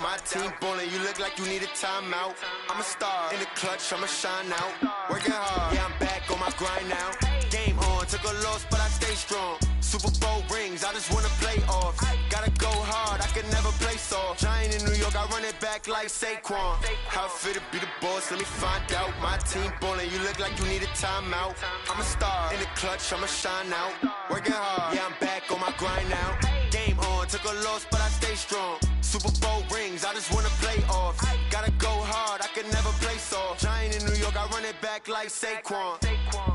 My team ballin', you look like you need a timeout. I'm a star in the clutch, I'ma shine out. Working hard, yeah, I'm back on my grind now. Game on, took a loss, but I stay strong. Super Bowl rings, I just wanna play off. Gotta go hard, I could never play soft. Giant in New York, I run it back like Saquon. How it feel to be the boss, let me find out. My team ballin', you look like you need a timeout. I'm a star in the clutch, I'ma shine out. Working hard, yeah, I'm back on my grind now. Game on, took a loss, but I stay strong. Super Bowl rings, I just wanna play off. Gotta go hard, I could never play soft. Giant in New York, I run it back like Saquon.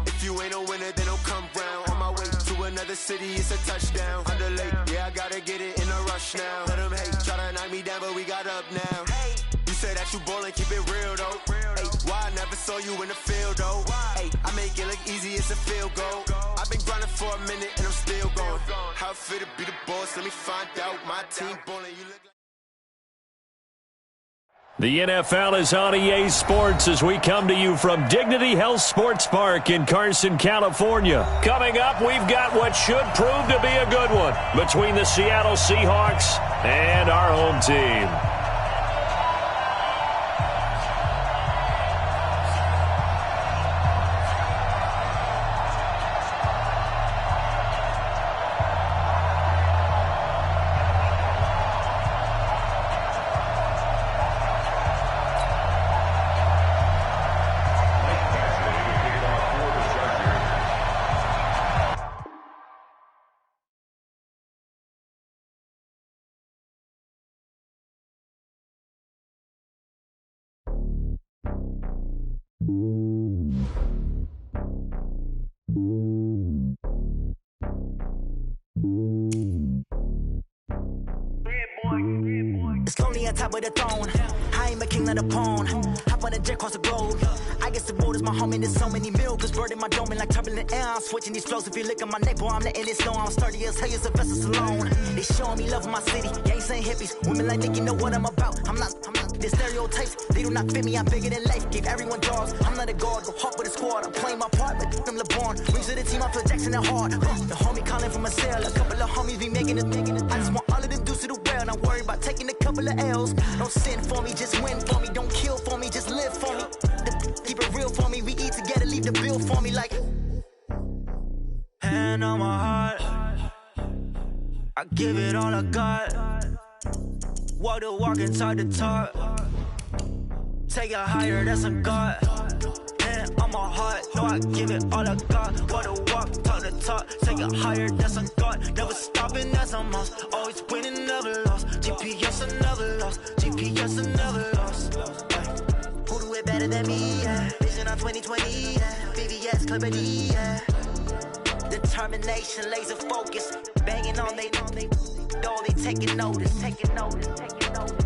If you ain't a winner, then don't come round. On my way to another city, it's a touchdown. Underlay, yeah, I gotta get it in a rush now. Let them hate, try to knock me down, but we got up now. You say that you ballin', keep it real though. Hey, why I never saw you in the field though? Hey, I make it look easy, it's a field goal. I've been grinding for a minute and I'm still going. How it feel to be the boss, let me find out. My team ballin', you look like... The NFL is on EA Sports as we come to you from Dignity Health Sports Park in Carson, California. Coming up, we've got what should prove to be a good one between the Seattle Seahawks and our home team. It's lonely on top of the throne. I am a king of the pawn. Hop on a jet across the globe. I guess the road is my home and there's so many miracles burning my dome and like turbulent air. I'm switching these flows. If you look at my neck, boy, I'm letting it slow. I'm sturdy as hell, as Sylvester Stallone. They showing me love in my city. Gangsta and hippies, women like Nick, you know what I'm about. I'm not the stereotypes. They do not fit me. I'm bigger than life. Give everyone jaws. I'm not a guard. Go hard with a squad. I'm playing my part, but I'm LeBron. Rings to the team. I feel Jackson and hard. The homie calling from a cell. A couple of homies be making it. I just want all of them dudes to the well. Not worry about taking a couple of L's. Don't sin for me, just win for me. Don't kill for me, just live for me. Keep it real for me. We eat together, leave the bill for me like. Hand on my heart, I give it all I got. Walk the walk and talk the talk. Take it higher, that's a God. Hand on my heart, no, I give it all I got. Walk the walk, talk the talk. Take it higher, that's a God. Never stopping, that's a must. Always winning, never lost. GPS, I never lost. GPS, I never lost. Who do it better than me? Yeah. Vision on 2020. Yeah. VVS, Clarity. Yeah. Determination, laser focus. Banging on they door, they taking notice. Taking notice. Taking notice.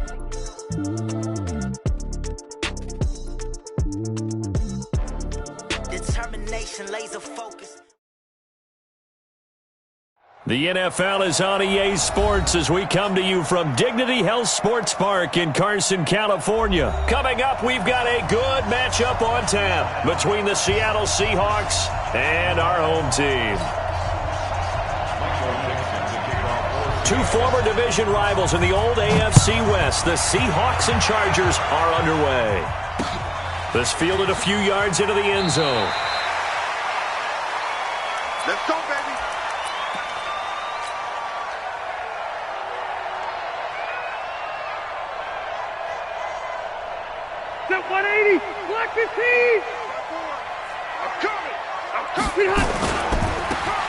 Determination, laser focus. The NFL is on EA Sports as we come to you from Dignity Health Sports Park in Carson, California. Coming up, we've got a good matchup on tap between the Seattle Seahawks and our home team. Two former division rivals in the old AFC West, the Seahawks and Chargers, are underway. This fielded a few yards into the end zone. Let's go, baby. Set 180, block 15. I'm coming.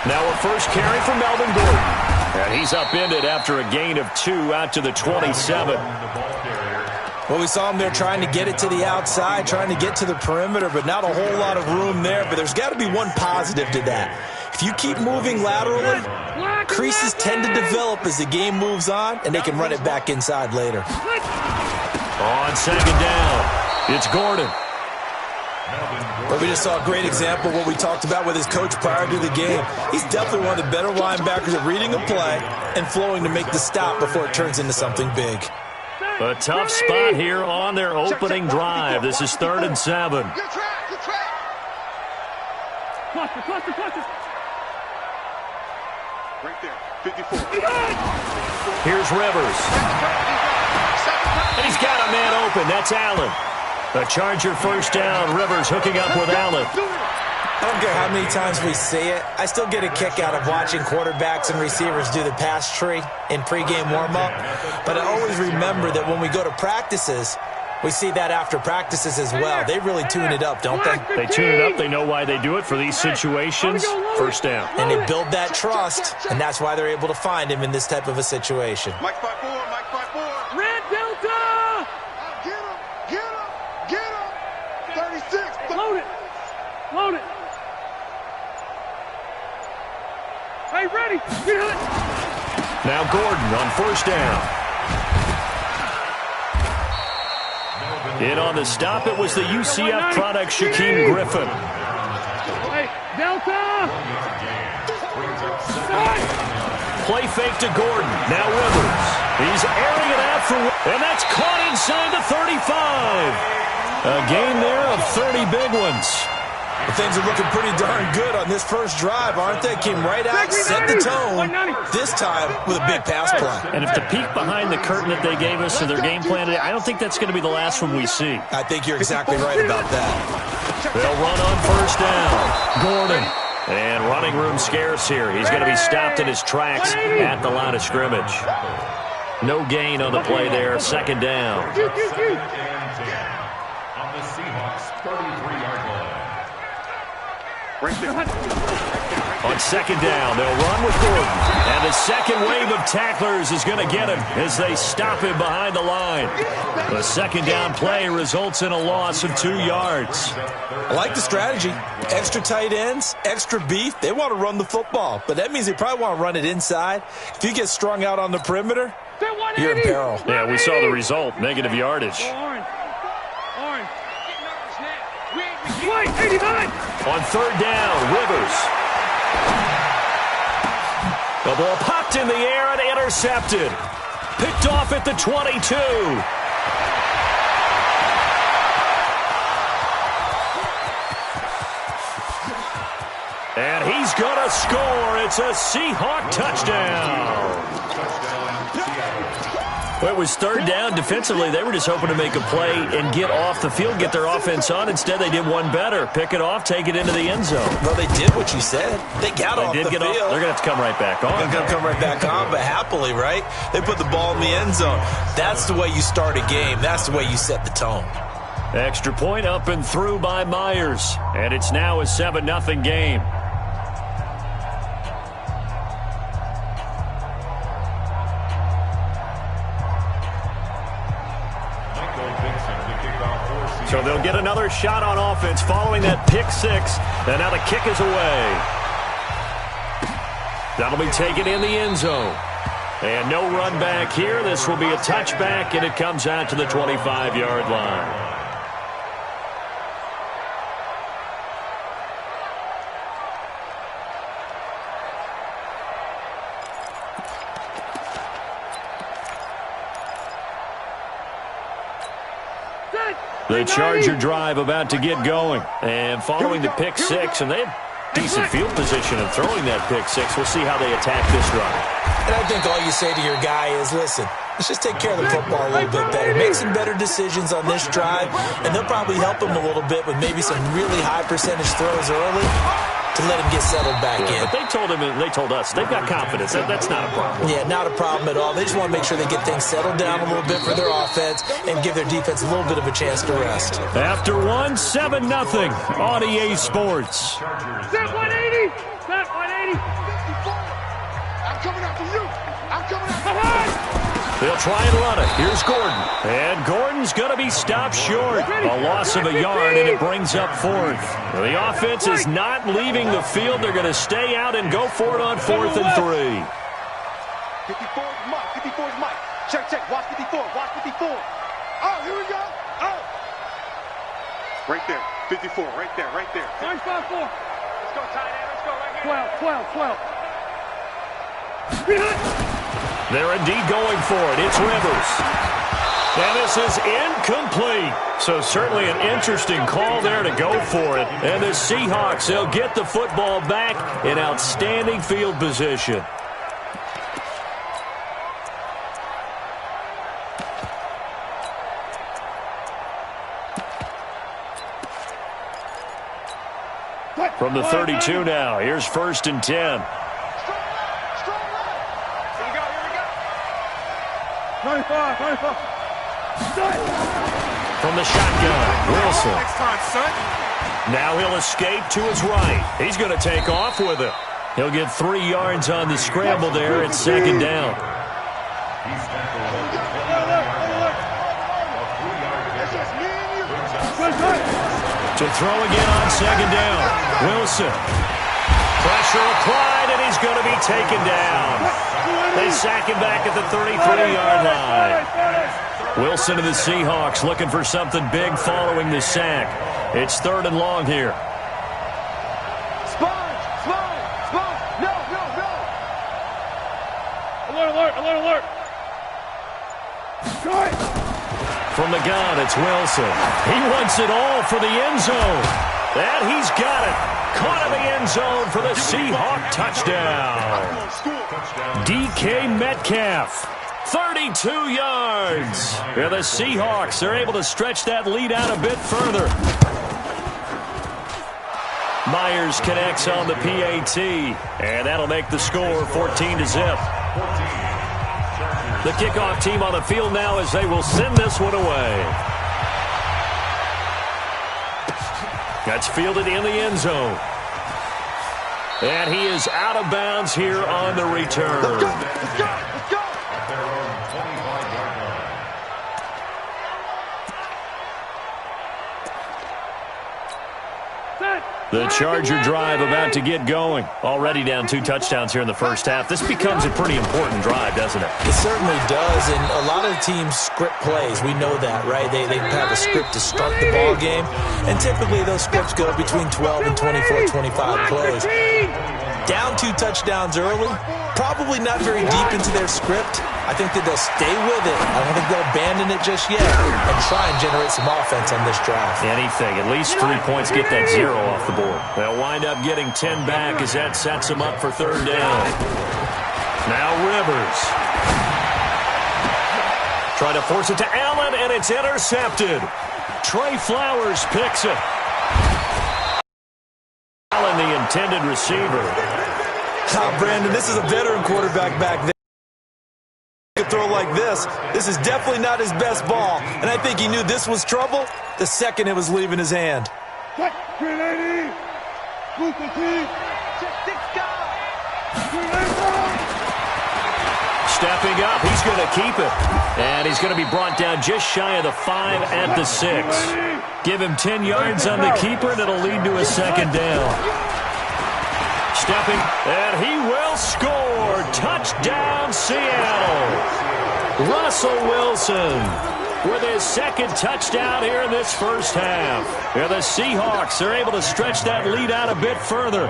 Now a first carry for Melvin Gordon. And he's upended after a gain of 2 out to the 27. Well, we saw him there trying to get it to the outside, trying to get to the perimeter, but not a whole lot of room there. But there's got to be one positive to that. If you keep moving laterally, creases tend to develop as the game moves on, and they can run it back inside later. On second down, it's Gordon. Well, we just saw a great example of what we talked about with his coach prior to the game. He's definitely one of the better linebackers at reading a play and flowing to make the stop before it turns into something big. A tough spot here on their opening drive. This is 3rd and 7. Good track. Cluster. Right there, 54. Here's Rivers. open. That's Allen. A Charger first down. Rivers hooking up with Allen. I don't care how many times we see it. I still get a kick out of watching quarterbacks and receivers do the pass tree in pregame warm-up. But I always remember that when we go to practices, we see that after practices as well. They really tune it up, don't they? They tune it up. They know why they do it for these situations. First down. And they build that trust, and that's why they're able to find him in this type of a situation. Mike 5-4, Mike 5-4. Red Delta! Get him! 36. Load it. Load it. Hey, ready. Get it. Now Gordon on first down. In on the stop, it was the UCF product, Shaquem Griffin. Hey, Delta! Play fake to Gordon. Now Rivers. He's airing it out for, and that's caught inside the 35. A gain there of 30 big ones. Well, things are looking pretty darn good on this first drive, aren't they? Came right out, set the tone, this time with a big pass play. And if the peek behind the curtain that they gave us to their game plan today, I don't think that's going to be the last one we see. I think you're exactly right about that. They'll run on first down. Gordon. And running room scarce here. He's going to be stopped in his tracks at the line of scrimmage. No gain on the play there. Second down. On the Seahawks 33-yard line. On second down, they'll run with Gordon. And the second wave of tacklers is going to get him as they stop him behind the line. The second down play results in a loss of 2 yards. I like the strategy. Extra tight ends, extra beef. They want to run the football, but that means they probably want to run it inside. If you get strung out on the perimeter, you're in peril. Yeah, we saw the result, negative yardage. On third down, Rivers. The ball popped in the air and intercepted. Picked off at the 22. And he's going to score. It's a Seahawk touchdown. Well, it was third down. Defensively, they were just hoping to make a play and get off the field, get their offense on. Instead, they did one better. Pick it off, take it into the end zone. Well, they did what you said. They got off the field. They're going to have to come right back on. They're going to come right back on, but happily, right? They put the ball in the end zone. That's the way you start a game. That's the way you set the tone. Extra point up and through by Myers. And it's now a 7-0 game. So they'll get another shot on offense following that pick six. And now the kick is away. That'll be taken in the end zone. And no run back here. This will be a touchback, and it comes out to the 25-yard line. The Charger drive about to get going. And following the pick six, and they have decent field position of throwing that pick six. We'll see how they attack this drive. And I think all you say to your guy is, listen, let's just take care of the football a little bit better. Make some better decisions on this drive, and they'll probably help him a little bit with maybe some really high percentage throws early to let him get settled back in. But they told him, and they told us, they've got confidence. That's not a problem. Yeah, not a problem at all. They just want to make sure they get things settled down a little bit for their offense and give their defense a little bit of a chance to rest. After 7-0 on EA Sports. Set 180! Set 180! I'm coming after you! I'm coming after you! They'll try and run it. Here's Gordon. And Gordon's going to be stopped short. A loss of a yard, and it brings up fourth. The offense is not leaving the field. They're going to stay out and go for it on 4th and 3. 54 is Mike. 54 is Mike. Check. Watch 54. Watch 54. Oh, here we go. Oh. Right there. 54. Right there. 5-4. Let's go, tight end. Let's go right here. 12. They're indeed going for it. It's Rivers. And this is incomplete. So certainly an interesting call there to go for it. And the Seahawks, they'll get the football back in outstanding field position. From the 32 now, here's 1st and 10. Here we go. 95. From the shotgun, Wilson. Next time, son. Now he'll escape to his right. He's going to take off with it. He'll get 3 yards on the scramble there. It's 2nd down. To throw again on 2nd down. Wilson. Pressure applied, and he's going to be taken down. They sack him back at the 33-yard line. Wilson and the Seahawks looking for something big following the sack. It's 3rd and long here. Sponge! No! Alert! From the gun, it's Wilson. He wants it all for the end zone. And he's got it. Caught in the end zone for the Seahawk touchdown. DK Metcalf, 32 yards. Yeah, the Seahawks are able to stretch that lead out a bit further. Myers connects on the PAT, and that'll make the score 14-0. The kickoff team on the field now as they will send this one away. That's fielded in the end zone. And he is out of bounds here on the return. Let's go! The Charger drive about to get going. Already down 2 touchdowns here in the first half. This becomes a pretty important drive, doesn't it? It certainly does, and a lot of the teams script plays. We know that, right? They have a script to start the ball game, and typically those scripts go between 12 and 24, 25 plays. Down 2 touchdowns early, probably not very deep into their script. I think that they'll stay with it. I don't think they'll abandon it just yet and try and generate some offense on this drive. Anything. At least 3 points, get that 0 off the board. They'll wind up getting 10 back as that sets them up for 3rd down. Now Rivers. Try to force it to Allen, and it's intercepted. Trey Flowers picks it. Allen, the intended receiver. Brandon, this is a veteran quarterback back there. Throw like this is definitely not his best ball, and I think he knew this was trouble the second it was leaving his hand. Stepping up, he's going to keep it, and he's going to be brought down just shy of the 5 at the 6. Give him 10 yards on the keeper, and it'll lead to a 2nd down. Stepping, and he will score. Touchdown, Seattle. Russell Wilson with his 2nd touchdown here in this first half. Yeah, the Seahawks are able to stretch that lead out a bit further.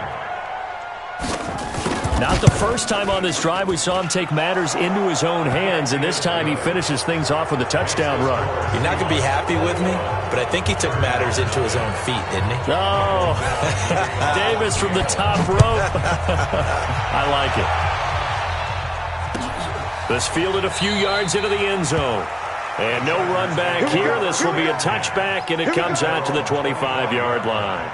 Not the first time on this drive we saw him take matters into his own hands, and this time he finishes things off with a touchdown run. You're not going to be happy with me, but I think he took matters into his own feet, didn't he? Oh, Davis from the top rope. I like it. This fielded a few yards into the end zone. And no run back here. This will be a touchback, and it comes out to the 25-yard line.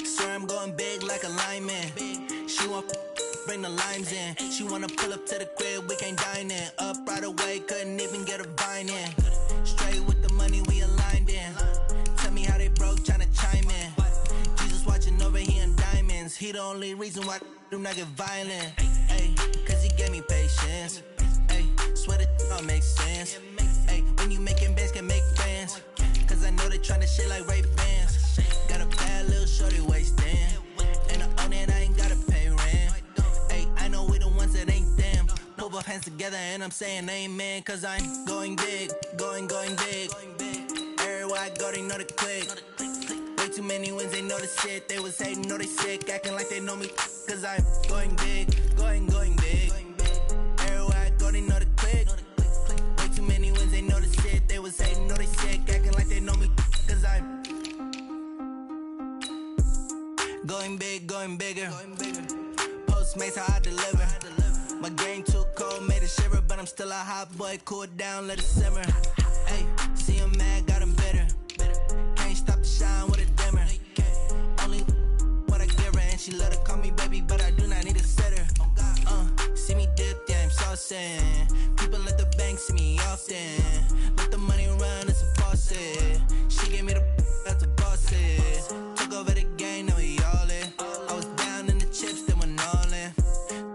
Swear I'm going big like a lineman. She want bring the limes in. She wanna pull up to the crib, we can't dine in. Up right away, couldn't even get a vine in. Straight with the money, we aligned in. Tell me how they broke, tryna chime in. Jesus watching over here in diamonds. He the only reason why I do not get violent. Ay, cause he gave me patience. Ay, swear that all makes sense. Ay, when you making bands, can make friends. Cause I know they tryna shit like Ray Bans. Got a bad little shorty wasting. And I own it, I ain't gotta pay rent. hands together and I'm saying amen, cause I'm going big, going big. Everywhere I go, they know the click. Way too many wins, they know the shit. They was hating, know they sick, acting like they know me, cause I'm going big, going big. Everywhere I go, they know the click. Way too many wins, they know the shit. They was hating, know they sick, acting like they know me, cause I'm going big, going bigger. Postmates, how I deliver. My game too cold, made it shiver, but I'm still a hot boy. Cool it down, let it simmer. Hey, see him mad, got him bitter. Can't stop the shine with a dimmer. Only what I give her, and she love to call me baby, but I do not need a sitter. See me dip, yeah, I'm saucing. People at the bank see me often. Let the money run, it's a faucet. She gave me the that's a bosses. Took over the game, now we all in. I was down in the chips, then went all in.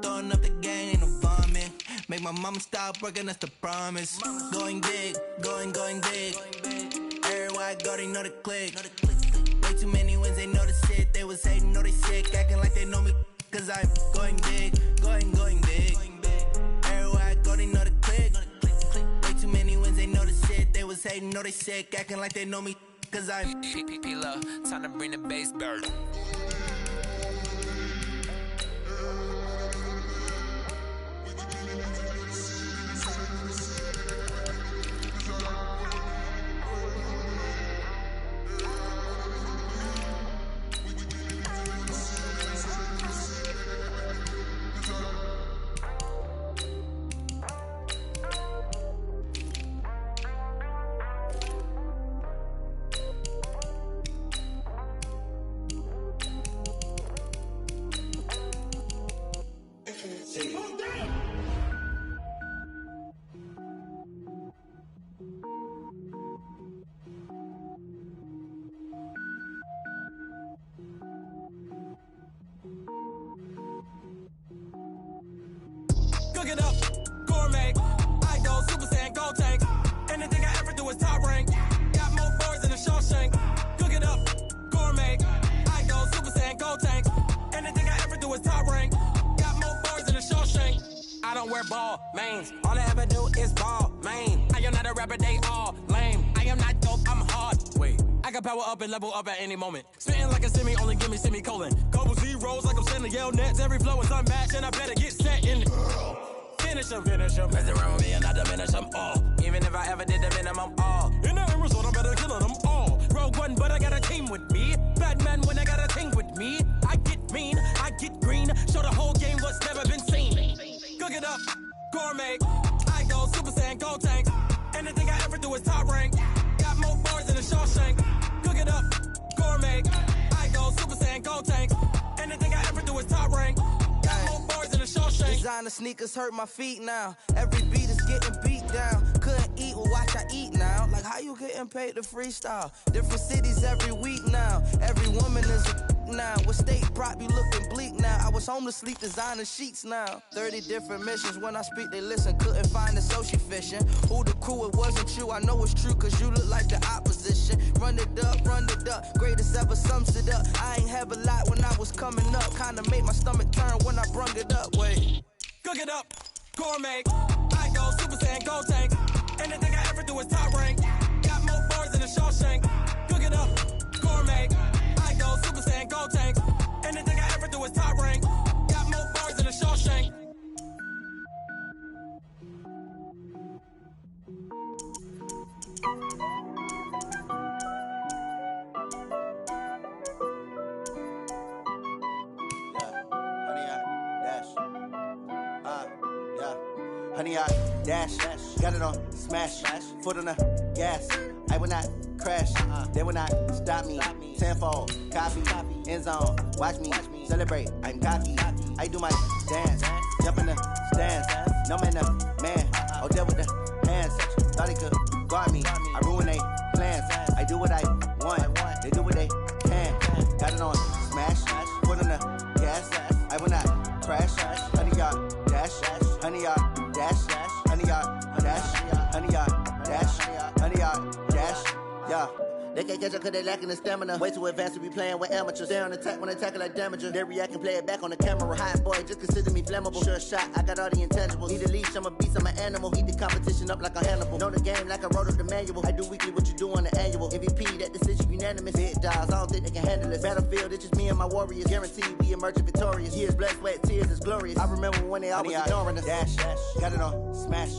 Throwing up the gang, ain't no bombing. Make my mama stop working, that's the promise. Going big, going big. Everywhere I go, they know the click. Way too many wins, they know the shit. They was hating, know they sick, acting like they know me, cause I'm going big, going big. Everywhere I go, they know the click. Way too many wins, they know the shit. They was hating, know they sick, acting like they know me, cause I'm P-P-P-Lo, time to bring the bass bird. Cook it up, gourmet. I go Super Saiyan, gold tank. Anything I ever do is top rank. Got more birds than a Shawshank. Cook it up, gourmet. I go Super Saiyan, gold tank. Anything I ever do is top rank. Got more birds than a Shawshank. I don't wear ball mains. All I ever do is ball main. I am not a rapper, they all lame. I am not dope, I'm hard. Wait, I can power up and level up at any moment. Spitting like a semi, only give me semicolon. Couple zeros like I'm sending yell nets. Every flow is unmatched and I better get set in. Finish them. Mess around with me and I diminish them all. Even if I ever did the minimum all. In the end result, I better kill them all. Rogue One, but I got a team with me. Batman when I got a team with me. I get mean, I get green. Show the whole game what's never been seen. Cook it up, gourmet. I go Super Saiyan, gold tank. Anything I ever do is top rank. Got more bars than a Shawshank. Cook it up, gourmet. I go Super Saiyan, gold tank. Anything I ever do is top rank. Got more bars than a Shawshank. Designer sneakers hurt my feet now. Every beat is getting beat down. Couldn't eat, well watch I eat now. Like how you getting paid to freestyle? Different cities every week now. Every woman is a now. With state prop, you looking bleak now. I was home to sleep, designer sheets now. 30 different missions. When I speak, they listen. Couldn't find it, so she fishing. Who the crew, it wasn't you. I know it's true, cause you look like the opposition. Run it up. Greatest ever sums it up. I ain't have a lot when I was coming up. Kinda made my stomach turn when I brung it up. Wait. Cook it up, gourmet. I go Super Saiyan, gold tank. Anything I ever do is top rank. Got more bars than a Shawshank. Cook it up, gourmet. I go Super Saiyan, gold tank. Anything I ever do is top rank. Got more bars than a Shawshank. Honey, I dash, got it on smash, foot on the gas. I will not crash, they will not stop me. Tenfold, copy, end zone, watch me celebrate. I'm cocky, I do my dance, jump in the stands. No man, oh there with the hands. Thought he could guard me, I ruin they plans. I do what I want, they do what they can. Got it on smash, foot on the gas. I will not crash, honey, y'all dash, honey, y'all dash, honey, y'all dash, honey, y'all dash, honey, y'all dash, yeah. They can't catch up cause they lacking the stamina. Way too advanced to be playing with amateurs. They on attack when they tackle like damager. They react and play it back on the camera. Hot boy, just consider me flammable. Sure shot, I got all the intangibles. Need a leash, I'm a beast, I'm an animal. Heat the competition up like a Hannibal. Know the game like I wrote up the manual. I do weekly what you do on the annual. MVP, that decision unanimous. Big dogs, I don't think they can handle it. Battlefield, it's just me and my warriors. Guaranteed we emerging victorious. Years, blood, sweat, tears is glorious. I remember when they always ignoring us. Dash, got it on, smash.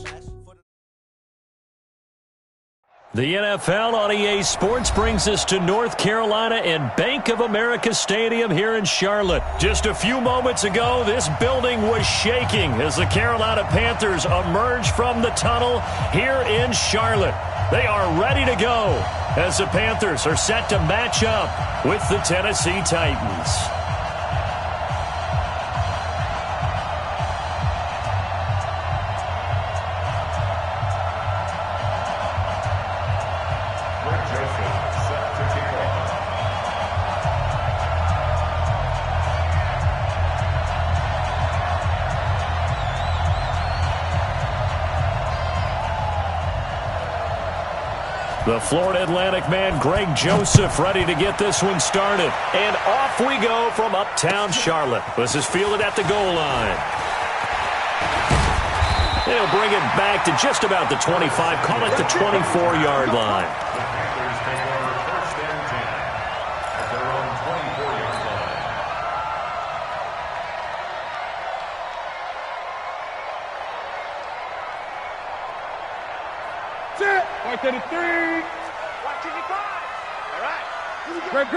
The NFL on EA Sports brings us to North Carolina and Bank of America Stadium here in Charlotte. Just a few moments ago, this building was shaking as the Carolina Panthers emerge from the tunnel here in Charlotte. They are ready to go as the Panthers are set to match up with the Tennessee Titans. The Florida Atlantic man, Greg Joseph, ready to get this one started. And off we go from uptown Charlotte. This is fielded at the goal line. They'll bring it back to just about the 25, call it the 24-yard line. The Panthers take over 1st and 10 at their own 24-yard line. Set. Right to the 3. 125. All right. Great. All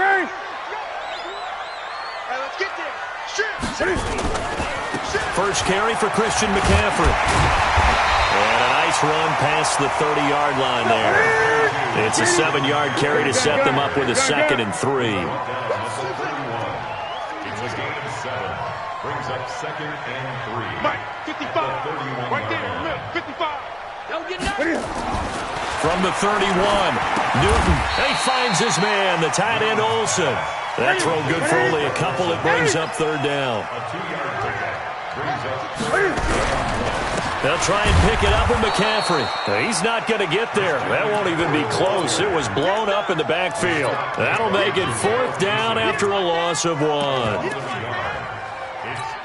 right, let's get there. Shoot. First carry for Christian McCaffrey. And a nice run past the 30-yard line there. It's a 7-yard carry to set them up with a 2nd and 3. It's a gain of 7. Brings up 2nd and 3. Mike, 55. Right there in the middle. 55. Don't get nothing. From the 31, Newton, he finds his man, the tight end Olsen. That throw good for only a couple. It brings up 3rd down. A 2-yard pickup brings up 3rd. They'll try and pick it up with McCaffrey. He's not going to get there. That won't even be close. It was blown up in the backfield. That'll make it 4th down after a loss of 1. It's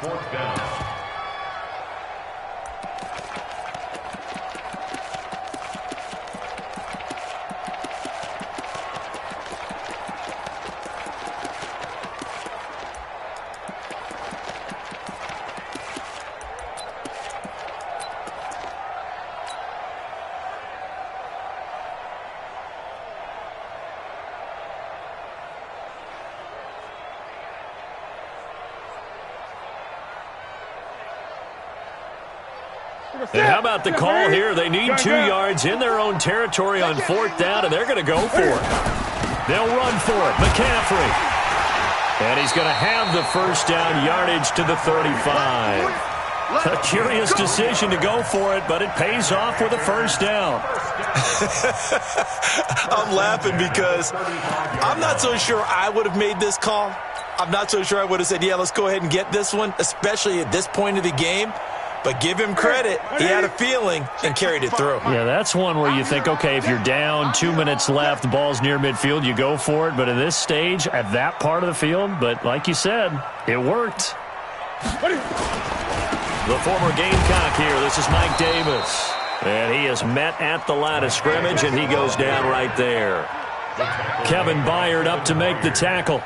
4th down. And how about the call here? They need 2 yards in their own territory on 4th down, and they're going to go for it. They'll run for it. McCaffrey. And he's going to have the 1st down yardage to the 35. A curious decision to go for it, but it pays off with a 1st down. I'm laughing because I'm not so sure I would have made this call. I'm not so sure I would have said, yeah, let's go ahead and get this one, especially at this point of the game. But give him credit. He had a feeling and carried it through. Yeah, that's one where you think, okay, if you're down, 2 minutes left, the ball's near midfield, you go for it. But at this stage, at that part of the field, but like you said, it worked. The former Gamecock here, this is Mike Davis. And he is met at the line of scrimmage, and he goes down right there. Kevin Byard up to make the tackle.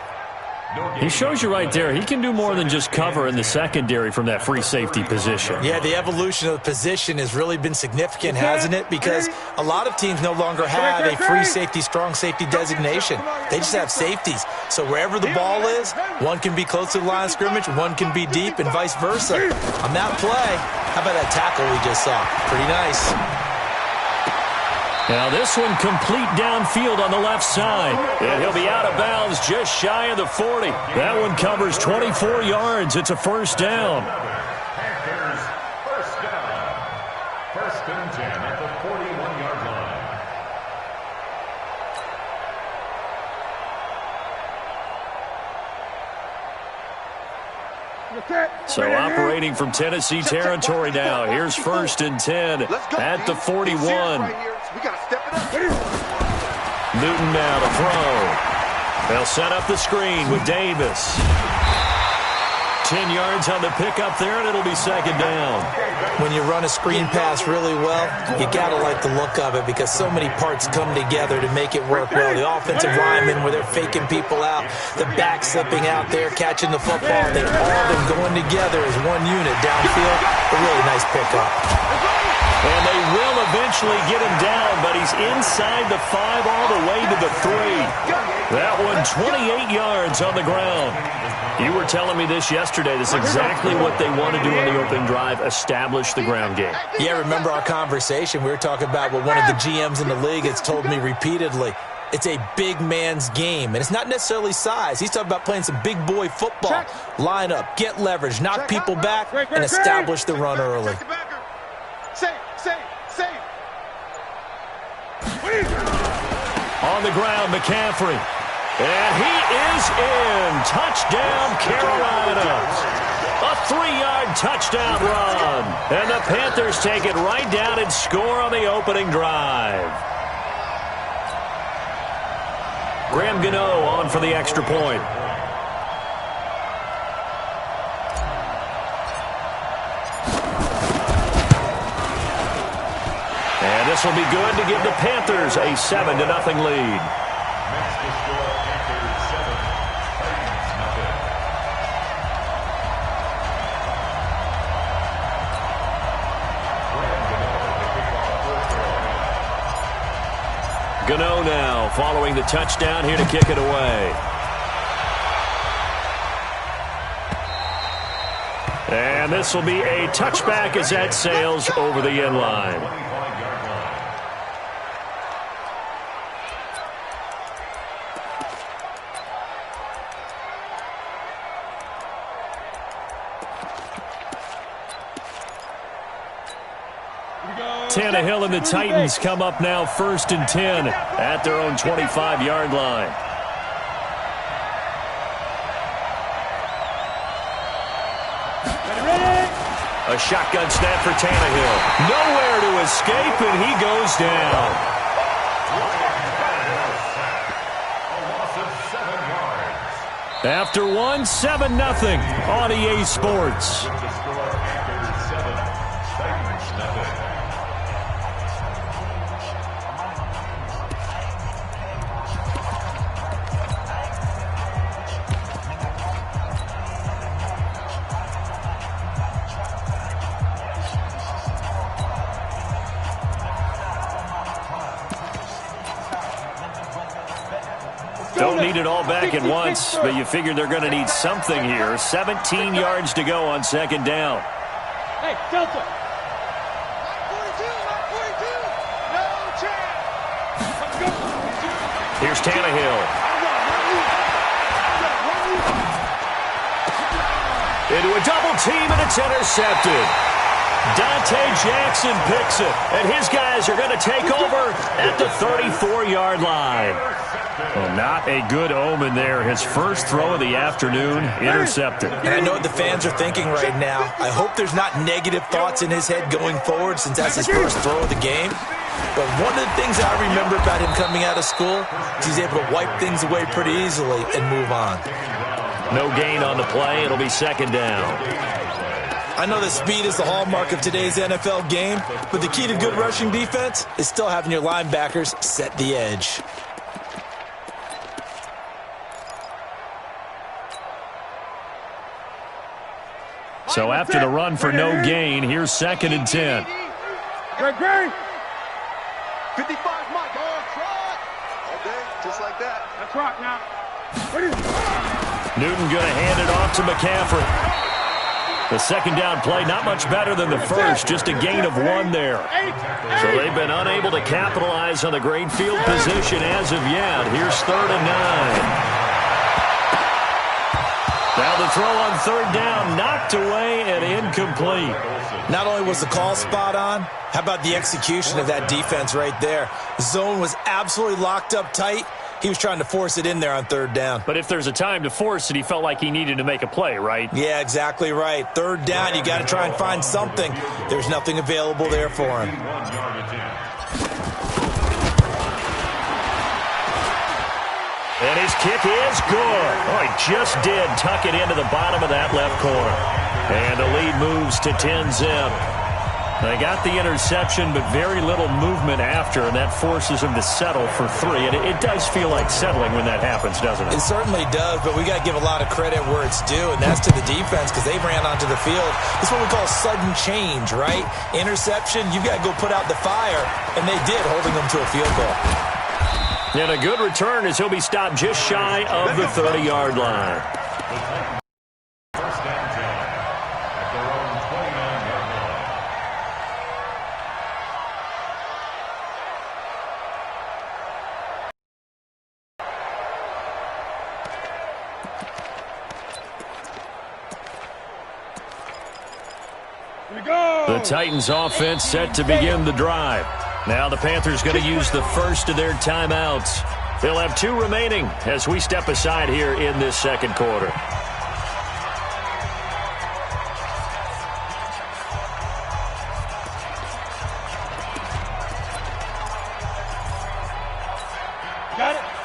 He shows you right there, he can do more than just cover in the secondary from that free safety position. Yeah, the evolution of the position has really been significant, hasn't it? Because a lot of teams no longer have a free safety, strong safety designation. They just have safeties. So wherever the ball is, one can be close to the line of scrimmage, one can be deep, and vice versa. On that play, how about that tackle we just saw? Pretty nice. Now this one complete downfield on the left side. And he'll be out of bounds just shy of the 40. That one covers 24 yards. It's a 1st down. Panthers, 1st down. 1st and 10 at the 41-yard line. So operating from Tennessee territory now. Here's 1st and 10 at the 41. We got to step it up. Newton now to throw. They'll set up the screen with Davis. 10 yards on the pickup there, and it'll be second down. When you run a screen pass really well, you got to like the look of it because so many parts come together to make it work well. The offensive linemen, where they're faking people out, the back slipping out there, catching the football, they all them going together as one unit downfield. A really nice pickup. And they will eventually get him down, but he's inside the 5 all the way to the 3. That one 28 yards on the ground. You were telling me this yesterday. This is exactly what they want to do on the opening drive, establish the ground game. Yeah, remember our conversation? We were talking about what one of the GMs in the league has told me repeatedly. It's a big man's game, and it's not necessarily size. He's talking about playing some big boy football. Line up, get leverage, knock people back, and establish the run early. On the ground, McCaffrey. And he is in. Touchdown, Carolina. A 3-yard touchdown run. And the Panthers take it right down and score on the opening drive. Graham Gano on for the extra point. And this will be good to give the Panthers a 7-0 lead. Gano now following the touchdown here to kick it away. And this will be a touchback as that sails over the end line. Tannehill and the Titans come up now 1st and 10 at their own 25-yard line. A shotgun snap for Tannehill. Nowhere to escape, and he goes down. After 7-0 on EA Sports. Don't need it all back at once, but you figure they're going to need something here. 17 yards to go on second down. Hey, Delta. 42, 42. No chance. Let's go. Here's Tannehill. Into a double team, and it's intercepted. Dante Jackson picks it, and his guys are going to take over at the 34-yard line. Well, not a good omen there. His first throw of the afternoon, intercepted. And I know what the fans are thinking right now. I hope there's not negative thoughts in his head going forward since that's his first throw of the game. But one of the things I remember about him coming out of school is he's able to wipe things away pretty easily and move on. No gain on the play. It'll be second down. I know that speed is the hallmark of today's NFL game, but the key to good rushing defense is still having your linebackers set the edge. So after the run for no gain, here's 2nd and 10. Great. 55, Mike. On track. Okay, just like that. That's right now. Newton going to hand it off to McCaffrey. The second down play, not much better than the first, just a gain of 1 there. So they've been unable to capitalize on the great field position as of yet. Here's 3rd and 9. Now the throw on 3rd down, knocked away and incomplete. Not only was the call spot on, how about the execution of that defense right there? The zone was absolutely locked up tight. He was trying to force it in there on 3rd down. But if there's a time to force it, he felt like he needed to make a play, right? Yeah, exactly right. 3rd down, you got to try and find something. There's nothing available there for him. And his kick is good. Oh, he just did tuck it into the bottom of that left corner. And the lead moves to 10-zip. They got the interception, but very little movement after, and that forces them to settle for 3. And it does feel like settling when that happens, doesn't it? It certainly does, but we got to give a lot of credit where it's due, and that's to the defense because they ran onto the field. This is what we call sudden change, right? Interception, you've got to go put out the fire, and they did, holding them to a field goal. And a good return as he'll be stopped just shy of the 30-yard line. First and 10 at their own 29-yard line. The Titans offense set to begin the drive. Now the Panthers going to use the first of their timeouts. They'll have 2 remaining as we step aside here in this second quarter.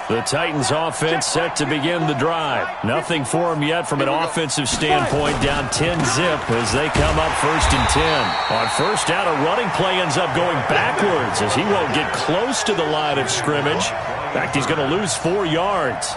The Titans offense set to begin the drive. Nothing for them yet from an offensive standpoint, down 10-zip as they come up 1st and 10. On first down, a running play ends up going backwards as he won't get close to the line of scrimmage. In fact, he's going to lose 4 yards.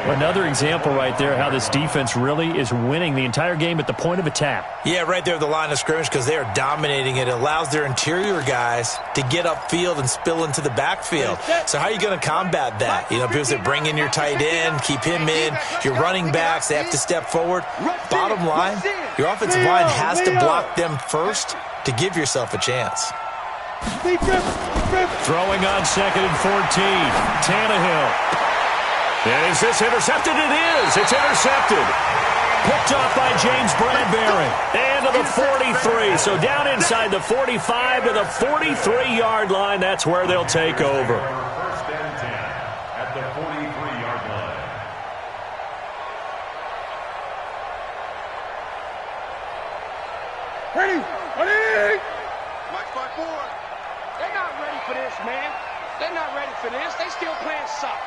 Another example right there how this defense really is winning the entire game at the point of attack. Yeah, right there at the line of scrimmage because they are dominating it. It allows their interior guys to get upfield and spill into the backfield. So how are you going to combat that? You know, people say bring in your tight end, keep him in. Your running backs, they have to step forward. Bottom line, your offensive line has to block them first to give yourself a chance. Throwing on 2nd and 14. Tannehill. And is this intercepted? It is. It's intercepted. Picked off by James Bradbury. And to the 43. So down inside the 45 to the 43-yard line. That's where they'll take over. First and 10 at the 43-yard line. Ready! Mike 5-4. They're not ready for this, man. They're not ready for this. They still playing soft.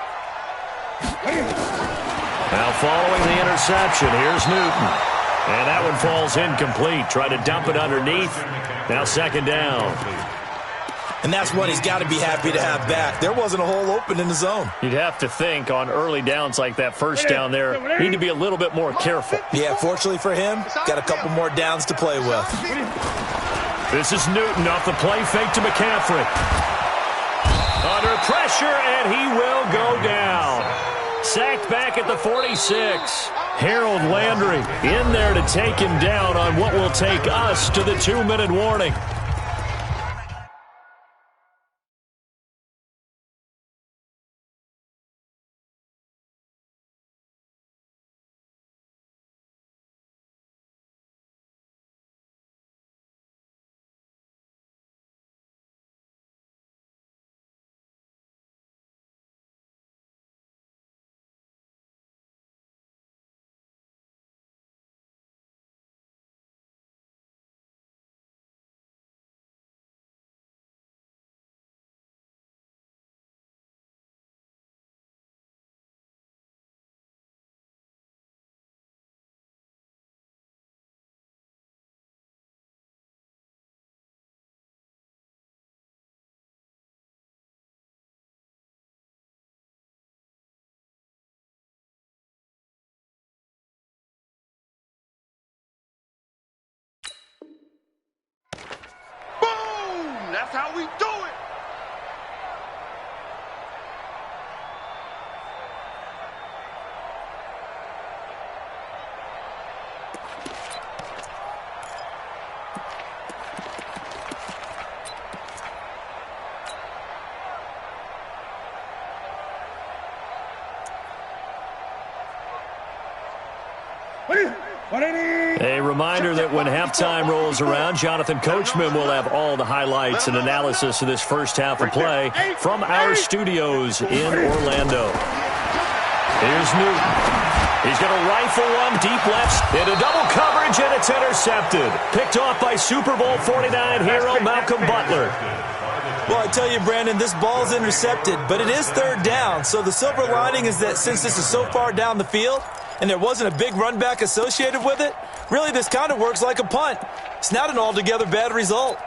Now following the interception, here's Newton. And that one falls incomplete. Try to dump it underneath. Now 2nd down. And that's what he's got to be happy to have back. There wasn't a hole open in the zone. You'd have to think on early downs like that first down there, need to be a little bit more careful. Yeah, fortunately for him, got a couple more downs to play with. This is Newton off the play fake to McCaffrey. Under pressure, and he will go down. Sacked back at the 46. Harold Landry in there to take him down on what will take us to the 2-minute warning. That's how we do it. A reminder that when halftime rolls around, Jonathan Coachman will have all the highlights and analysis of this first half of play from our studios in Orlando. Here's Newton. He's going to rifle one deep left into double coverage, and it's intercepted. Picked off by Super Bowl 49 hero Malcolm Butler. Well, I tell you, Brandon, this ball's intercepted, but it is third down. So the silver lining is that since this is so far down the field and there wasn't a big run back associated with it, really this kind of works like a punt. It's not an altogether bad result.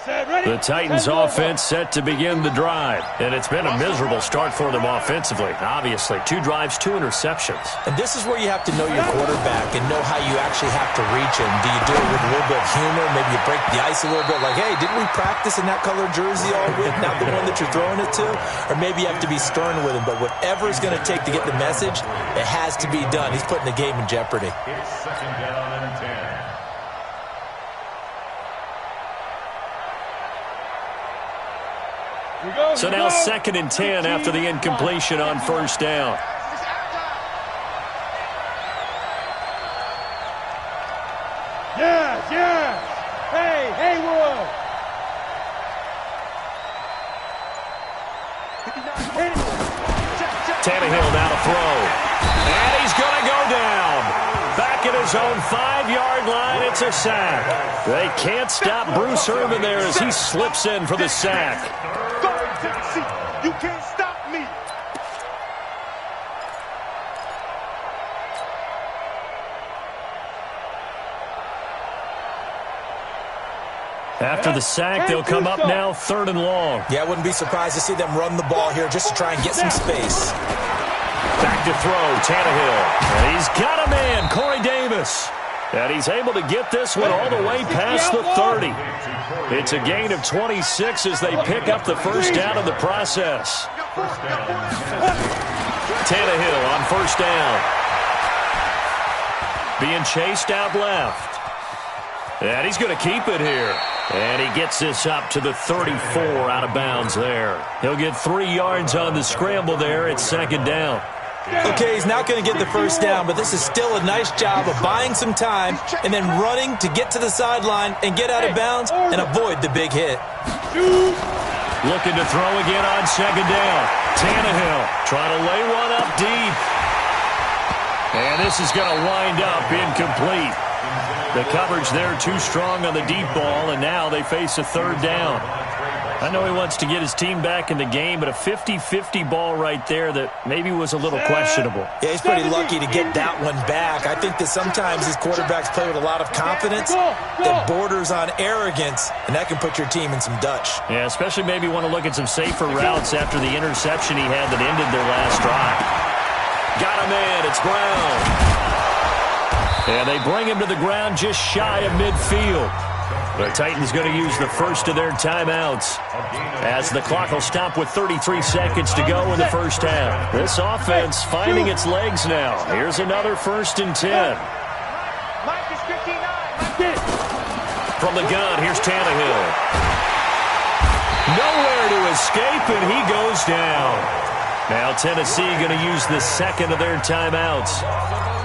The Titans offense set to begin the drive, and it's been a miserable start for them offensively. Obviously, 2 drives, 2 interceptions. And this is where you have to know your quarterback and know how you actually have to reach him. Do you do it with a little bit of humor? Maybe you break the ice a little bit like, hey, didn't we practice in that color jersey all week, not the one that you're throwing it to? Or maybe you have to be stern with him, but whatever it's going to take to get the message, it has to be done. He's putting the game in jeopardy. It's second down and 10. So now 2nd and 10 after the incompletion on first down. Yes. Hey, Haywood. Tannehill now to throw. And he's going to go down. Back at his own 5-yard line, it's a sack. They can't stop Bruce Irvin there as he slips in for the sack. You can't stop me. After the sack, they'll come up now 3rd and long. Yeah, I wouldn't be surprised to see them run the ball here just to try and get some space. Back to throw, Tannehill. And he's got a man, Corey Davis. And he's able to get this one all the way past the 30. It's a gain of 26 as they pick up the first down in the process. Tannehill on first down. Being chased out left. And he's going to keep it here. And he gets this up to the 34 out of bounds there. He'll get 3 yards on the scramble there. It's 2nd down. Okay, he's not going to get the first down, but this is still a nice job of buying some time and then running to get to the sideline and get out of bounds and avoid the big hit. Looking to throw again on 2nd down. Tannehill trying to lay one up deep. And this is going to wind up incomplete. The coverage there too strong on the deep ball, and now they face a 3rd down. I know he wants to get his team back in the game, but a 50-50 ball right there that maybe was a little questionable. Yeah, he's pretty lucky to get that one back. I think that sometimes these quarterbacks play with a lot of confidence that borders on arrogance, and that can put your team in some Dutch. Yeah, especially maybe want to look at some safer routes after the interception he had that ended their last drive. Got a man, it's Brown. And they bring him to the ground just shy of midfield. The Titans going to use the first of their timeouts as the clock will stop with 33 seconds to go in the first half. This offense finding its legs now. Here's another 1st and 10. From the gun, here's Tannehill. Nowhere to escape, and he goes down. Now Tennessee going to use the 2nd of their timeouts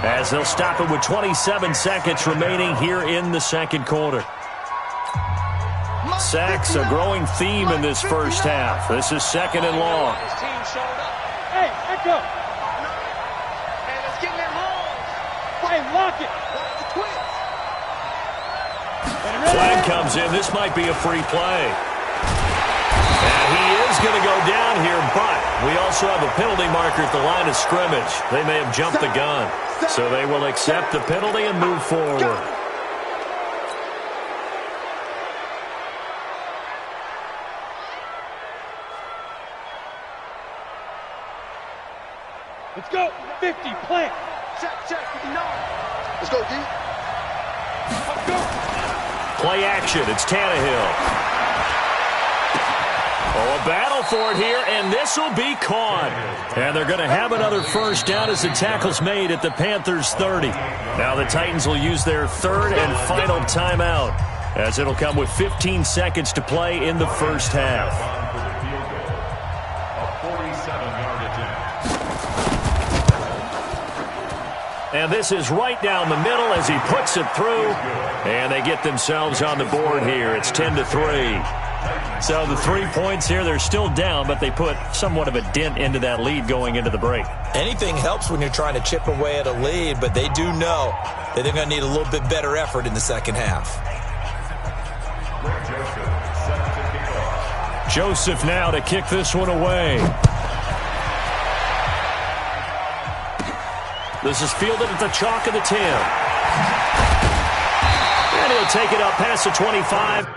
as they'll stop it with 27 seconds remaining here in the 2nd quarter. Sacks, a growing theme in this first half. This is 2nd and long. Hey, let's go. Hey, let's get in their holes. Hey, lock it. Flag comes in. This might be a free play. And he is going to go down here, but we also have a penalty marker at the line of scrimmage. They may have jumped the gun. So they will accept the penalty and move forward. Let's go. 50, plant. Check, 59. Let's go, D. Let's go. Play action. It's Tannehill. Oh, a battle for it here, and this will be caught. And they're going to have another first down as the tackle's made at the Panthers' 30. Now the Titans will use their 3rd and final timeout as it'll come with 15 seconds to play in the first half. And this is right down the middle as he puts it through. And they get themselves on the board here. It's 10-3. So the 3 points here, they're still down, but they put somewhat of a dent into that lead going into the break. Anything helps when you're trying to chip away at a lead, but they do know that they're going to need a little bit better effort in the second half. Joseph now to kick this one away. This is fielded at the chalk of the 10. And he'll take it up past the 25.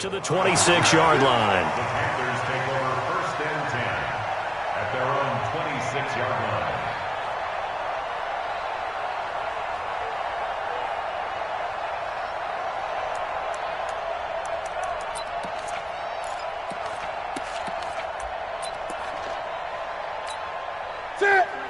To the 26-yard line. The Panthers take over 1st and 10 at their own 26-yard line.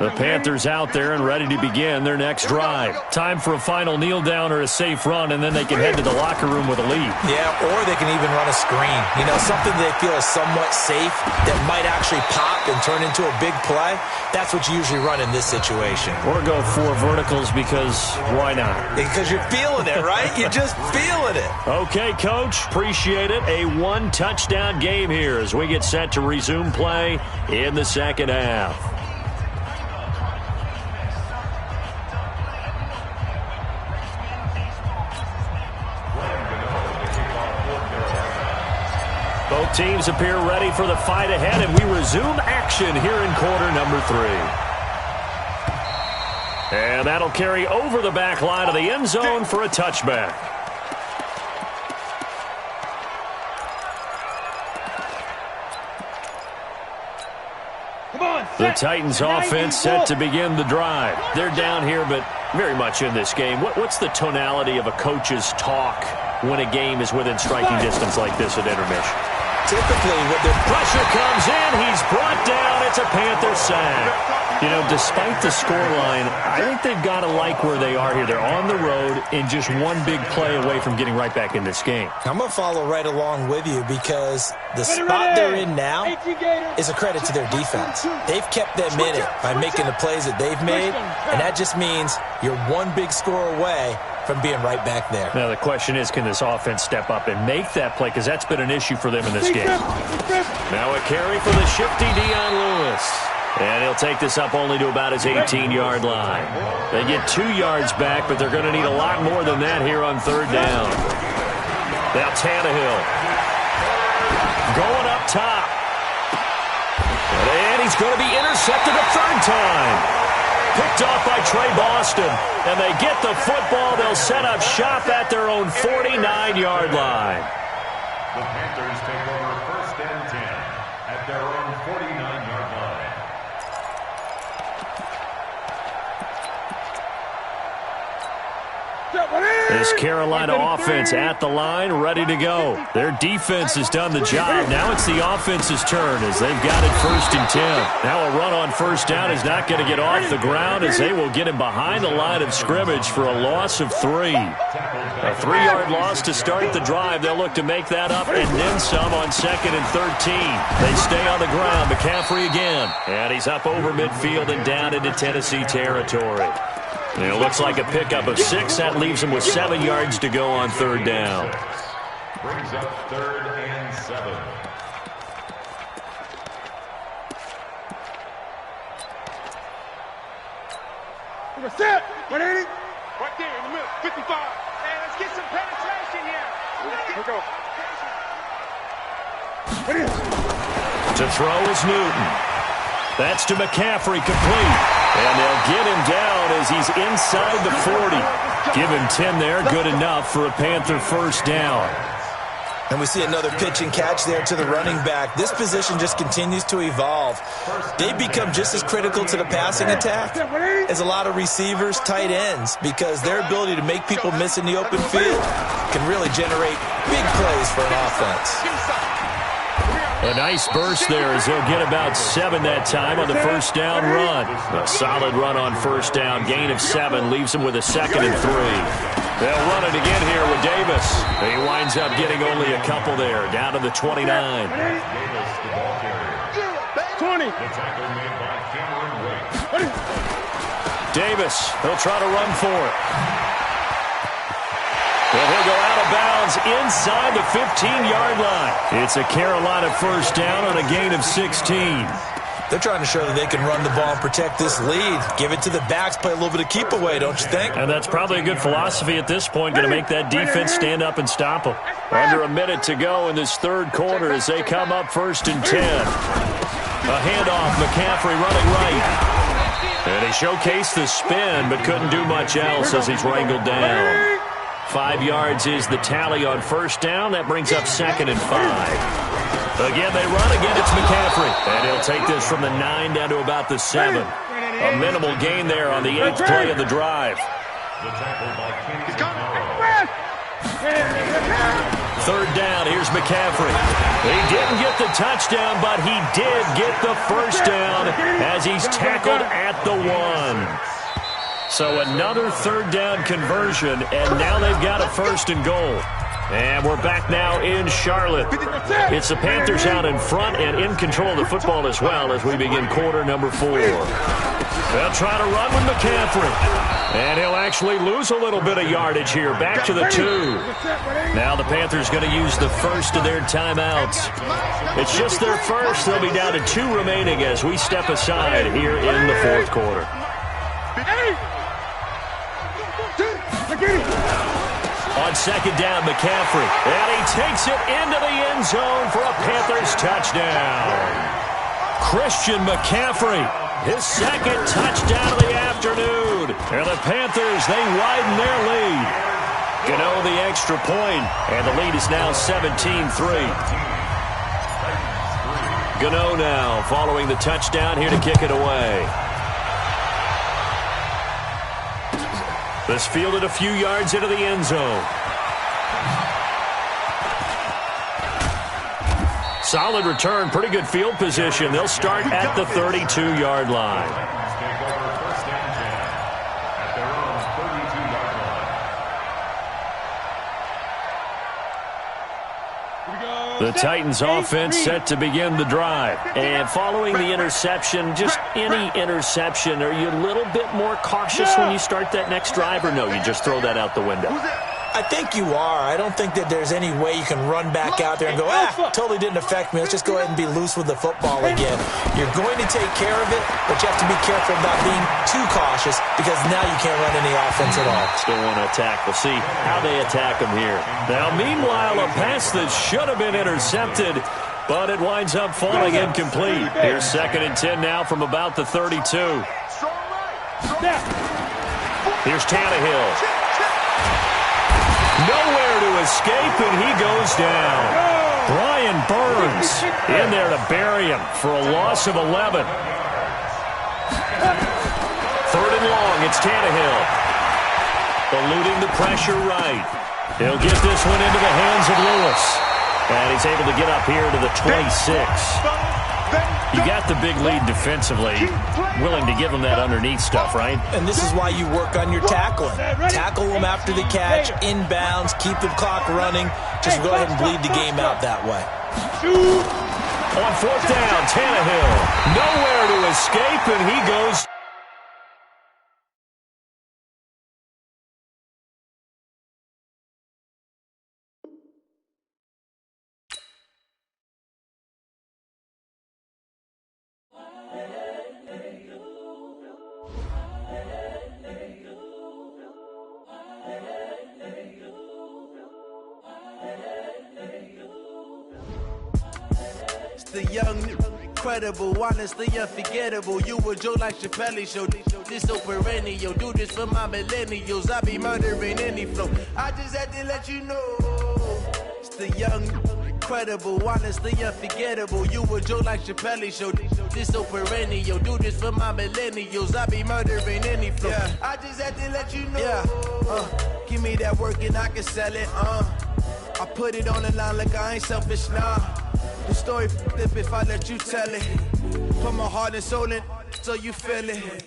The Panthers out there and ready to begin their next drive. Time for a final kneel down or a safe run, and then they can head to the locker room with a lead. Yeah, or they can even run a screen. You know, something they feel is somewhat safe that might actually pop and turn into a big play. That's what you usually run in this situation. Or go 4 verticals because why not? Because you're feeling it, right? You're just feeling it. Okay, Coach. Appreciate it. A 1-touchdown game here as we get set to resume play in the second half. Both teams appear ready for the fight ahead, and we resume action here in quarter number 3. And that'll carry over the back line of the end zone for a touchback. The Titans offense set to begin the drive. They're down here, but very much in this game. What's the tonality of a coach's talk when a game is within striking distance like this at intermission? Typically, when the pressure comes in, he's brought down. It's a Panther sack. You know, despite the scoreline, I think they've got to like where they are here. They're on the road and just one big play away from getting right back in this game. I'm going to follow right along with you because the spot they're in now is a credit to their defense. They've kept them in it by making the plays that they've made, and that just means you're one big score away from being right back there. Now, the question is, can this offense step up and make that play? Because that's been an issue for them in this game. Now a carry for the shifty Dion Lewis. And he'll take this up only to about his 18-yard line. They get 2 yards back, but they're going to need a lot more than that here on 3rd down. Now Tannehill going up top. And he's going to be intercepted a 3rd time. Picked off by Trey Boston. And they get the football. They'll set up shop at their own 49-yard line. The Panthers take over 1st and 10 at their own 49-yard line. This Carolina offense at the line, ready to go. Their defense has done the job. Now it's the offense's turn as they've got it 1st and 10. Now a run on 1st down is not going to get off the ground as they will get him behind the line of scrimmage for a loss of 3. A 3-yard loss to start the drive. They'll look to make that up and then some on 2nd and 13. They stay on the ground. McCaffrey again. And he's up over midfield and down into Tennessee territory. And it looks like a pickup of 6. That leaves him with 7 yards to go on 3rd down. Brings up 3rd and 7. Set. 180. Right there in the middle. 55. Hey, let's get some penetration here. Here we go. To throw is Newton. That's to McCaffrey, complete. And they'll get him down as he's inside the 40. Give him 10 there, good enough for a Panther first down. And we see another pitch and catch there to the running back. This position just continues to evolve. They become just as critical to the passing attack as a lot of receivers, tight ends, because their ability to make people miss in the open field can really generate big plays for an offense. A nice burst there as he'll get about 7 that time on the first down run. A solid run on first down. Gain of 7 leaves him with a 2nd and 3. They'll run it again here with Davis. He winds up getting only a couple there, down to the 29. 20. Davis, he'll try to run for it. Well, he'll go out of bounds inside the 15-yard line. It's a Carolina first down on a gain of 16. They're trying to show that they can run the ball and protect this lead. Give it to the backs, play a little bit of keep away, don't you think? And that's probably a good philosophy at this point, going to make that defense stand up and stop them. Under a minute to go in this third quarter as they come up 1st and 10. A handoff, McCaffrey running right. And he showcased the spin, but couldn't do much else as he's wrangled down. 5 yards is the tally on first down. That brings up 2nd and 5. Again, they run. Again, it's McCaffrey. And he'll take this from the 9 down to about the 7. A minimal gain there on the 8th play of the drive. Third down, here's McCaffrey. He didn't get the touchdown, but he did get the first down as he's tackled at the 1. So another third down conversion, and now they've got a 1st and goal. And we're back now in Charlotte. It's the Panthers out in front and in control of the football as well as we begin quarter number 4. They'll try to run with McCaffrey. And he'll actually lose a little bit of yardage here. Back to the 2. Now the Panthers going to use the first of their timeouts. It's just their first. They'll be down to 2 remaining as we step aside here in the 4th quarter. On 2nd down, McCaffrey. And he takes it into the end zone for a Panthers touchdown. Christian McCaffrey, his 2nd touchdown of the afternoon. And the Panthers, they widen their lead. Gano the extra point, and the lead is now 17-3. Gano now following the touchdown here to kick it away. This fielded a few yards into the end zone. Solid return, pretty good field position. They'll start at the 32-yard line. The Titans offense set to begin the drive. And following the interception, just any interception, are you a little bit more cautious when you start that next drive, or no, you just throw that out the window? I think you are. I don't think that there's any way you can run back out there and go, totally didn't affect me. Let's just go ahead and be loose with the football again. You're going to take care of it, but you have to be careful about being too cautious because now you can't run any offense at all. Still want to attack. We'll see how they attack them here. Now, meanwhile, a pass that should have been intercepted, but it winds up falling incomplete. Here's 2nd and 10 now from about the 32. Here's Tannehill. Nowhere to escape, and he goes down. Brian Burns in there to bury him for a loss of 11. 3rd and long, it's Tannehill. Eluding the pressure right. He'll get this one into the hands of Lewis. And he's able to get up here to the 26. You got the big lead defensively. Willing to give them that underneath stuff, right? And this is why you work on your tackling. Tackle them after the catch, inbounds, keep the clock running. Just go ahead and bleed the game out that way. On 4th down, Tannehill. Nowhere to escape, and he goes. the young, incredible, honestly unforgettable. You a Joe like Chappelle show. This so perennial. Do this for my millennials. I be murdering any flow. I just had to let you know. It's the young, incredible, honestly unforgettable. You a Joe like Chappelle show. This so perennial. Do this for my millennials. I be murdering any flow. Yeah. I just had to let you know. Yeah. Give me that work and I can sell it. I put it on the line like I ain't selfish, nah. The story flip if I let you tell it. Put my heart and soul in so you feel it.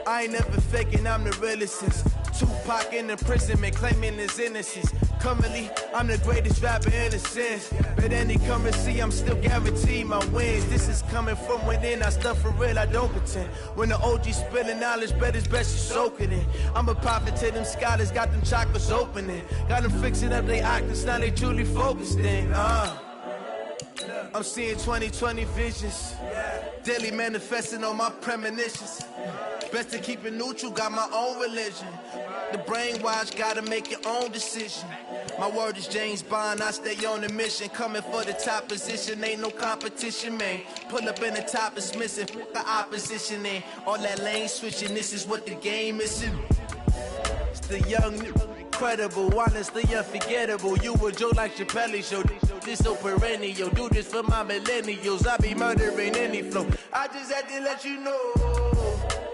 I ain't never faking, I'm the realest since Tupac in imprisonment, claiming his innocence. Currently, I'm the greatest rapper in a sense. But any currency, I'm still guaranteed my wins. This is coming from within, I stuff for real, I don't pretend. When the OG spilling knowledge, bet it's best you soak it in. I'm a prophet to them scholars, got them chakras opening. Got them fixing up they octaves, now they truly focused in. I'm seeing 2020 visions. Daily manifesting on my premonitions. Best to keep it neutral, got my own religion. The brainwash, gotta make your own decision. My word is James Bond, I stay on the mission. Coming for the top position, ain't no competition, man. Pull up in the top is missing, the opposition in. All that lane switching, this is what the game is. It's the young, incredible, honestly unforgettable. You a Joe like Chappelle show. This so perennial. Do this for my millennials. I be murdering any flow. I just had to let you know.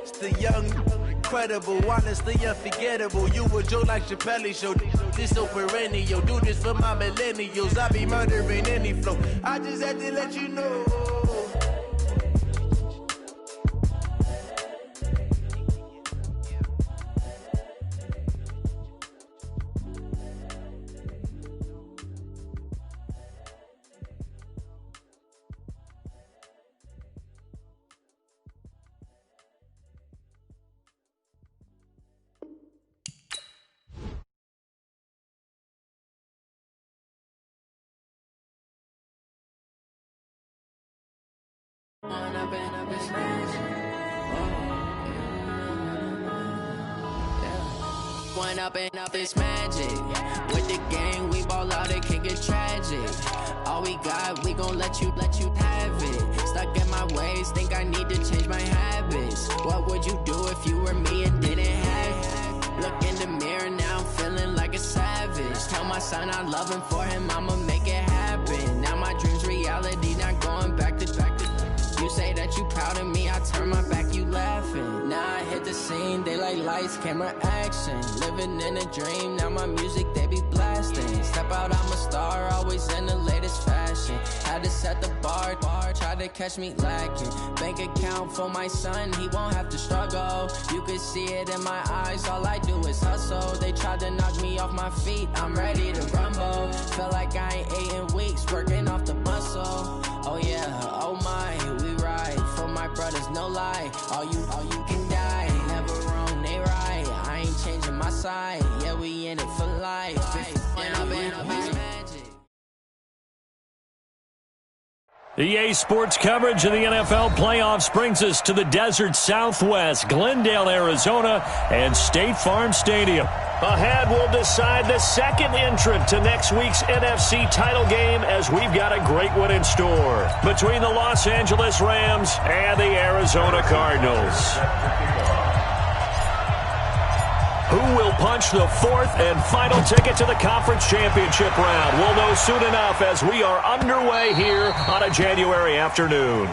It's the young, incredible, honestly unforgettable. You a Joe like Chappelle show. This so perennial. Do this for my millennials. I be murdering any flow. I just had to let you know. One up and up is magic. With the gang, we ball out, it can get tragic. All we got, we gon' let you have it. Stuck in my ways, think I need to change my habits. What would you do if you were me and didn't have it? Look in the mirror, now I'm feeling like a savage. Tell my son I love him, for him I'ma make it happen. Now my dream's reality, not going back to. You say that you proud of me, I turn my back, you laughing. Now I hit the scene, they like lights, camera, action. Living in a dream, now my music, they be blasting. Step out, I'm a star, always in the latest fashion. Had to set the bar, try to catch me lacking. Bank account for my son, he won't have to struggle. You could see it in my eyes, all I do is hustle. They tried to knock me off my feet, I'm ready to rumble. Feel like I ain't ate in weeks, working off the muscle. Oh yeah, oh my, we ride for my brothers, no lie. All you can die, never wrong, they right. I ain't changing my side, yeah, we in it for life. EA Sports coverage of the NFL playoffs brings us to the desert Southwest, Glendale, Arizona, and State Farm Stadium. Ahead, we'll decide the second entrant to next week's NFC title game, as we've got a great one in store between the Los Angeles Rams and the Arizona Cardinals. Who will punch the fourth and final ticket to the conference championship round? We'll know soon enough as we are underway here on a January afternoon.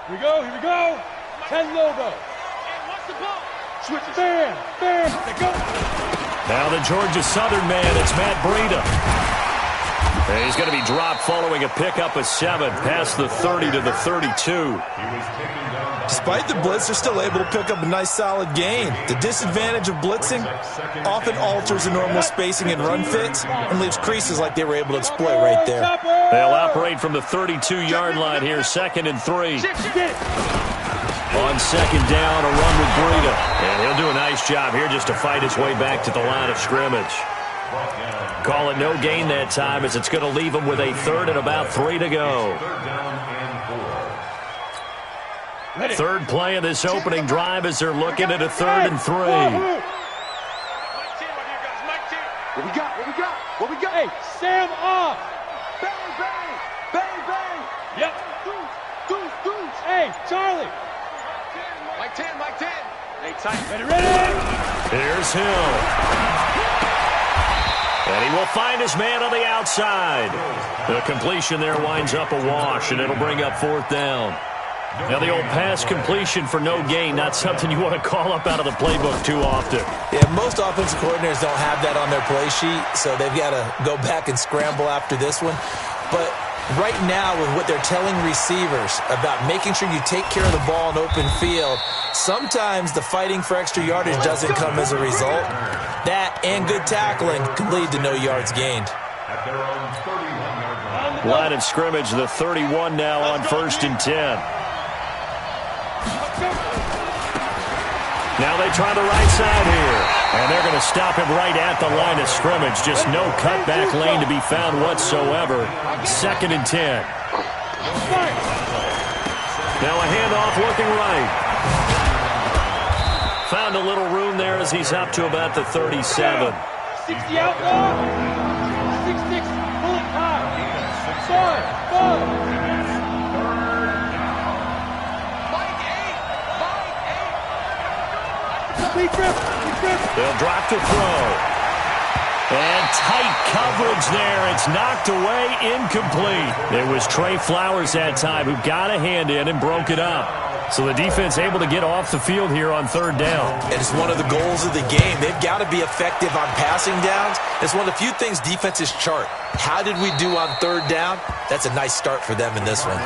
Here we go. 10 logo. Hey, what's the ball? Switch. Bam. They go. Now the Georgia Southern man, it's Matt Breida. And he's going to be dropped following a pickup of 7 past the 30 to the 32. Despite the blitz, they're still able to pick up a nice solid gain. The disadvantage of blitzing often alters the normal spacing and run fits and leaves creases like they were able to exploit right there. They'll operate from the 32-yard line here, 2nd and 3. On 2nd down, a run with Breida. And he'll do a nice job here just to fight his way back to the line of scrimmage. Call it no gain that time, as it's going to leave him with a 3rd and about 3 to go. Third play of this opening drive as they're looking at a 3rd and 3. What we got? What we got? What we got? Hey, Sam off. Bang, bang. Bang, bang. Yep. Deuce. Hey, Charlie. Mike 10. Hey, tight. Ready. Here's Hill. And he will find his man on the outside. The completion there winds up a wash, and it'll bring up 4th down. Now, the old pass completion for no gain, not something you want to call up out of the playbook too often. Yeah, most offensive coordinators don't have that on their play sheet, so they've got to go back and scramble after this one. But right now, with what they're telling receivers about making sure you take care of the ball in open field, sometimes the fighting for extra yardage doesn't come as a result. That and good tackling can lead to no yards gained. Line of scrimmage, the 31 now on 1st and 10. Now they try the right side here, and they're going to stop him right at the line of scrimmage. Just no cutback lane to be found whatsoever. 2nd and 10. Now a handoff looking right. Found a little room there as he's up to about the 37. 60 outlaw. 6-6, pull it high. 4. They'll drop to throw. And tight coverage there. It's knocked away, incomplete. It was Trey Flowers that time who got a hand in and broke it up. So the defense able to get off the field here on 3rd down. And it's one of the goals of the game. They've got to be effective on passing downs. It's one of the few things defenses chart. How did we do on 3rd down? That's a nice start for them in this one.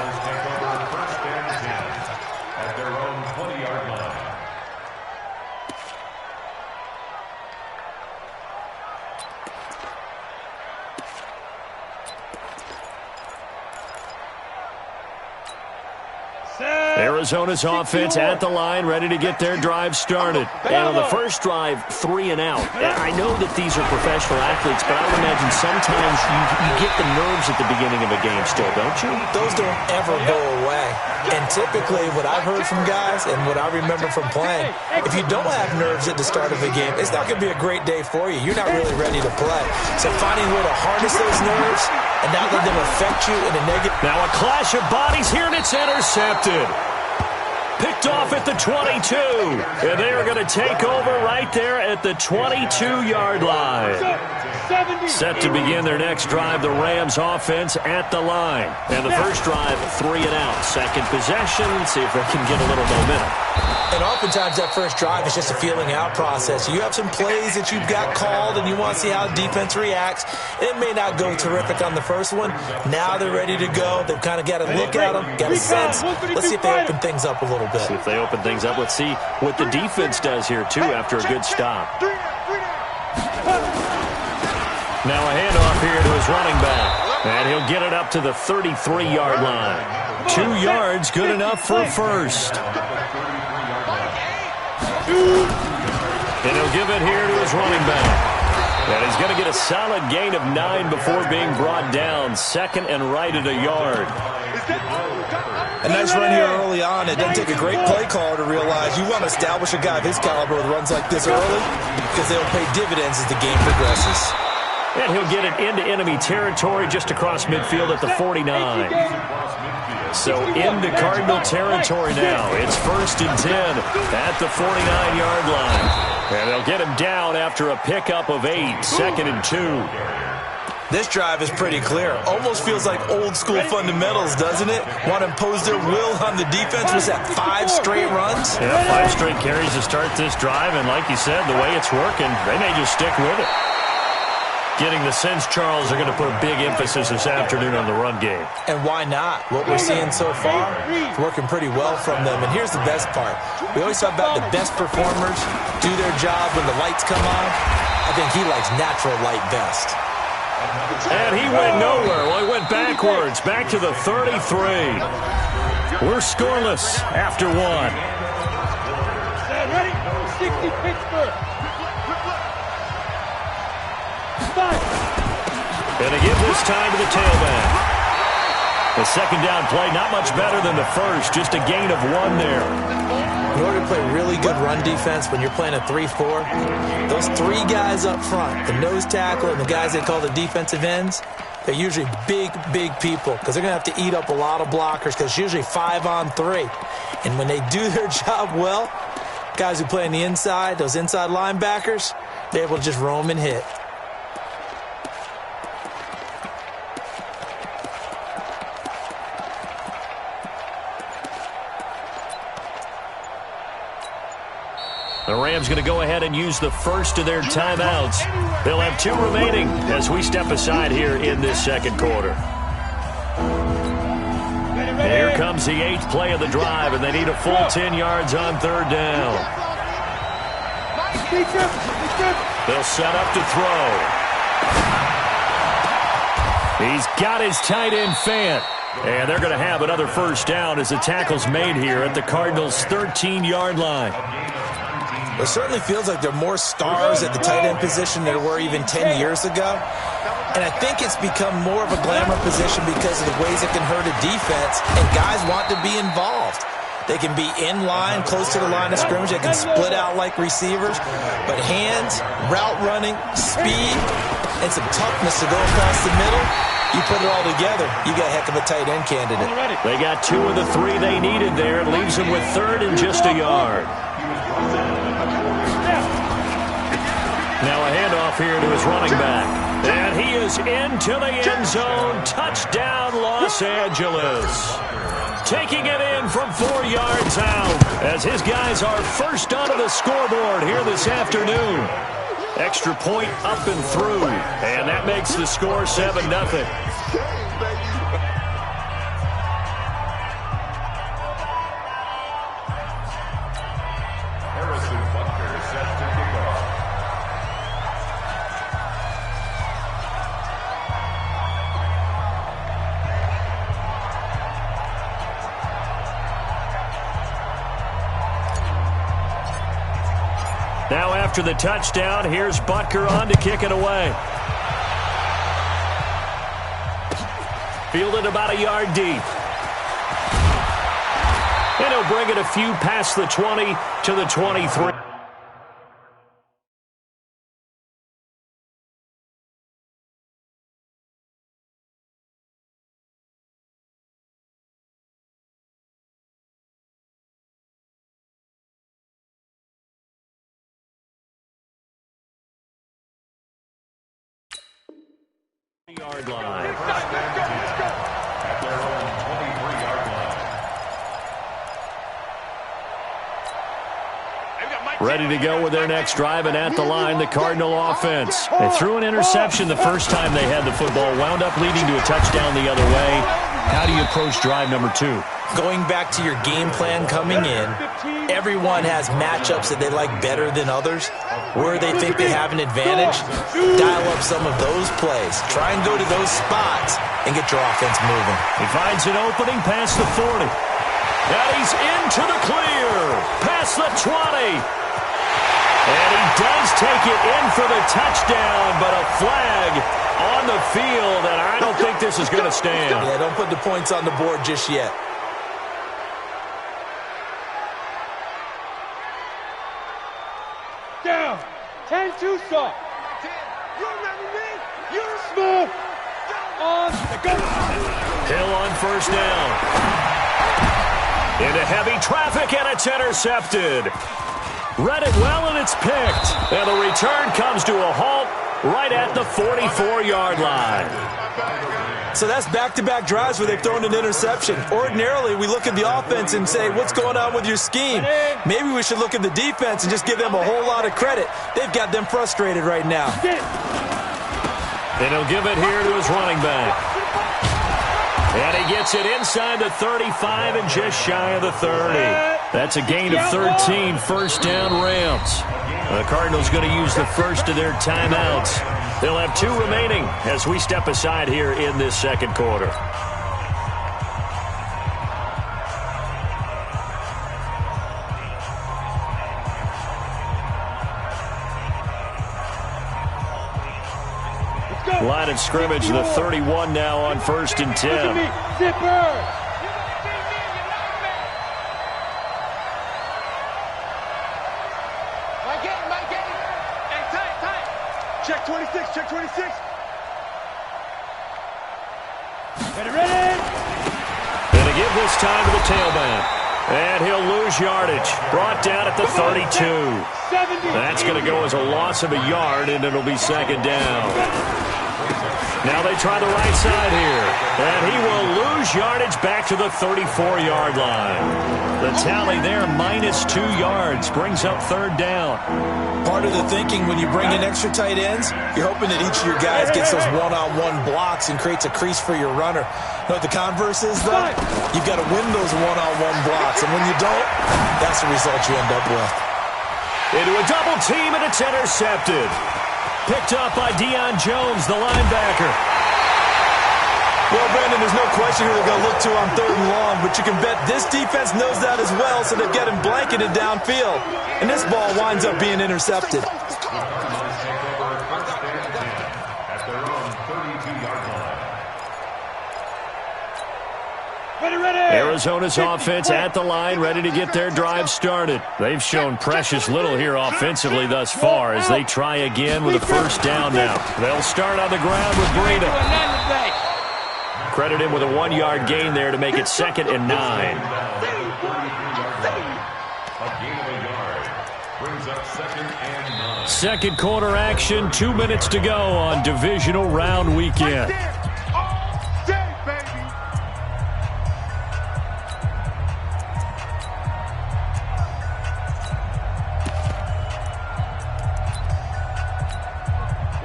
Arizona's offense at the line, ready to get their drive started. And on the first drive, 3 and out. I know that these are professional athletes, but I would imagine sometimes you get the nerves at the beginning of a game still, don't you? Those don't ever go away. And typically what I've heard from guys and what I remember from playing, if you don't have nerves at the start of a game, it's not going to be a great day for you. You're not really ready to play. So finding a way to harness those nerves and not let them affect you in a negative... Now a clash of bodies here, and it's intercepted. Picked off at the 22. And they are going to take over right there at the 22-yard line. Set to begin their next drive, the Rams offense at the line. And the first drive, 3 and out. Second possession, see if they can get a little momentum. And oftentimes that first drive is just a feeling out process. You have some plays that you've got called and you want to see how the defense reacts. It may not go terrific on the first one. Now they're ready to go. They've kind of got to look at them, got a sense. Let's see if they open things up a little bit. See if they open things up. Let's see what the defense does here, too, after a good stop. Now a handoff here to his running back. And he'll get it up to the 33-yard line. 2 yards, good enough for a first. And he'll give it here to his running back. And he's going to get a solid gain of 9 before being brought down. 2nd and right at a yard. A nice run here early on. It doesn't take a great play caller to realize you want to establish a guy of his caliber with runs like this early because they'll pay dividends as the game progresses. And he'll get it into enemy territory just across midfield at the 49. So into Cardinal territory now. It's 1st and 10 at the 49-yard line. And they'll get him down after a pickup of 8. 2nd and 2. This drive is pretty clear. Almost feels like old-school fundamentals, doesn't it? Want to impose their will on the defense. Was that 5 straight runs? Yeah, 5 straight carries to start this drive. And like you said, the way it's working, they may just stick with it. Getting the sense, Charles, are going to put a big emphasis this afternoon on the run game. And why not? What we're seeing so far is working pretty well from them. And here's the best part. We always talk about the best performers do their job when the lights come on. I think he likes natural light best. And he went nowhere. Well, he went backwards, back to the 33. We're scoreless after 1. Ready? 60 Pittsburgh. Going to give this time to the tailback. The second down play, not much better than the first, just a gain of 1 there. In order to play really good run defense when you're playing a 3-4, those 3 guys up front, the nose tackle and the guys they call the defensive ends, they're usually big, big people because they're going to have to eat up a lot of blockers because it's usually 5-on-3. And when they do their job well, guys who play on the inside, those inside linebackers, they're able to just roam and hit. The Rams going to go ahead and use the first of their timeouts. They'll have 2 remaining as we step aside here in this second quarter. Here comes the 8th play of the drive, and they need a full 10 yards on 3rd down. They'll set up to throw. He's got his tight end Fant. And they're going to have another first down as the tackle's made here at the Cardinals' 13-yard line. It certainly feels like there are more stars at the tight end position than there were even 10 years ago. And I think it's become more of a glamour position because of the ways it can hurt a defense, and guys want to be involved. They can be in line, close to the line of scrimmage. They can split out like receivers. But hands, route running, speed, and some toughness to go across the middle, you put it all together, you got a heck of a tight end candidate. They got 2 of the 3 they needed there. It leaves them with 3rd and just a yard. Now a handoff here to his running back. And he is into the end zone. Touchdown, Los Angeles. Taking it in from 4 yards out as his guys are first onto the scoreboard here this afternoon. Extra point up and through. And that makes the score 7-0. Now after the touchdown, here's Butker on to kick it away. Fielded about a yard deep. And he'll bring it a few past the 20 to the 23. Yard line. Ready to go with their next drive, and at the line, the Cardinal offense. They threw an interception the first time they had the football, wound up leading to a touchdown the other way. How do you approach drive number 2? Going back to your game plan coming in, everyone has matchups that they like better than others. Where they think they have an advantage, dial up some of those plays. Try and go to those spots and get your offense moving. He finds an opening past the 40. And he's into the clear. Past the 20. And he does take it in for the touchdown, but a flag on the field, and I don't think this is going to stand. Yeah, don't put the points on the board just yet. Down. 10-2 soft. You remember me? You smooth. On the go. Hill on first down. Into heavy traffic, and it's intercepted. Read it well, and it's picked. And the return comes to a halt right at the 44-yard line. So that's back-to-back drives where they've thrown an interception. Ordinarily, we look at the offense and say, what's going on with your scheme? Maybe we should look at the defense and just give them a whole lot of credit. They've got them frustrated right now. And he'll give it here to his running back. And he gets it inside the 35 and just shy of the 30. That's a gain of 13, first down Rams. The Cardinals going to use the first of their timeouts. They'll have 2 remaining as we step aside here in this second quarter. Line of scrimmage, the 31 now on 1st and 10. Zipper! Check 26, check 26. Ready. Going to give this time to the tailback. And he'll lose yardage. Brought down at the 32. That's going to go as a loss of a yard, and it'll be 2nd down. Now they try the right side here. And he will lose yardage back to the 34-yard line. The tally there, -2 yards, brings up 3rd down. Part of the thinking when you bring in extra tight ends, you're hoping that each of your guys gets those one-on-one blocks and creates a crease for your runner. You know what the converse is, though? You've got to win those one-on-one blocks, and when you don't, that's the result you end up with. Into a double team, and it's intercepted. Picked up by Deion Jones, the linebacker. Well, Brandon, there's no question who they're going to look to on 3rd and long, but you can bet this defense knows that as well, so they've got him blanketed downfield. And this ball winds up being intercepted. Arizona's offense at the line, ready to get their drive started. They've shown precious little here offensively thus far as they try again with a 1st down now. They'll start on the ground with Breida. Credit him with a 1-yard gain there to make it 2nd and 9. Second quarter action, 2 minutes to go on divisional round weekend.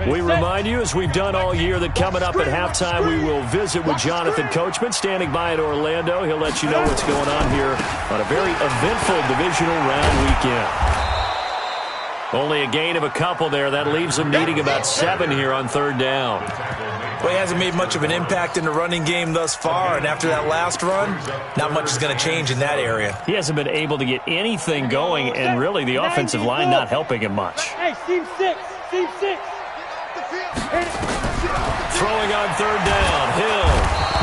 We remind you, as we've done all year, that coming up at halftime, we will visit with Jonathan Coachman, standing by in Orlando. He'll let you know what's going on here on a very eventful divisional round weekend. Only a gain of a couple there. That leaves them needing about 7 here on 3rd down. Well, he hasn't made much of an impact in the running game thus far, and after that last run, not much is going to change in that area. He hasn't been able to get anything going, and really the offensive line not helping him much. Hey, team 6, team 6. Throwing on 3rd down, Hill.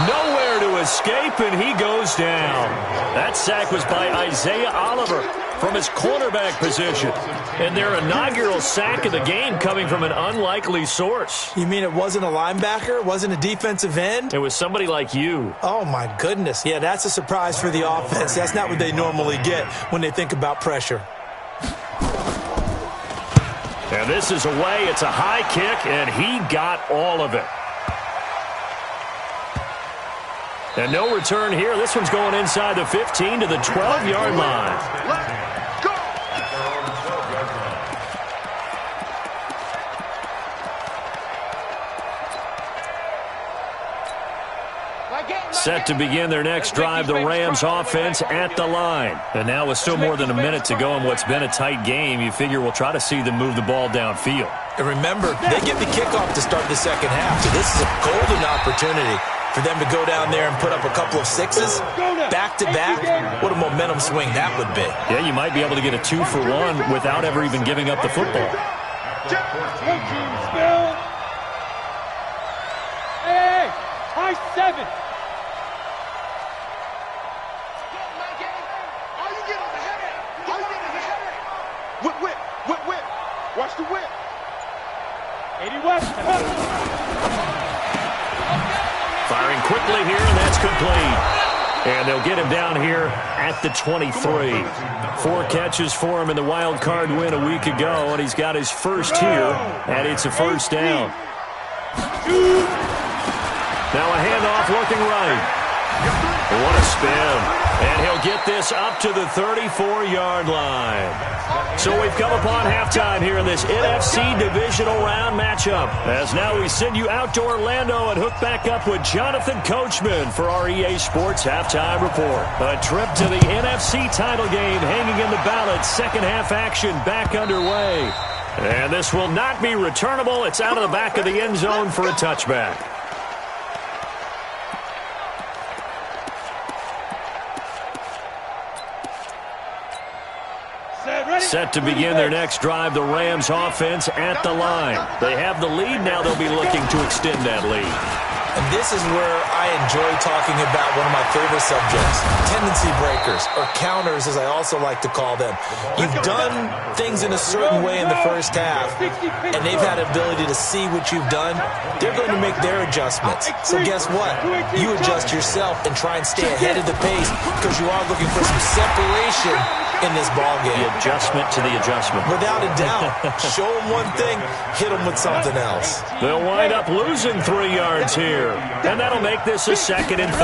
Nowhere to escape, and he goes down. That sack was by Isaiah Oliver from his cornerback position. And their inaugural sack of the game coming from an unlikely source. You mean it wasn't a linebacker? It wasn't a defensive end? It was somebody like you. Oh, my goodness. Yeah, that's a surprise for the offense. That's not what they normally get when they think about pressure. And this is away. It's a high kick, and he got all of it. And no return here. This one's going inside the 15 to the 12-yard line. Set to begin their next drive, the Rams offense at the line. And now with still more than a minute to go in what's been a tight game, you figure we'll try to see them move the ball downfield. And remember, they get the kickoff to start the second half, so this is a golden opportunity for them to go down there and put up a couple of 6s back-to-back. What a momentum swing that would be. Yeah, you might be able to get a 2-for-1 without ever even giving up the football. Hey, high 7. Whip. Watch the whip. 80 West. Firing quickly here, and that's complete. And they'll get him down here at the 23. 4 catches for him in the wild card win a week ago, and he's got his first here, and it's a 1st down. Now a handoff looking right. What a spin. And he'll get this up to the 34-yard line. So we've come upon halftime here in this NFC divisional round matchup. As now we send you out to Orlando and hook back up with Jonathan Coachman for our EA Sports Halftime Report. A trip to the NFC title game hanging in the balance. Second half action back underway. And this will not be returnable. It's out of the back of the end zone for a touchback. Set to begin their next drive, the Rams offense at the line. They have the lead. Now they'll be looking to extend that lead. And this is where I enjoy talking about one of my favorite subjects, tendency breakers, or counters as I also like to call them. You've done things in a certain way in the first half, and they've had the ability to see what you've done. They're going to make their adjustments. So guess what? You adjust yourself and try and stay ahead of the pace because you are looking for some separation in this ballgame. The adjustment to the adjustment. Without a doubt. Show them one thing, hit them with something else. They'll wind up losing 3 yards here. And that'll make this a 2nd and 13.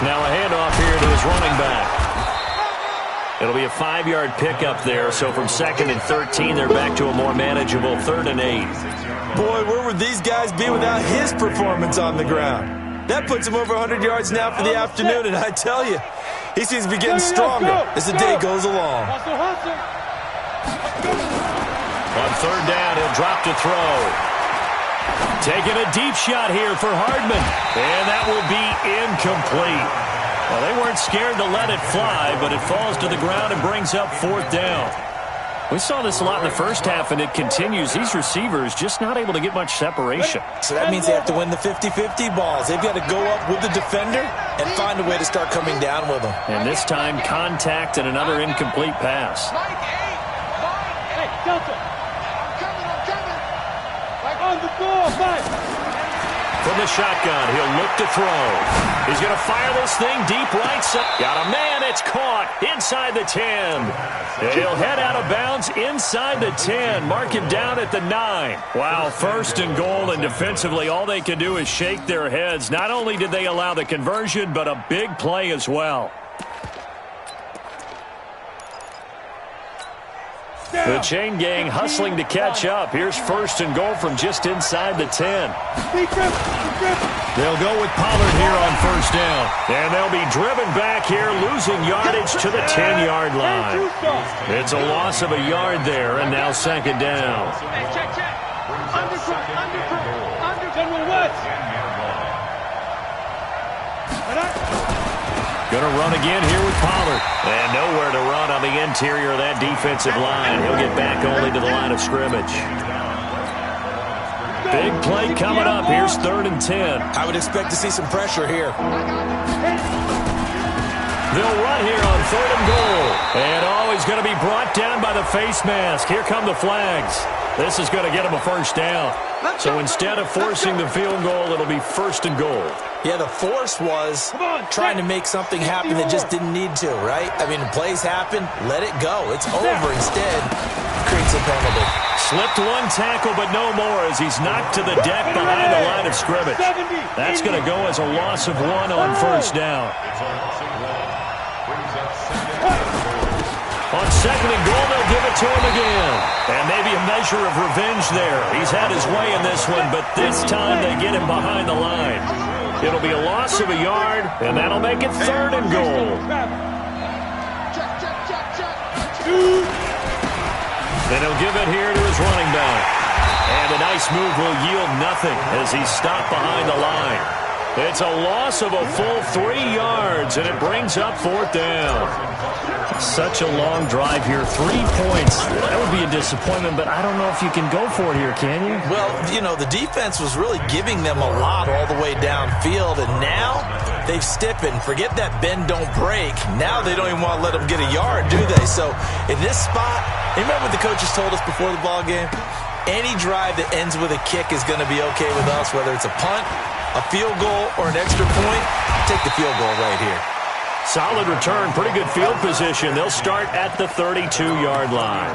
Now a handoff here to his running back. It'll be a 5-yard pickup there. So from 2nd and 13, they're back to a more manageable 3rd and 8. Boy, where would these guys be without his performance on the ground? That puts him over 100 yards now for the afternoon, and I tell you, he seems to be getting stronger as the day goes along. On 3rd down, he'll drop to throw. Taking a deep shot here for Hardman, and that will be incomplete. Well, they weren't scared to let it fly, but it falls to the ground and brings up 4th down. We saw this a lot in the first half, and it continues. These receivers just not able to get much separation. So that means they have to win the 50-50 balls. They've got to go up with the defender and find a way to start coming down with them. And this time, contact and another incomplete pass. Hey, Delta. I'm coming. Like on the ball, From the shotgun, he'll look to throw. He's going to fire this thing deep right side. Got a man. It's caught inside the 10. And he'll head out of bounds inside the 10. Mark him down at the 9. Wow, 1st and goal, and defensively all they can do is shake their heads. Not only did they allow the conversion, but a big play as well. The chain gang hustling to catch up. Here's 1st and goal from just inside the 10. They'll go with Pollard here on 1st down. And they'll be driven back here, losing yardage to the 10-yard line. It's a loss of a yard there, and now 2nd down. Check. Under General West. Going to run again here with Pollard. And nowhere to run on the interior of that defensive line. He'll get back only to the line of scrimmage. Big play coming up. Here's 3rd and 10. I would expect to see some pressure here. They'll run here on 3rd and goal. And he's going to be brought down by the face mask. Here come the flags. This is going to get him a 1st down. So instead of forcing the field goal, it'll be 1st and goal. Yeah, the force was trying to make something happen that just didn't need to, right? I mean, plays happen, let it go. It's over. Instead, creates a penalty. Slipped one tackle, but no more as he's knocked to the deck behind the line of scrimmage. That's going to go as a loss of 1 on 1st down. On 2nd and goal, they'll give it to him again. And maybe a measure of revenge there. He's had his way in this one, but this time they get him behind the line. It'll be a loss of a yard, and that'll make it 3rd and goal. Then he'll give it here to his running back. And a nice move will yield nothing as he's stopped behind the line. It's a loss of a full 3 yards, and it brings up 4th down. Such a long drive here. 3 points. That would be a disappointment, but I don't know if you can go for it here, can you? Well, you know, the defense was really giving them a lot all the way downfield, and now they've stiffened. Forget that bend, don't break. Now they don't even want to let them get a yard, do they? So in this spot, remember what the coaches told us before the ball game? Any drive that ends with a kick is going to be okay with us, whether it's a punt, a field goal, or an extra point. Take the field goal right here. Solid return, pretty good field position. They'll start at the 32-yard line.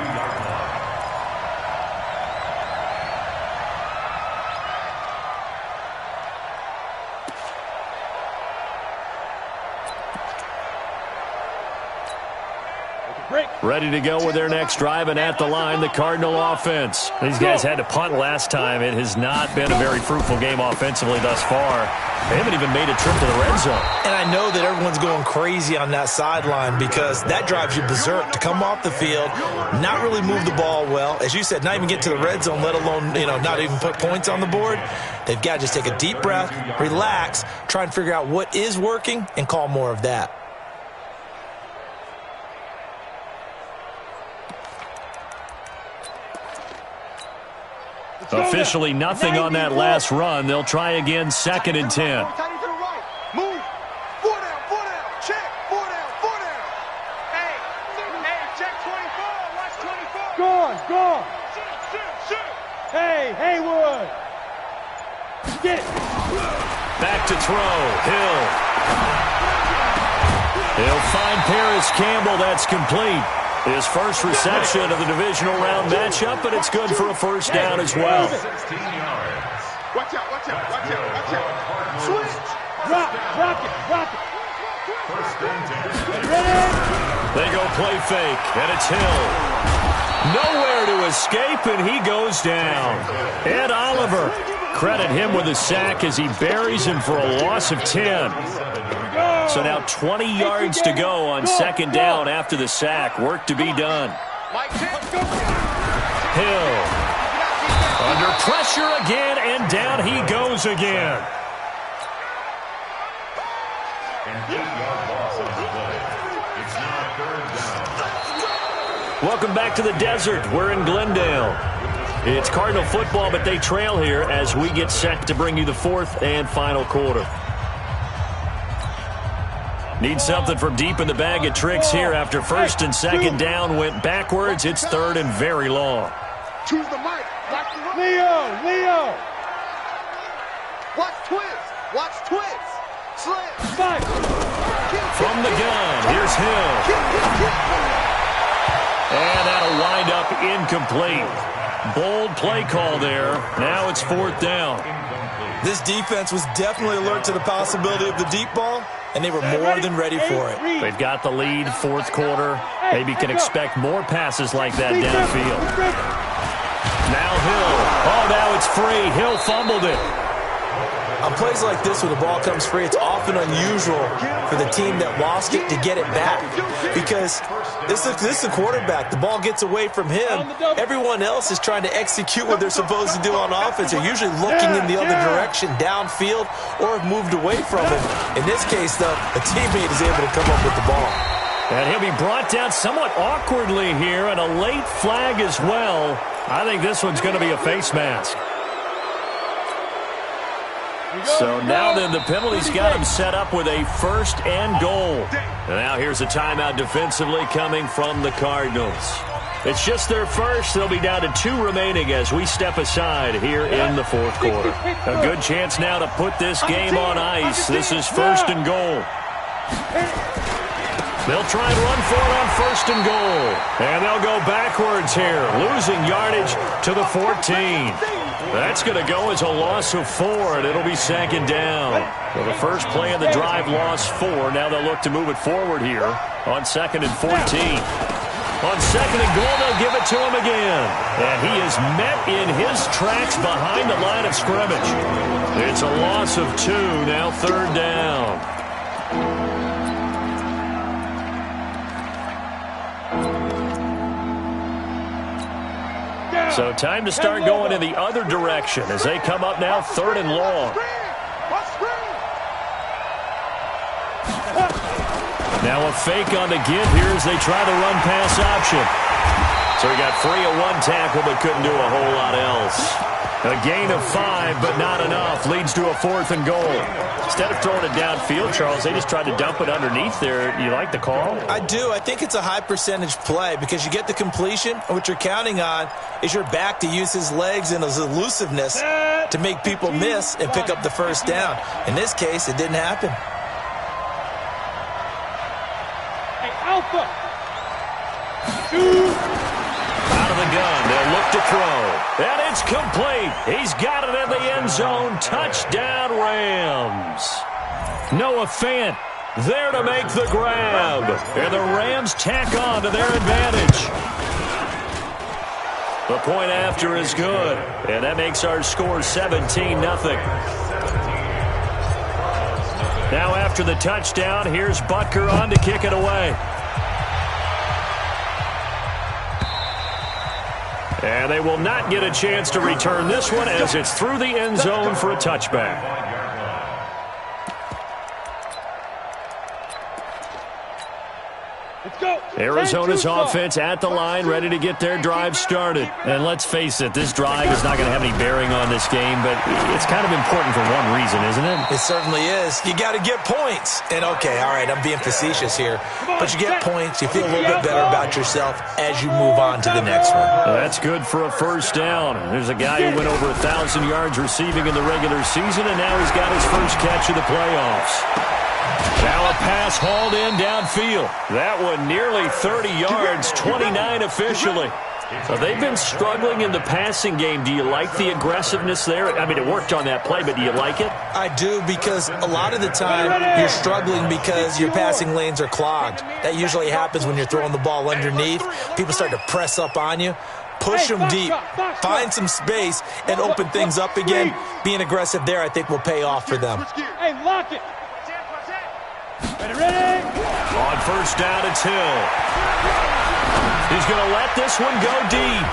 Ready to go with their next drive, and at the line, the Cardinal offense. These guys had to punt last time. It has not been a very fruitful game offensively thus far. They haven't even made a trip to the red zone. And I know that everyone's going crazy on that sideline because that drives you berserk to come off the field, not really move the ball well. As you said, not even get to the red zone, let alone, not even put points on the board. They've got to just take a deep breath, relax, try and figure out what is working, and call more of that. Officially nothing on that last run. They'll try again, 2nd and 10. Move. 4 down. Check. 4 down. Hey, check 24. Watch 24. Gone. Shoot. Hey, Haywood. Get it. Back to throw. Hill. He'll find Paris Campbell. That's complete. His first reception of the divisional round matchup, but it's good for a first down as well. Watch out. Switch. Rock it. They go play fake, and it's Hill. Nowhere to escape, and he goes down. Ed Oliver, credit him with a sack as he buries him for a loss of 10. So now 20 yards to go on 2nd down after the sack. Work to be done. Hill under pressure again, and down he goes again. Welcome back to the desert. We're in Glendale. It's Cardinal football, but they trail here as we get set to bring you the 4th and final quarter. Need something from deep in the bag of tricks here after 1st and 2nd down went backwards. It's 3rd and very long. Choose the mic. Leo. Watch twist. Slam. From the gun, here's Hill. And that'll wind up incomplete. Bold play call there. Now it's 4th down. This defense was definitely alert to the possibility of the deep ball, and they were more than ready for it. They've got the lead, 4th quarter. Maybe can expect more passes like that downfield. Now Hill. Oh, now it's free. Hill fumbled it. On plays like this where the ball comes free, it's often unusual for the team that lost it to get it back. Because this is a quarterback. The ball gets away from him. Everyone else is trying to execute what they're supposed to do on offense. They're usually looking in the other direction, downfield, or have moved away from him. In this case, though, a teammate is able to come up with the ball. And he'll be brought down somewhat awkwardly here, and a late flag as well. I think this one's going to be a face mask. So now then the penalty's got him set up with a 1st and goal. And now here's a timeout defensively coming from the Cardinals. It's just their first. They'll be down to 2 remaining as we step aside here in the 4th quarter. A good chance now to put this game on ice. This is 1st and goal. They'll try and run for it on 1st and goal. And they'll go backwards here, losing yardage to the 14. That's going to go as a loss of 4, and it'll be 2nd down. So the first play of the drive lost 4. Now they'll look to move it forward here on 2nd and 14. On 2nd and goal, they'll give it to him again. And he is met in his tracks behind the line of scrimmage. It's a loss of 2, now 3rd down. So time to start going in the other direction as they come up now 3rd and long. Now a fake on the give here as they try the run pass option. So he got free of 1 tackle but couldn't do a whole lot else. A gain of 5 but not enough leads to a 4th and goal. Instead of throwing it downfield, Charles, they just tried to dump it underneath there. You like the call? I do. I think it's a high percentage play because you get the completion, and what you're counting on is your back to use his legs and his elusiveness to make people miss and pick up the 1st down. In this case, it didn't happen. Hey, Alpha! Out of the gun, they'll look to throw. And it's complete. He's got it in the end zone. Touchdown, Rams. Noah Fant there to make the grab. And the Rams tack on to their advantage. The point after is good. And that makes our score 17-0. Now after the touchdown, here's Butker on to kick it away. And they will not get a chance to return this one as it's through the end zone for a touchback. Arizona's offense at the line, ready to get their drive started. And let's face it, this drive is not going to have any bearing on this game, but it's kind of important for one reason, isn't it? It certainly is. You got to get points. And, okay, all right, I'm being facetious here, but you get points, you feel a little bit better about yourself as you move on to the next one. That's good for a first down. There's a guy who went over 1,000 yards receiving in the regular season, and now he's got his first catch of the playoffs. Now a pass hauled in downfield. That one nearly 30 yards, 29 officially. So they've been struggling in the passing game. Do you like the aggressiveness there? I mean, it worked on that play, but do you like it? I do, because a lot of the time you're struggling because your passing lanes are clogged. That usually happens when you're throwing the ball underneath. People start to press up on you. Push them deep, find some space, and open things up again. Being aggressive there, I think, will pay off for them. Hey, lock it. Ready? On first down, it's Hill. He's going to let this one go deep.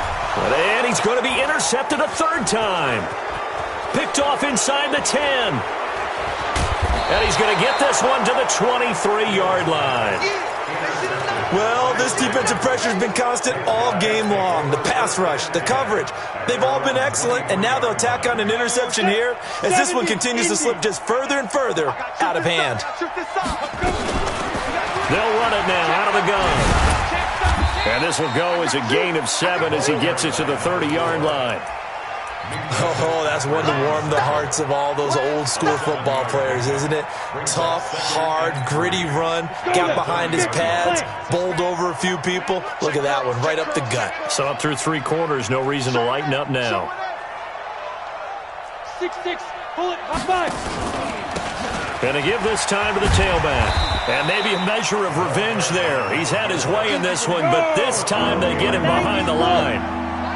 And he's going to be intercepted a third time. Picked off inside the 10. And he's going to get this one to the 23-yard line. Well, this defensive pressure has been constant all game long. The pass rush, the coverage, they've all been excellent, and now they'll tack on an interception here as this one continues to slip just further and further out of hand. They'll run it now out of the gun. And this will go as a gain of 7 as he gets it to the 30-yard line. Oh, that's one to warm the hearts of all those old-school football players, isn't it? Tough, hard, gritty run, got behind his pads, bowled over a few people. Look at that one, right up the gut. So up through 3 quarters, no reason to lighten up now. 6-6, bullet, high five. Going to give this time to the tailback. And maybe a measure of revenge there. He's had his way in this one, but this time they get him behind the line.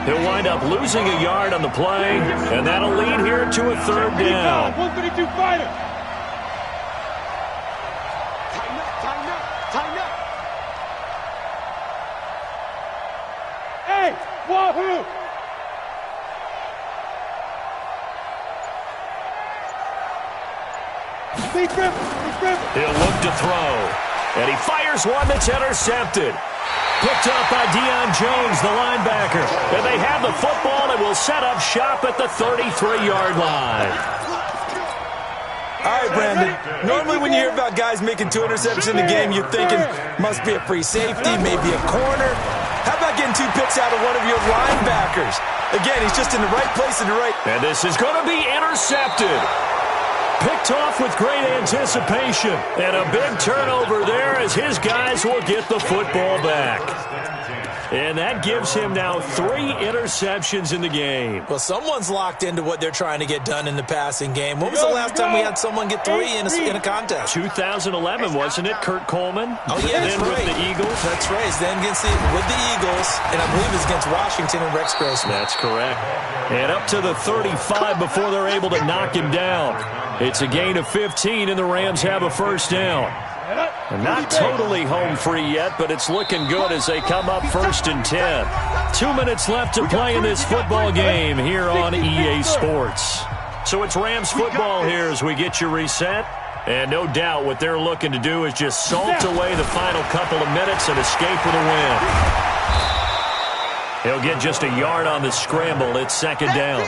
He'll wind up losing a yard on the play, and that'll lead here to a third down. 132 fighter. Tighten up, tighten up, tighten up. Hey, wahoo! He'll look to throw, and he fires one that's intercepted. Picked up by Deion Jones, the linebacker. And they have the football and will set up shop at the 33-yard line. All right, Brandon. Normally when you hear about guys making 2 interceptions in a game, you're thinking must be a free safety, maybe a corner. How about getting 2 picks out of one of your linebackers? Again, he's just in the right place in the right. And this is going to be intercepted. Picked off with great anticipation. And a big turnover there as his guys will get the football back. And that gives him now 3 interceptions in the game. Well, someone's locked into what they're trying to get done in the passing game. When was the last time we had someone get 3 in a contest? 2011, wasn't it? Kurt Coleman? Oh, yeah, that's right. With the Eagles. That's right. Then with the Eagles, and I believe it's against Washington and Rex Grossman. That's correct. And up to the 35 before they're able to knock him down. It's a gain of 15, and the Rams have a first down. Not totally home free yet, but it's looking good as they come up 1st and 10. 2 minutes left to play in this football game here on EA Sports. So it's Rams football here as we get you reset. And no doubt what they're looking to do is just salt away the final couple of minutes and escape with a win. He'll get just a yard on the scramble. It's 2nd down.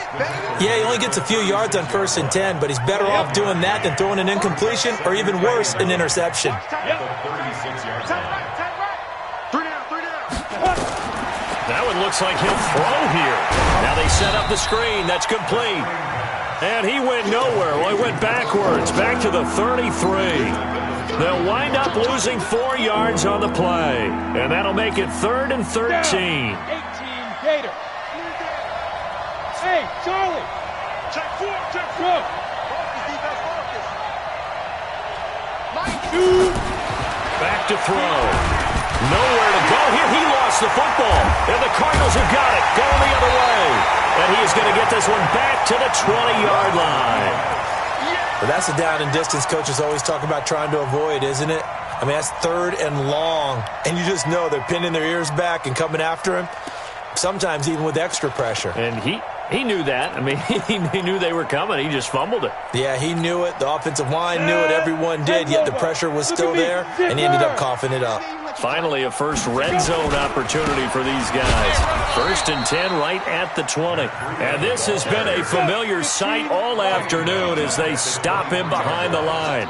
Yeah, he only gets a few yards on 1st and 10, but he's better off doing that than throwing an incompletion or even worse, an interception. That one looks like he'll throw here. Now they set up the screen. That's complete. And he went nowhere. Well, he went backwards, back to the 33. They'll wind up losing 4 yards on the play. And that'll make it 3rd and 13. 18 Gator. Hey, Charlie. Check 4, check 4. Back to throw. Nowhere to go here. He lost the football. And the Cardinals have got it. Going the other way. And he is going to get this one back to the 20-yard line. Well, that's the down and distance coaches always talk about trying to avoid, isn't it? I mean, that's 3rd and long. And you just know they're pinning their ears back and coming after him. Sometimes even with extra pressure. And he knew that. I mean, he knew they were coming. He just fumbled it. Yeah, he knew it. The offensive line knew it. Everyone did, yet the pressure was still there, and he ended up coughing it up. Finally, a first red zone opportunity for these guys. 1st and 10 right at the 20. And this has been a familiar sight all afternoon as they stop him behind the line.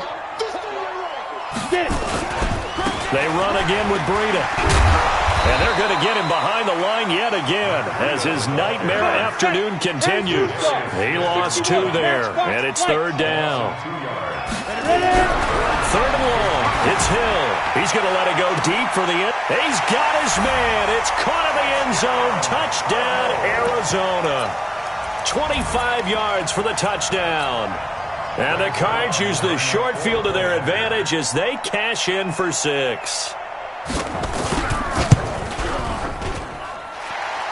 They run again with Breida. And they're going to get him behind the line yet again as his nightmare afternoon continues. He lost 2 there, and it's 3rd down. 3rd and long. It's Hill. He's going to let it go deep for the end. He's got his man. It's caught in the end zone. Touchdown, Arizona. 25 yards for the touchdown. And the Cards use the short field to their advantage as they cash in for 6.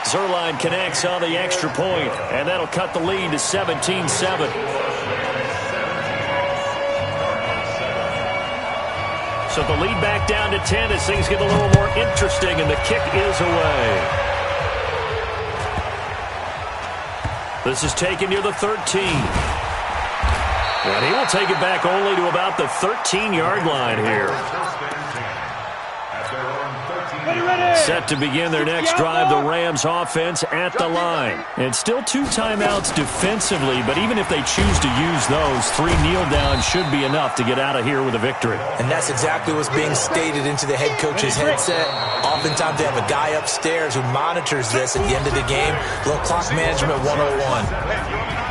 Zerline connects on the extra point, and that'll cut the lead to 17-7. So the lead back down to 10 as things get a little more interesting, and the kick is away. This is taken near the 13. And he will take it back only to about the 13-yard line here. Set to begin their next drive, the Rams offense at the line. And still 2 timeouts defensively, but even if they choose to use those, 3 kneel downs should be enough to get out of here with a victory. And that's exactly what's being stated into the head coach's headset. Oftentimes they have a guy upstairs who monitors this at the end of the game. A little clock management 101.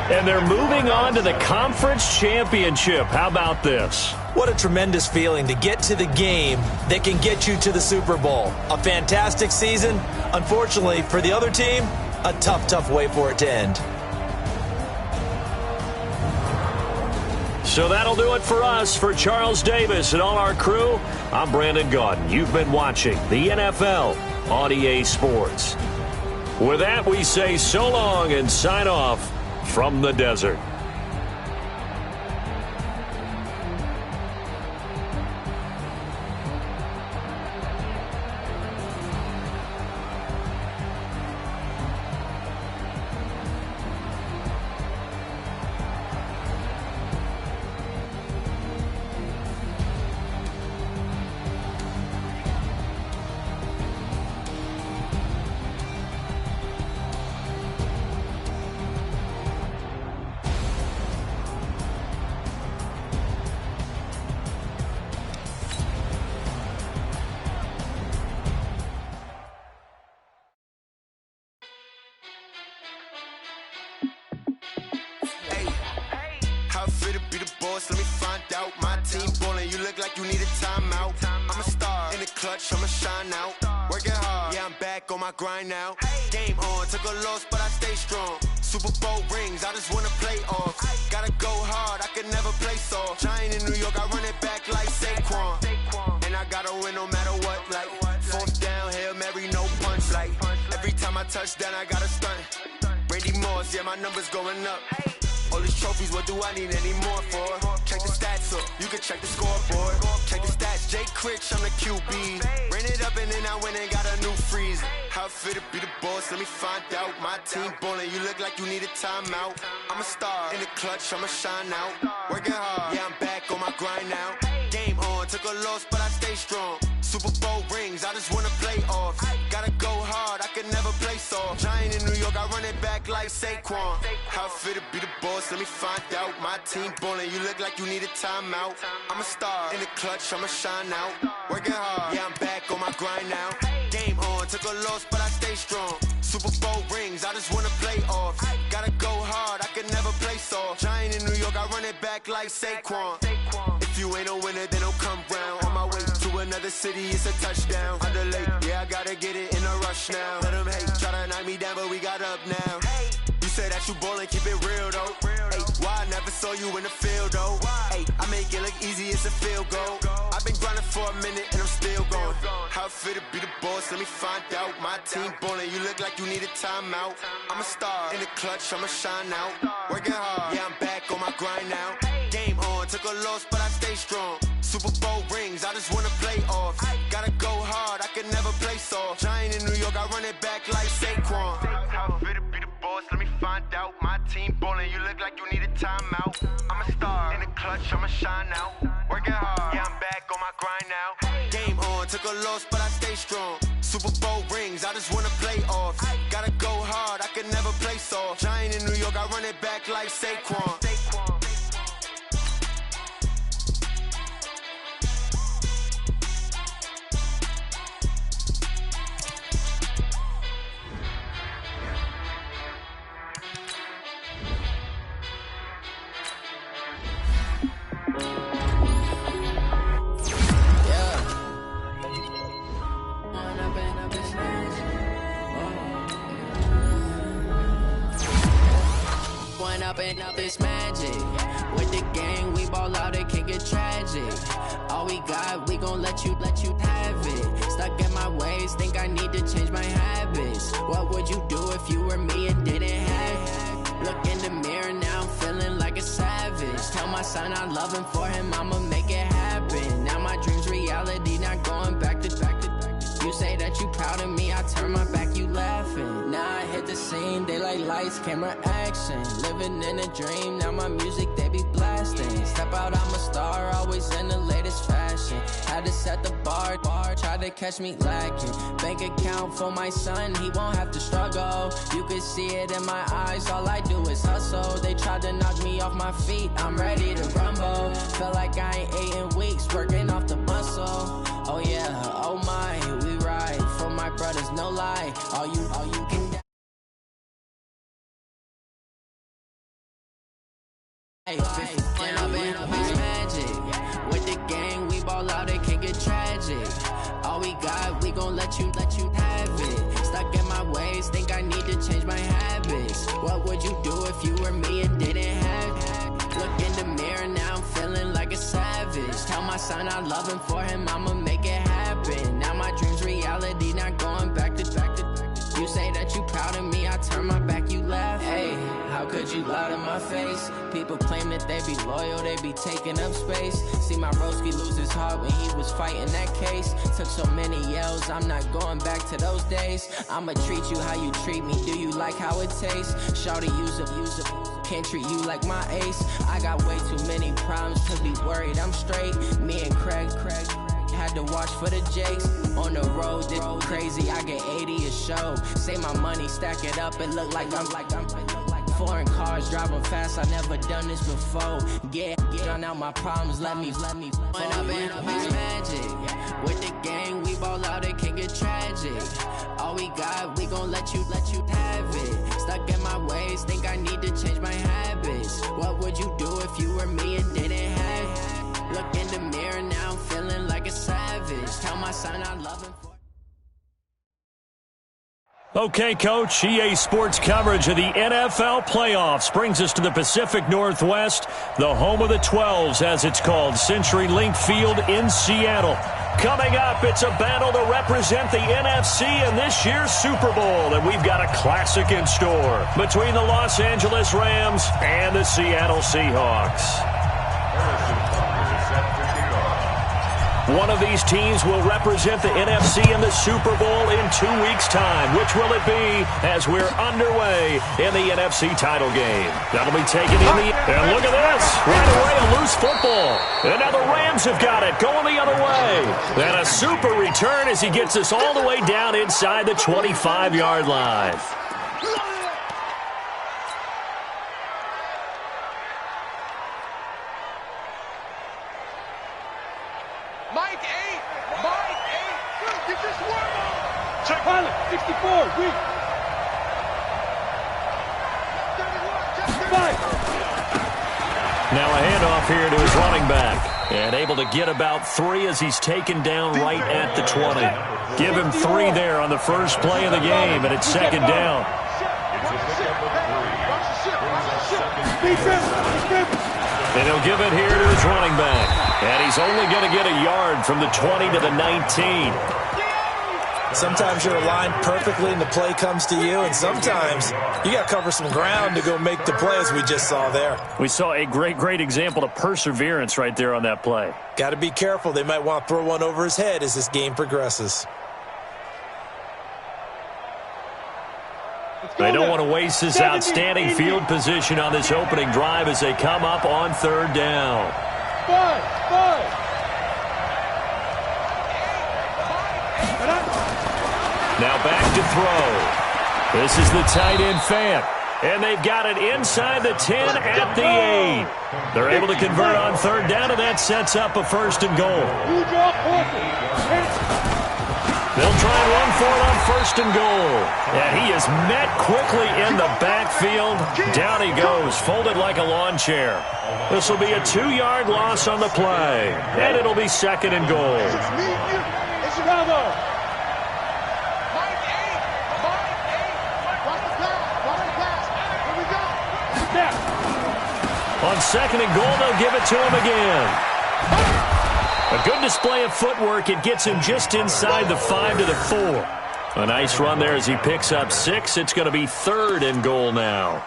And they're moving on to the conference championship. How about this? What a tremendous feeling to get to the game that can get you to the Super Bowl. A fantastic season. Unfortunately, for the other team, a tough way for it to end. So that'll do it for us. For Charles Davis and all our crew, I'm Brandon Gaudin. You've been watching the NFL on EA Sports. With that, we say so long and sign off from the desert. Let me find out. My team ballin', you look like you need a timeout. I'm a star in the clutch, I'ma shine out. Working hard, yeah, I'm back on my grind now. Game on, took a loss, but I stay strong. Super Bowl rings, I just wanna play off. Gotta go hard, I can never play soft. Giant in New York, I run it back like Saquon. And I gotta win no matter what, like 4th down, Hail Mary, no punch. Like every time I touch down, I gotta stunt. Randy Moss, yeah, my numbers going up. All these trophies, what do I need any more for? Check the stats up, you can check the scoreboard. Check the stats, Jay Critch, I'm the QB. Ran it up and then I went and got a new freeze. How it feel to be the boss, let me find out. My team ballin', you look like you need a timeout. I'm a star in the clutch, I'ma shine out. Working hard, yeah, I'm back on my grind now. Game on, took a loss, but I stay strong. Super Bowl rings, I just wanna play off. Gotta go hard, I can never play soft. Giant in New York, I run it back like Saquon. How it feel to be the boss, let me find out. My team ballin', you look like you need a timeout. I'm a star in the clutch, I'ma shine out. Working hard, yeah, I'm back on my grind now. Game on, took a loss, but I stay strong. Super Bowl rings, I just wanna play off. Gotta go hard, I can never play soft. Giant in New York, I run it back like Saquon. If you ain't a winner, then don't come round. On my way to another city, it's a touchdown. Under late, yeah, I gotta get it in a rush now. Let them hate, try to knock me down, but we got up now. You say that you ballin', keep it real though. Ay, why I never saw you in the field though? Ay, I make it look easy, it's a field goal. I've been grinding for a minute and I'm still going. How it feel to be the boss, let me find out. My team ballin', you look like you need a timeout. I'm a star in the clutch, I'ma shine out. Working hard, yeah, I'm back on my grind now. Game on, took a loss, but I stay strong. Super Bowl rings, I just wanna play off. Gotta go hard, I can never play soft. Giant in New York, I run it back like Saquon. How it feel to be the boss, let me find out. My team ballin', you look like you need a timeout. I'm a star in the clutch, I'ma shine out. Working hard, yeah, I'm back on my grind now. Game on, on, took a loss, but I stay strong. Super Bowl rings, I just wanna play off. Gotta go hard, I can never play soft. Giant in New York, I run it back like Saquon. Up this magic. With the gang, we ball out, it can get tragic. All we got, we gon' let you have it. Stuck in my ways, think I need to change my habits. What would you do if you were me and didn't have it? Look in the mirror, now I'm feeling like a savage. Tell my son I love him, for him I'ma make it happen. Now my dream's reality, not going back to. You say that you proud of me, I turn my back, you laughing. Now I hit the scene, daylight lights, camera action. Living in a dream, now my music, they be blasting. Step out, I'm a star, always in the latest fashion. Had to set the bar, try to catch me lacking. Bank account for my son, he won't have to struggle. You can see it in my eyes, all I do is hustle. They tried to knock me off my feet, I'm ready to rumble. Felt like I ain't ate in weeks, working off the muscle. Oh yeah, oh my, we ride for my brothers, no lie. All you can. Magic. With the gang, we ball out, it can get tragic. All we got, we gon' let you have it. Stuck in my ways, think I need to change my habits. What would you do if you were me and didn't have it? Look in the mirror, now I'm feeling like a savage. Tell my son I love him, for him I'ma make it happen. Now my dream's reality, not going back to. You say that you proud of me, I turn my back, you laugh. Hey, how could you lie to my face? People claim that they be loyal, they be taking up space. See my broski lose his heart when he was fighting that case. Took so many yells, I'm not going back to those days. I'ma treat you how you treat me, do you like how it tastes? Shawty, use up, can't treat you like my ace. I got way too many problems to be worried, I'm straight. Me and Craig had to watch for the Jakes. On the road, this crazy, I get 80 a show. Say my money, stack it up, it look like I'm foreign cars, driving fast, I never done this before. Get drown out my problems, let me point up in this magic. With the gang, we ball out, it can get tragic. All we got, we gon' let you have it. Stuck in my ways, think I need to change my habits. What would you do if you were me and didn't have it? Look in the mirror, now I'm feeling like a savage. Tell my son I love him. Okay, Coach, EA Sports coverage of the NFL playoffs brings us to the Pacific Northwest, the home of the 12s, as it's called, CenturyLink Field in Seattle. Coming up, it's a battle to represent the NFC in this year's Super Bowl, and we've got a classic in store between the Los Angeles Rams and the Seattle Seahawks. One of these teams will represent the NFC in the Super Bowl in 2 weeks' time. Which will it be as we're underway in the NFC title game? That'll be taken in the... And look at this. Right away, a loose football. And now the Rams have got it, going the other way. And a super return as he gets us all the way down inside the 25-yard line. Mike 8. Get this one. Check pilot. 64. Weak. 31. Now a handoff here to his running back. And able to get about 3 as he's taken down right at the 20. Give him 3 there on the first play of the game, and it's second down. And he'll give it here to his running back. And he's only going to get a yard from the 20 to the 19. Sometimes you're aligned perfectly and the play comes to you, and sometimes you got to cover some ground to go make the play, as we just saw there. We saw a great example of perseverance right there on that play. Got to be careful. They might want to throw one over his head as this game progresses. They don't want to waste this outstanding field position on this opening drive as they come up on third down. 5. Now back to throw. This is the tight end Fant. And they've got it inside the 10 at the 8. They're able to convert on third down, and that sets up a first and goal. They'll try and run for it on first and goal. And he is met quickly in the backfield. Down he goes, folded like a lawn chair. This will be a 2-yard loss on the play. And it'll be second and goal. On second and goal, they'll give it to him again. A good display of footwork. It gets him just inside the 5 to the 4. A nice run there as he picks up 6. It's going to be third and goal now.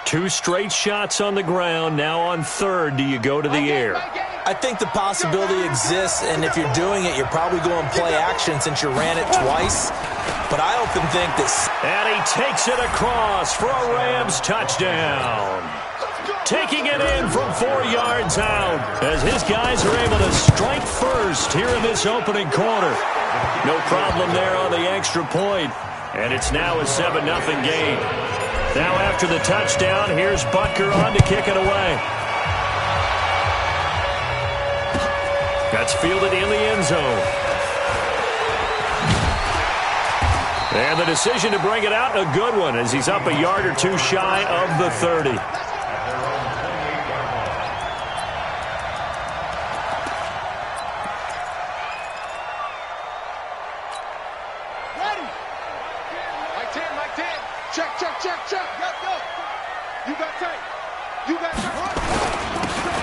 2 straight shots on the ground. Now on third, do you go to the air? I think the possibility exists, and if you're doing it, you're probably going play action since you ran it twice. But I often think this. And he takes it across for a Rams touchdown. Taking it in from 4 yards out as his guys are able to strike first here in this opening quarter. No problem there on the extra point, and it's now a 7-0 game. Now after the touchdown, here's Butker on to kick it away. That's fielded in the end zone. And the decision to bring it out, a good one, as he's up a yard or 2 shy of the 30.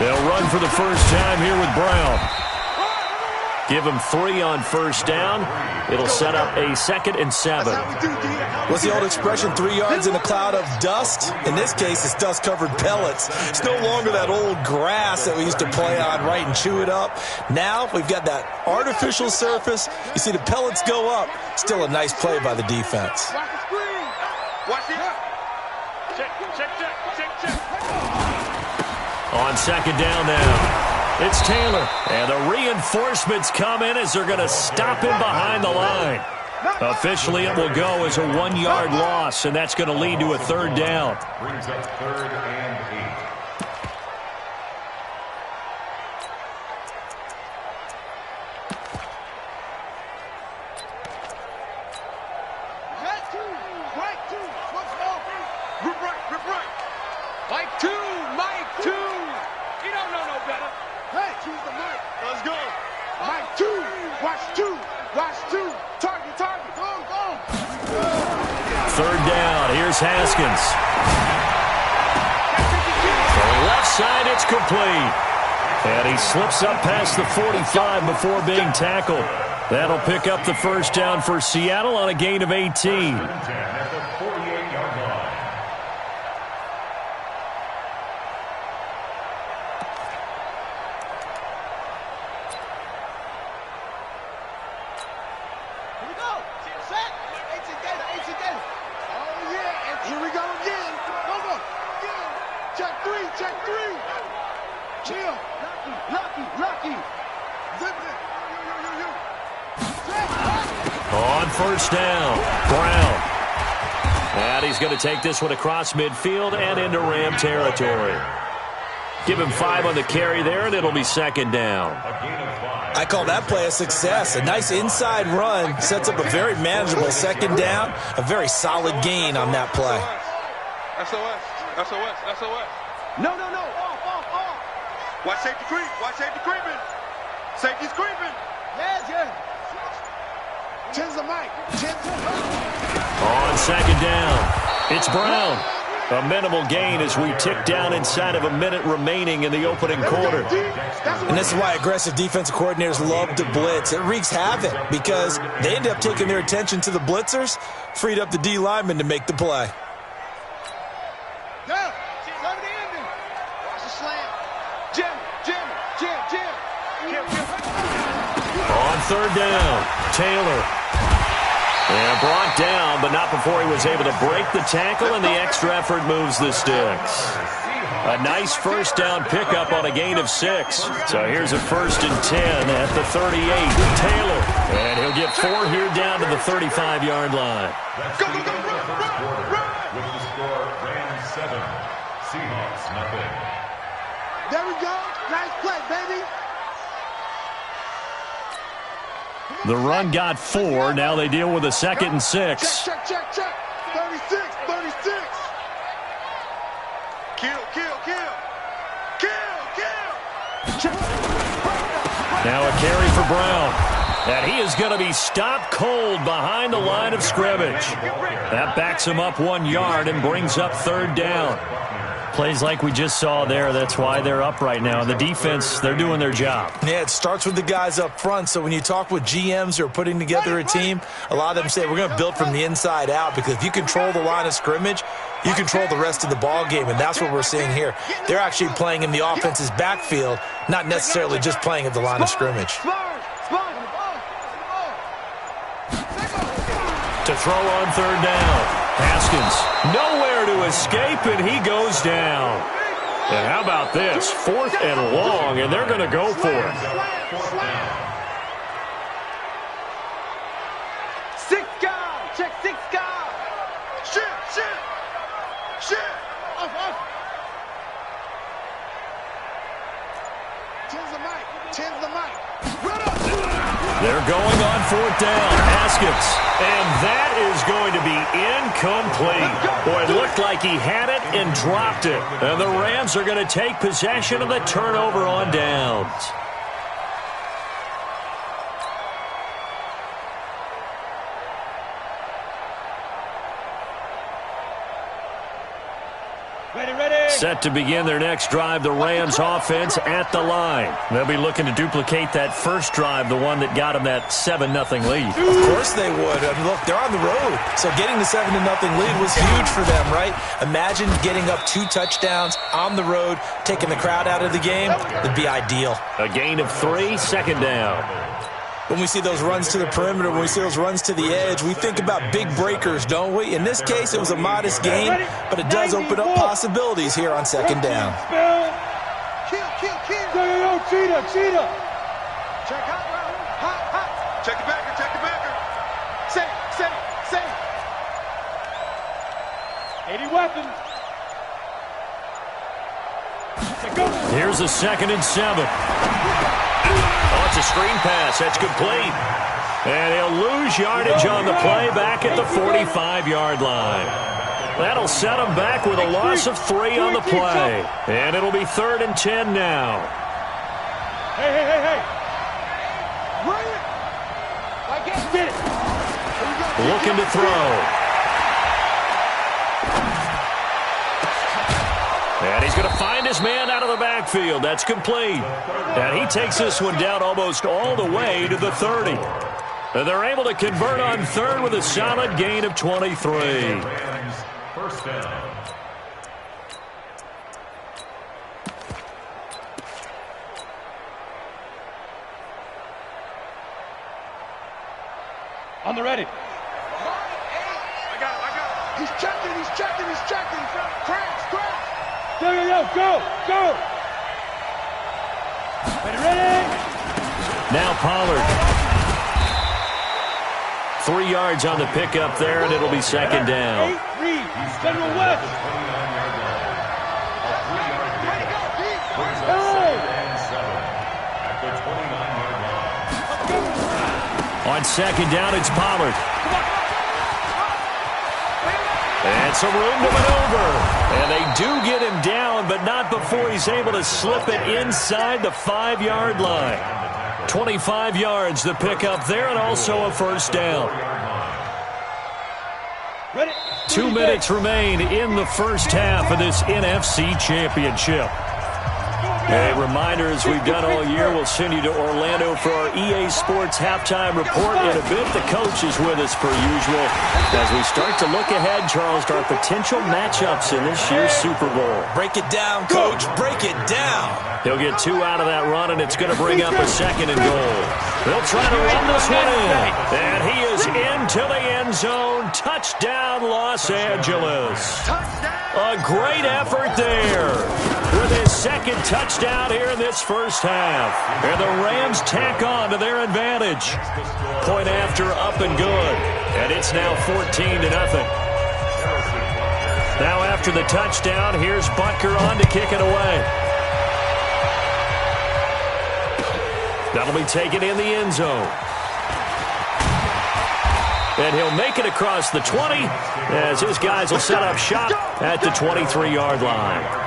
They'll run for the first time here with Brown. Give him 3 on first down. It'll set up a 2nd and 7. What's the old expression, 3 yards in a cloud of dust? In this case, it's dust-covered pellets. It's no longer that old grass that we used to play on, right, and chew it up. Now we've got that artificial surface. You see the pellets go up. Still a nice play by the defense. Watch it. Check. On second down now, it's Taylor. And the reinforcements come in as they're going to stop him behind the line. Officially, it will go as a 1-yard loss, and that's going to lead to a third down. Brings up third and 8. Third down, here's Haskins. The left side, it's complete. And he slips up past the 45 before being tackled. That'll pick up the first down for Seattle on a gain of 18. At the 48-yard line. On first down, Brown. And he's going to take this one across midfield and into Ram territory. Give him 5 on the carry there, and it'll be second down. I call that play a success. A nice inside run sets up a very manageable second down. A very solid gain on that play. SOS. No. Off. Watch safety creep. Watch safety creeping. Safety's creeping. Yeah. Chin's the mic. On second down, it's Brown. A minimal gain as we tick down inside of a minute remaining in the opening quarter. And this is why aggressive defensive coordinators love to blitz. It wreaks havoc because they end up taking their attention to the blitzers, freed up the D lineman to make the play. On third down, Taylor. And brought down, but not before he was able to break the tackle, and the extra effort moves the sticks. A nice first down pickup on a gain of 6. So here's a 1st and 10 at the 38. Taylor. And he'll get 4 here down to the 35-yard line. Go, go, go, run. With the score, Rams 7, Seahawks nothing. There we go. Nice play, baby. The run got 4. Now they deal with a 2nd and 6. Check. 36. Kill. Now a carry for Brown. And he is going to be stopped cold behind the line of scrimmage. That backs him up 1 yard and brings up 3rd down. Plays like we just saw there. That's why they're up right now. And the defense, they're doing their job. Yeah, it starts with the guys up front. So when you talk with GMs who are putting together a team, a lot of them say we're going to build from the inside out, because if you control the line of scrimmage, you control the rest of the ball game, and that's what we're seeing here. They're actually playing in the offense's backfield, not necessarily just playing at the line of scrimmage. To throw on 3rd down. Haskins, nowhere to escape, and he goes down. And how about this? 4th and long, and they're going to go for it. 6 guys. Check 6 guys. Shit. Off. Tens the mic. Run up. They're going on 4th down. Haskins. And that is going to be incomplete. Boy, it looked like he had it and dropped it. And the Rams are going to take possession of the turnover on downs. Set to begin their next drive, the Rams offense at the line. They'll be looking to duplicate that first drive, the one that got them that 7-0 lead. Of course they would. I mean, look, they're on the road. So getting the 7-0 lead was huge for them, right? Imagine getting up 2 touchdowns on the road, taking the crowd out of the game. It'd be ideal. A gain of 3, 2nd down. When we see those runs to the perimeter, when we see those runs to the edge, we think about big breakers, don't we? In this case, it was a modest gain, but it does open up possibilities here on 2nd down. Kill. Cheetah. Check out, hot. Check the backer. Say. 80 weapons. Here's a 2nd and 7. Oh, it's a screen pass. That's complete. And he'll lose yardage on the play back at the 45-yard line. That'll set him back with a loss of 3 on the play. And it'll be 3rd and 10 now. Hey. Run it. I get it. Looking to throw. And he's going to find his man out of the backfield. That's complete. And he takes this one down almost all the way to the 30. And they're able to convert on 3rd with a solid gain of 23. First down. On the ready. I got it. He's checking. Crash. Go. Ready. Now Pollard. 3 yards on the pickup there, and it'll be 2nd down. General West. On 2nd down, it's Pollard. And some room to maneuver. And they do get him down, but not before he's able to slip it inside the 5-yard line. 25 yards the pickup there, and also a 1st down. 2 minutes remain in the first half of this NFC Championship. A reminder, as we've done all year, we'll send you to Orlando for our EA Sports halftime report. In a bit, the coach is with us per usual as we start to look ahead, Charles, to our potential matchups in this year's Super Bowl. Break it down, Coach. Break it down. He'll get 2 out of that run, and it's going to bring up a 2nd and goal. They'll try to run this one in, and he is into the end zone. Touchdown, Los Angeles. A great effort there. for this second touchdown here in this first half. And the Rams tack on to their advantage. Point after up and good. And it's now 14-0. Now after the touchdown, here's Butker on to kick it away. That'll be taken in the end zone. And he'll make it across the 20 as his guys will set up shop at the 23-yard line.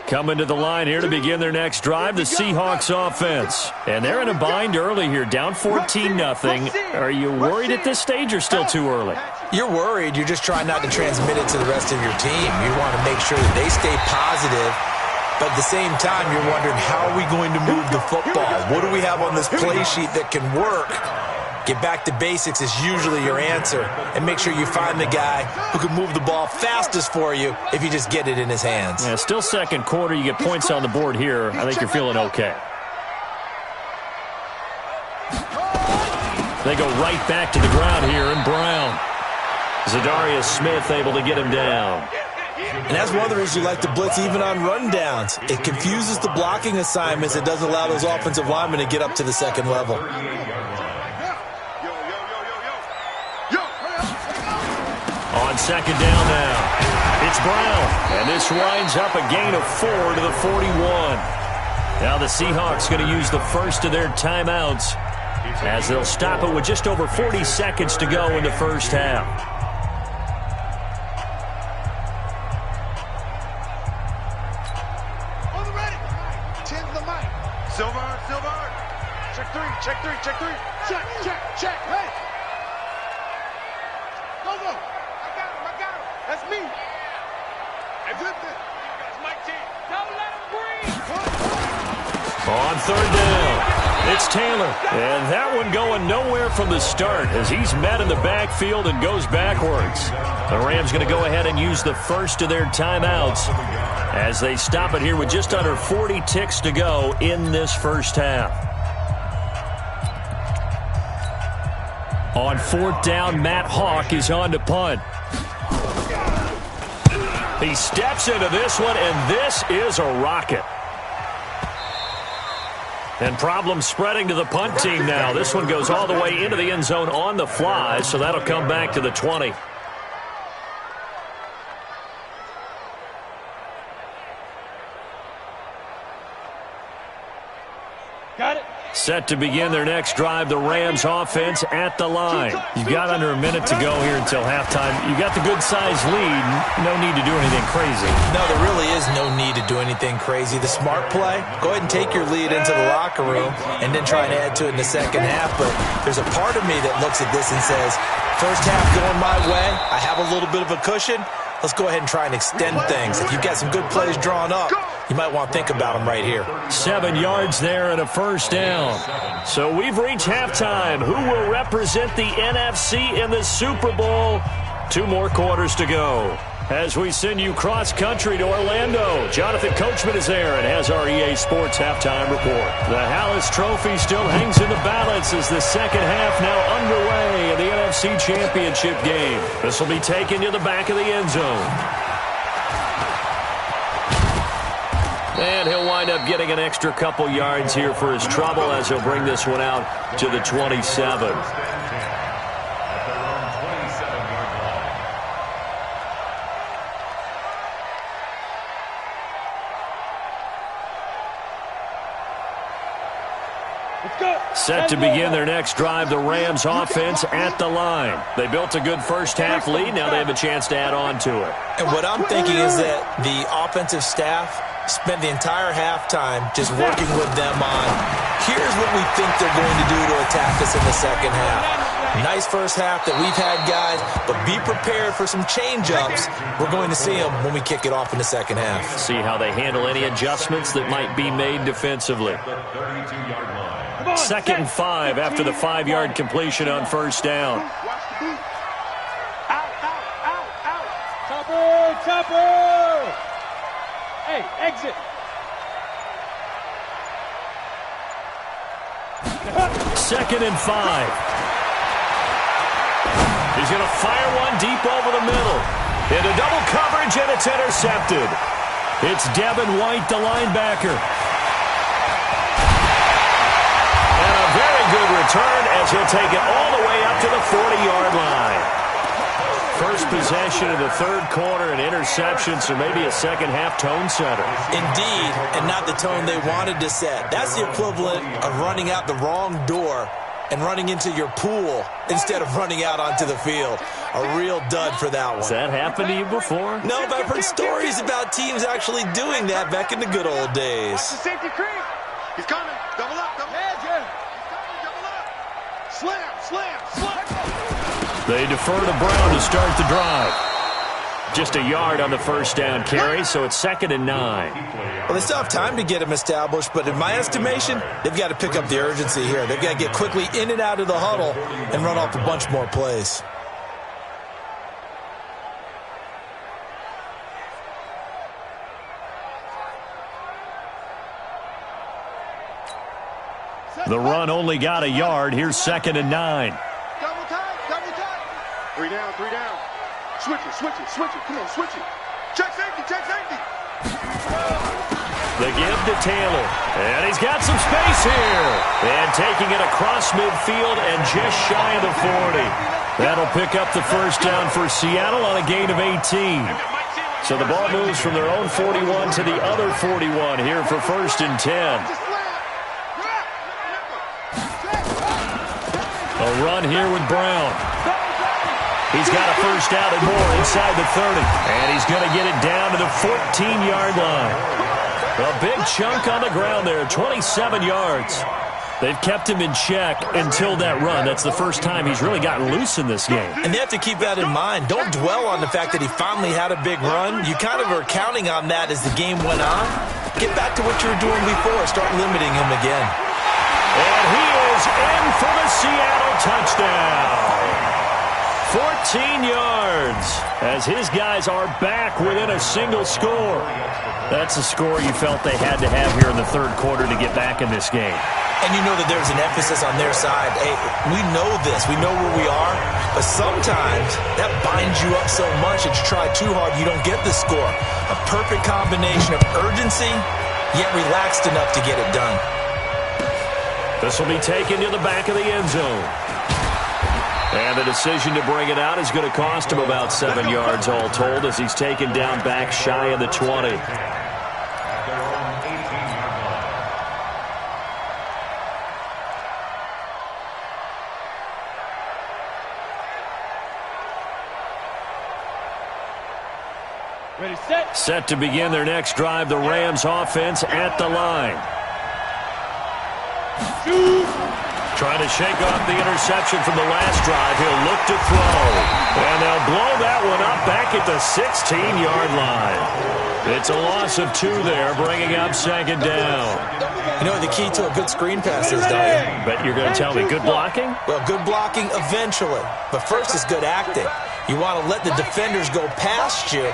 Coming to the line here to begin their next drive, the Seahawks offense. And they're in a bind early here, down 14-0. Are you worried at this stage or still too early? You're worried. You're just trying not to transmit it to the rest of your team. You want to make sure that they stay positive. But at the same time, you're wondering, how are we going to move the football? What do we have on this play sheet that can work? Get back to basics is usually your answer. And make sure you find the guy who can move the ball fastest for you if you just get it in his hands. Yeah, still second quarter. You get points on the board here. I think you're feeling okay. They go right back to the ground here, and Brown. Zadarius Smith able to get him down. And that's one of the reasons you like to blitz even on rundowns. It confuses the blocking assignments. It doesn't allow those offensive linemen to get up to the second level. On second down now, it's Brown, and this winds up a gain of 4 to the 41. Now the Seahawks going to use the first of their timeouts as they'll stop it with just over 40 seconds to go in the first half. On the ready. 10 to the mic. Silver. Check three. Check. Hey. Go. That's me. That's good. That's my team. Don't let him breathe. On third down, it's Taylor. And that one going nowhere from the start as he's met in the backfield and goes backwards. The Rams going to go ahead and use the first of their timeouts as they stop it here with just under 40 ticks to go in this first half. On fourth down, Matt Hawk is on to punt. He steps into this one, and this is a rocket. And problems spreading to the punt team now. This one goes all the way into the end zone on the fly, so that'll come back to the 20. Got it. Set to begin their next drive, the Rams offense at the line. You've got under a minute to go here until halftime. You've got the good-sized lead. No need to do anything crazy. No, there really is no need to do anything crazy. The smart play, go ahead and take your lead into the locker room and then try and add to it in the second half. But there's a part of me that looks at this and says, first half going my way, I have a little bit of a cushion. Let's go ahead and try and extend things. If you've got some good plays drawn up, you might want to think about them right here. 7 yards there and a first down. So we've reached halftime. Who will represent the NFC in the Super Bowl? 2 more quarters to go. As we send you cross-country to Orlando, Jonathan Coachman is there and has our EA Sports halftime report. The Hallis Trophy still hangs in the balance as the second half now underway in the NFC Championship game. This will be taken to the back of the end zone. And he'll wind up getting an extra couple yards here for his trouble as he'll bring this one out to the 27. Set to begin their next drive, the Rams offense at the line. They built a good first half lead. Now they have a chance to add on to it. And what I'm thinking is that the offensive staff spent the entire halftime just working with them on, here's what we think they're going to do to attack us in the second half. Nice first half that we've had, guys, but be prepared for some change-ups. We're going to see them when we kick it off in the second half. See how they handle any adjustments that might be made defensively. 2nd and 5 after the 5-yard completion on first down. Chopper! Hey, exit. Second and 5. He's going to fire one deep over the middle. Into double coverage, and it's intercepted. It's Devin White, the linebacker. And a very good return as he'll take it all the way up to the 40-yard line. First possession of the third quarter, an interception, so maybe a second-half tone setter. Indeed, and not the tone they wanted to set. That's the equivalent of running out the wrong door and running into your pool instead of running out onto the field. A real dud for that one. Has that happened to you before? No, but I've heard stories about teams actually doing that back in the good old days. Watch the safety creep. He's coming. Double up, double up. He's coming, double up. Slam, slam, slam. They defer to Brown to start the drive. Just a yard on the first down carry, so it's 2nd and 9. Well, they still have time to get him established, but in my estimation, they've got to pick up the urgency here. They've got to get quickly in and out of the huddle and run off a bunch more plays. The run only got a yard. Here's 2nd and 9. Double time, double time. 3 down, 3 down. Switch it, switch it, switch it. Come on, switch it. Check safety, check safety. The give to Taylor. And he's got some space here. And taking it across midfield and just shy of the 40. That'll pick up the first down for Seattle on a gain of 18. So the ball moves from their own 41 to the other 41 here for 1st and 10. A run here with Brown. He's got a first down and more inside the 30. And he's going to get it down to the 14-yard line. A big chunk on the ground there, 27 yards. They've kept him in check until that run. That's the first time he's really gotten loose in this game. And they have to keep that in mind. Don't dwell on the fact that he finally had a big run. You kind of are counting on that as the game went on. Get back to what you were doing before. Start limiting him again. And he is in for the Seattle touchdown. 14 yards as his guys are back within a single score. That's a score you felt they had to have here in the third quarter to get back in this game. And you know that there's an emphasis on their side. Hey, we know this. We know where we are. But sometimes that binds you up so much that you try too hard, you don't get the score. A perfect combination of urgency, yet relaxed enough to get it done. This will be taken to the back of the end zone. And the decision to bring it out is going to cost him about 7 yards all told as he's taken down back shy of the 20. Ready, set. Set to begin their next drive, the Rams offense at the line. Trying to shake off the interception from the last drive. He'll look to throw. And they'll blow that one up back at the 16-yard line. It's a loss of 2 there, bringing up 2nd down. You know what the key to a good screen pass is, don't you? Bet you're going to tell me good blocking? Well, good blocking eventually. But first is good acting. You want to let the defenders go past you,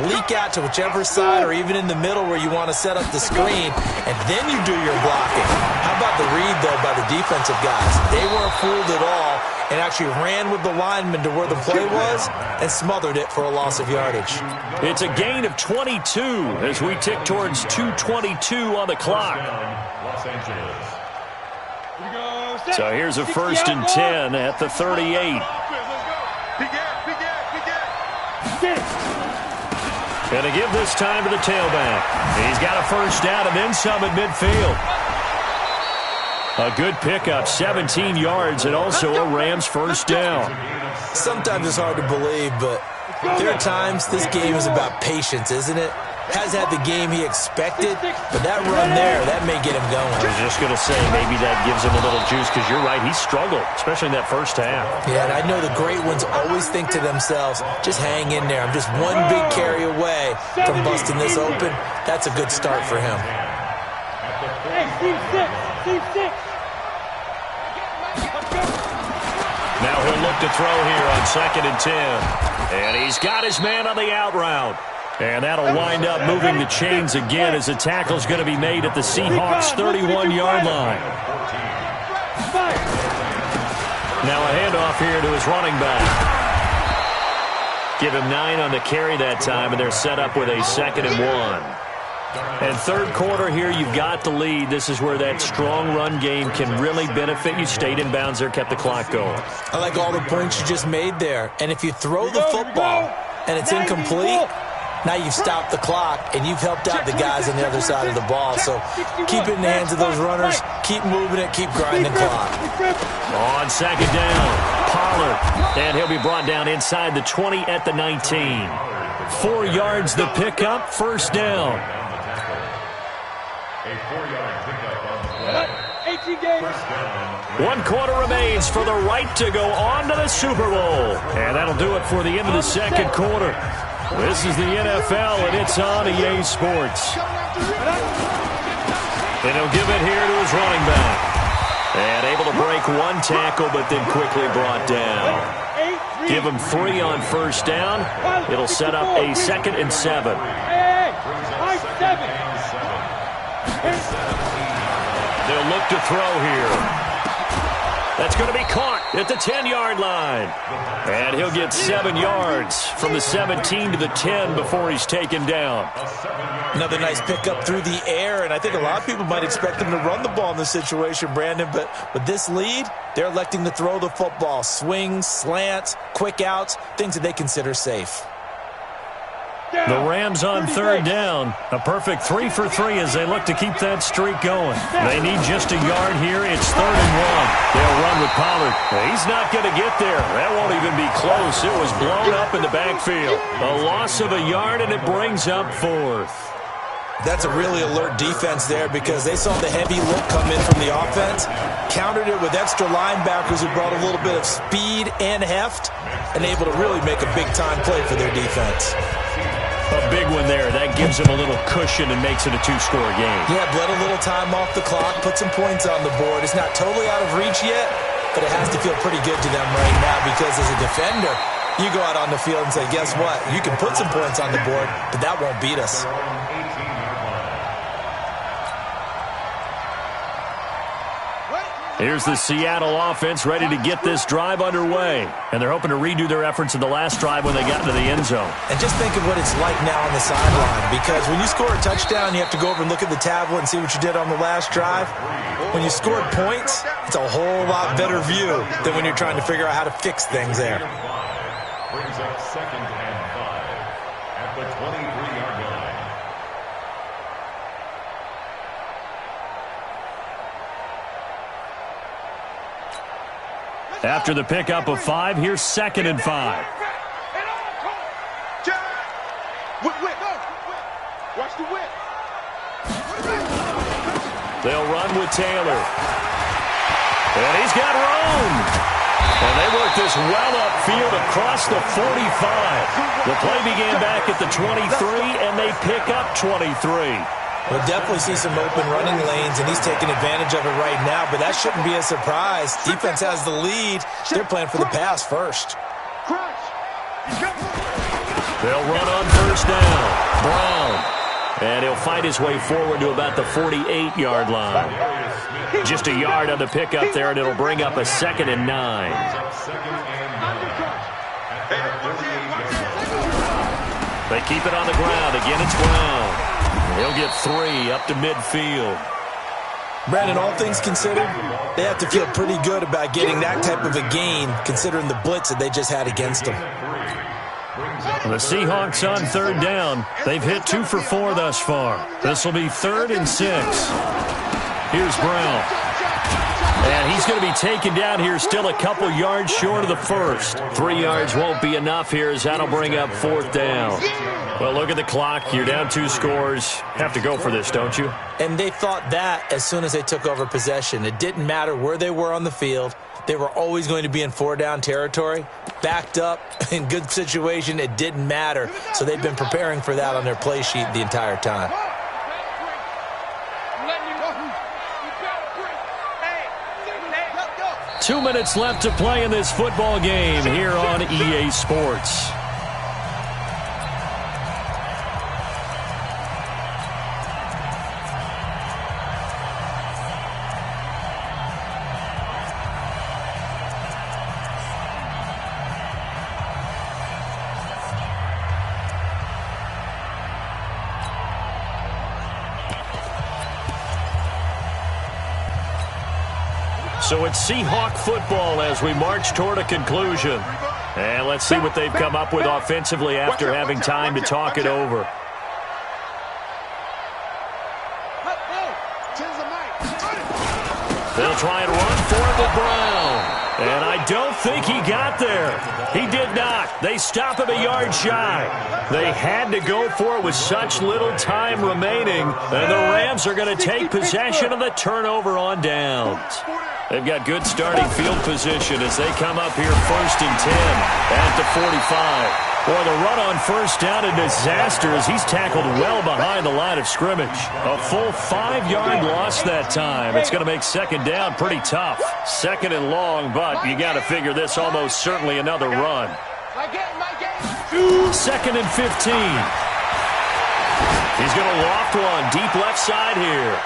leak out to whichever side or even in the middle where you want to set up the screen, and then you do your blocking. How about the read, though, by the defensive guys? They weren't fooled at all and actually ran with the lineman to where the play was and smothered it for a loss of yardage. It's a gain of 22 as we tick towards 2:22 on the clock. So here's a 1st and 10 at the 38. Going to give this time to the tailback. He's got a first down and then some at midfield. A good pickup, 17 yards, and also a Rams first down. Sometimes it's hard to believe, but there are times this game is about patience, isn't it? Has had the game he expected, but that run there, that may get him going. I was just going to say, maybe that gives him a little juice, because you're right, he struggled, especially in that first half. Yeah, and I know the great ones always think to themselves, just hang in there. I'm just one big carry away from busting this open. That's a good start for him. Hey, Steve 6, Steve 6. Now he'll look to throw here on 2nd and 10. And he's got his man on the out route. And that'll wind up moving the chains again as the tackle's going to be made at the Seahawks' 31-yard line. Now a handoff here to his running back. Give him 9 on the carry that time, and they're set up with a 2nd and 1. And third quarter here, you've got the lead. This is where that strong run game can really benefit you. Stayed in bounds there, kept the clock going. I like all the points you just made there. And if you throw the football and it's incomplete, now you've stopped the clock and you've helped out the guys on the other side of the ball. So keep it in the hands of those runners. Keep moving it. Keep grinding clock. On 2nd down, Pollard. And he'll be brought down inside the 20 at the 19. 4 yards the pickup, 1st down. A 4-yard pickup on the play. 1 quarter remains for the right to go on to the Super Bowl. And that'll do it for the end of the 2nd quarter. This is the NFL, and it's on EA Sports. And he'll give it here to his running back. And able to break 1 tackle, but then quickly brought down. Give him 3 on 1st down. It'll set up a 2nd and 7. They'll look to throw here. That's going to be caught at the 10-yard line. And he'll get 7 yards from the 17 to the 10 before he's taken down. Another nice pickup through the air, and I think a lot of people might expect him to run the ball in this situation, Brandon, but with this lead, they're electing to throw the football. Swings, slants, quick outs, things that they consider safe. The Rams on 3rd down. A perfect 3 for 3 as they look to keep that streak going. They need just a yard here. It's 3rd and 1. They'll run with Pollard. He's not going to get there. That won't even be close. It was blown up in the backfield. A loss of a yard, and it brings up 4th. That's a really alert defense there because they saw the heavy look come in from the offense, countered it with extra linebackers who brought a little bit of speed and heft, and able to really make a big-time play for their defense. A big one there. That gives them a little cushion and makes it a 2-score game. Yeah, bled a little time off the clock, put some points on the board. It's not totally out of reach yet, but it has to feel pretty good to them right now because as a defender, you go out on the field and say, guess what? You can put some points on the board, but that won't beat us. Here's the Seattle offense ready to get this drive underway. And they're hoping to redo their efforts in the last drive when they got into the end zone. And just think of what it's like now on the sideline. Because when you score a touchdown, you have to go over and look at the tablet and see what you did on the last drive. When you scored points, it's a whole lot better view than when you're trying to figure out how to fix things there. Brings up 2nd and 5 at the 23-yard line. After the pickup of 5, here's 2nd and 5. Watch the whip. They'll run with Taylor. And he's got room. And they work this well upfield across the 45. The play began back at the 23, and they pick up 23. We'll definitely see some open running lanes, and he's taking advantage of it right now, but that shouldn't be a surprise. Defense has the lead. They're playing for the pass first. They'll run on 1st down. Brown. And he'll fight his way forward to about the 48-yard line. Just a yard on the pickup there, and it'll bring up a 2nd and 9. They keep it on the ground. Again, it's Brown. He'll get 3 up to midfield. Brandon, all things considered, they have to feel pretty good about getting that type of a gain, considering the blitz that they just had against them. The Seahawks on 3rd down. They've hit 2 for 4 thus far. This will be 3rd and 6. Here's Brown. And he's going to be taken down here, still a couple yards short of the first. 3 yards won't be enough here as that'll bring up 4th down. Well, look at the clock. You're down 2 scores. Have to go for this, don't you? And they thought that as soon as they took over possession. It didn't matter where they were on the field. They were always going to be in 4-down territory. Backed up, in good situation, it didn't matter. So they've been preparing for that on their play sheet the entire time. 2 minutes left to play in this football game here on EA Sports. So it's Seahawk football as we march toward a conclusion. And let's see what they've come up with offensively after having time to talk it over. They'll try and run for it with Brown. And I don't think he got there. He did not. They stop him a yard shy. They had to go for it with such little time remaining. And the Rams are going to take possession of the turnover on downs. They've got good starting field position as they come up here 1st and 10 at the 45. Boy, the run on first down a disaster as he's tackled well behind the line of scrimmage. A full 5-yard loss that time. It's going to make second down pretty tough. Second and long, but you got to figure this almost certainly another run. Second and 15. He's going to loft one deep left side here.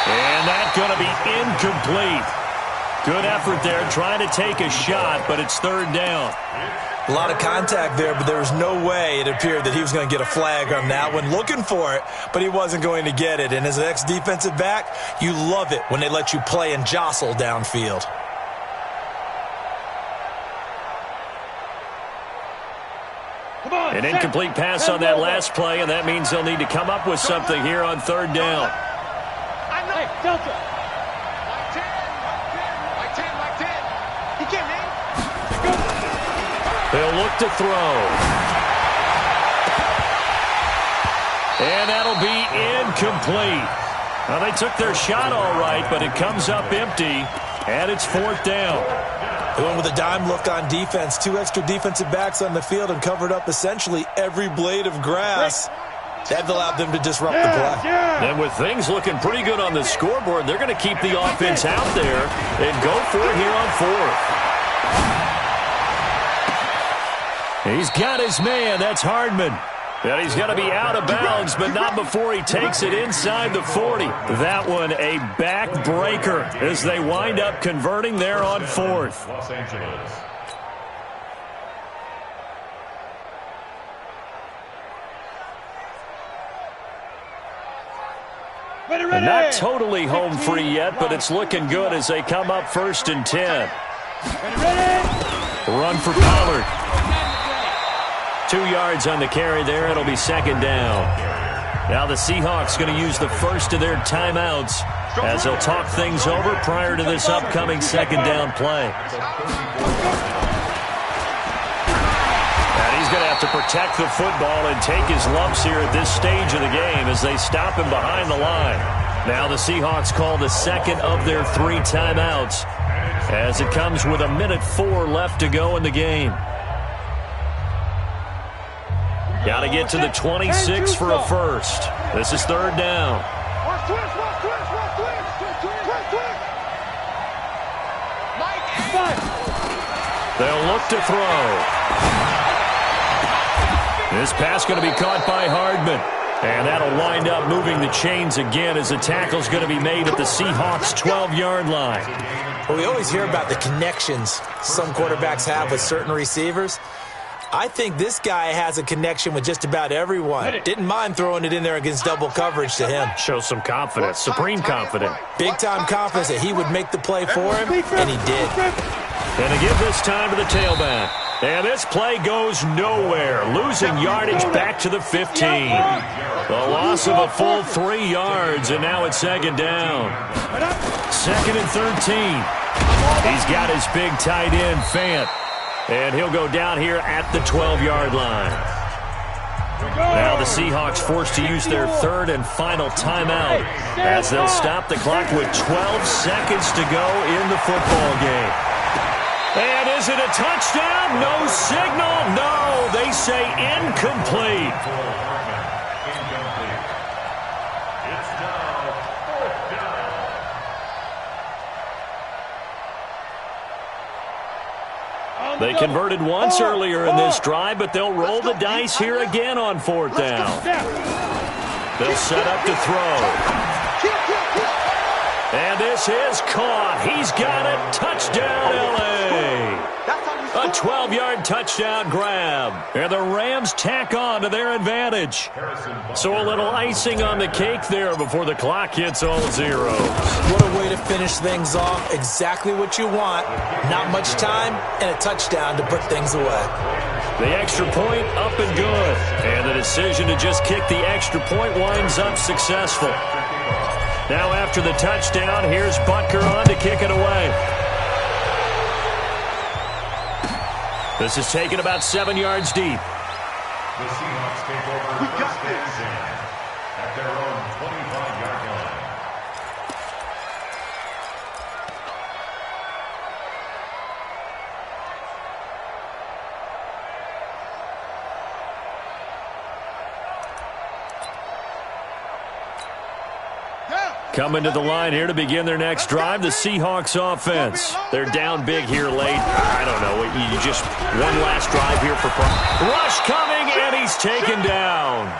And that's going to be incomplete. Good effort there trying to take a shot, but it's third down. A lot of contact there, but there was no way it appeared that he was going to get a flag on that one. Looking for it, but he wasn't going to get it. And as an ex-defensive back, you love it when they let you play and jostle downfield. An incomplete pass on that last play, and that means they'll need to come up with something here on third down. Hey, Delta. Like 10. You can't hang. They'll look to throw. And that'll be incomplete. Now, they took their shot all right, but it comes up empty, and it's fourth down. They went with a dime look on defense. 2 extra defensive backs on the field and covered up essentially every blade of grass. That allowed them to disrupt the play. And with things looking pretty good on the scoreboard, they're going to keep the offense out there and go for it here on fourth. He's got his man. That's Hardman. And he's going to be out of bounds, but not before he takes it inside the 40. That one a backbreaker as they wind up converting there on fourth. Los Angeles. And not totally home free yet, but it's looking good as they come up 1st and 10. Run for Pollard. 2 yards on the carry there. It'll be second down. Now the Seahawks going to use the first of their timeouts as they'll talk things over prior to this upcoming second down play. And he's going to have to protect the football and take his lumps here at this stage of the game as they stop him behind the line. Now the Seahawks call the second of their 3 timeouts as it comes with 1:04 left to go in the game. Got to get to the 26 for a first. This is third down. They'll look to throw. This pass going to be caught by Hardman. And that'll wind up moving the chains again as the tackle's going to be made at the Seahawks' 12-yard line. Well, we always hear about the connections some quarterbacks have with certain receivers. I think this guy has a connection with just about everyone. Didn't mind throwing it in there against double coverage to him. Shows some confidence, supreme confidence. Big-time confidence that he would make the play for him, and he did. And to give this time to the tailback. And this play goes nowhere, losing yardage back to the 15. The loss of a full 3 yards, and now it's second down. Second and 13. He's got his big tight end, Fant. And he'll go down here at the 12-yard line. Now the Seahawks forced to use their third and final timeout as they'll stop the clock with 12 seconds to go in the football game. And is it a touchdown? No signal. No, they say incomplete. They converted once earlier in this drive, but they'll roll the dice here again on fourth down. They'll set up to throw. And this is caught. He's got it. Touchdown, L.A. A 12-yard touchdown grab. And the Rams tack on to their advantage. So a little icing on the cake there before the clock hits all zeros. What a way to finish things off. Exactly what you want. Not much time and a touchdown to put things away. The extra point up and good. And the decision to just kick the extra point winds up successful. Now after the touchdown, here's Butker on to kick it away. This is taken about 7 yards deep. The Seahawks take over first and 10 at their own 25-yard line. Coming to the line here to begin their next drive, the Seahawks offense. They're down big here late. I don't know. You just one last drive here for rush coming, and he's taken down.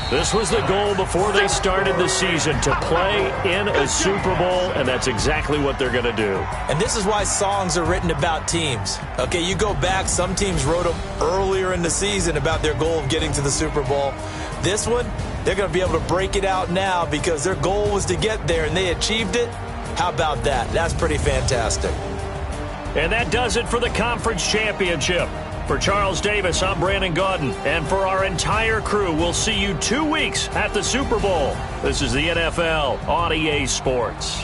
This was the goal before they started the season, to play in a Super Bowl, and that's exactly what they're going to do. And this is why songs are written about teams. Okay, you go back, some teams wrote them earlier in the season about their goal of getting to the Super Bowl. This one, they're going to be able to break it out now because their goal was to get there, and they achieved it. How about that? That's pretty fantastic. And that does it for the conference championship. For Charles Davis, I'm Brandon Gaudin. And for our entire crew, we'll see you 2 weeks at the Super Bowl. This is the NFL on EA Sports.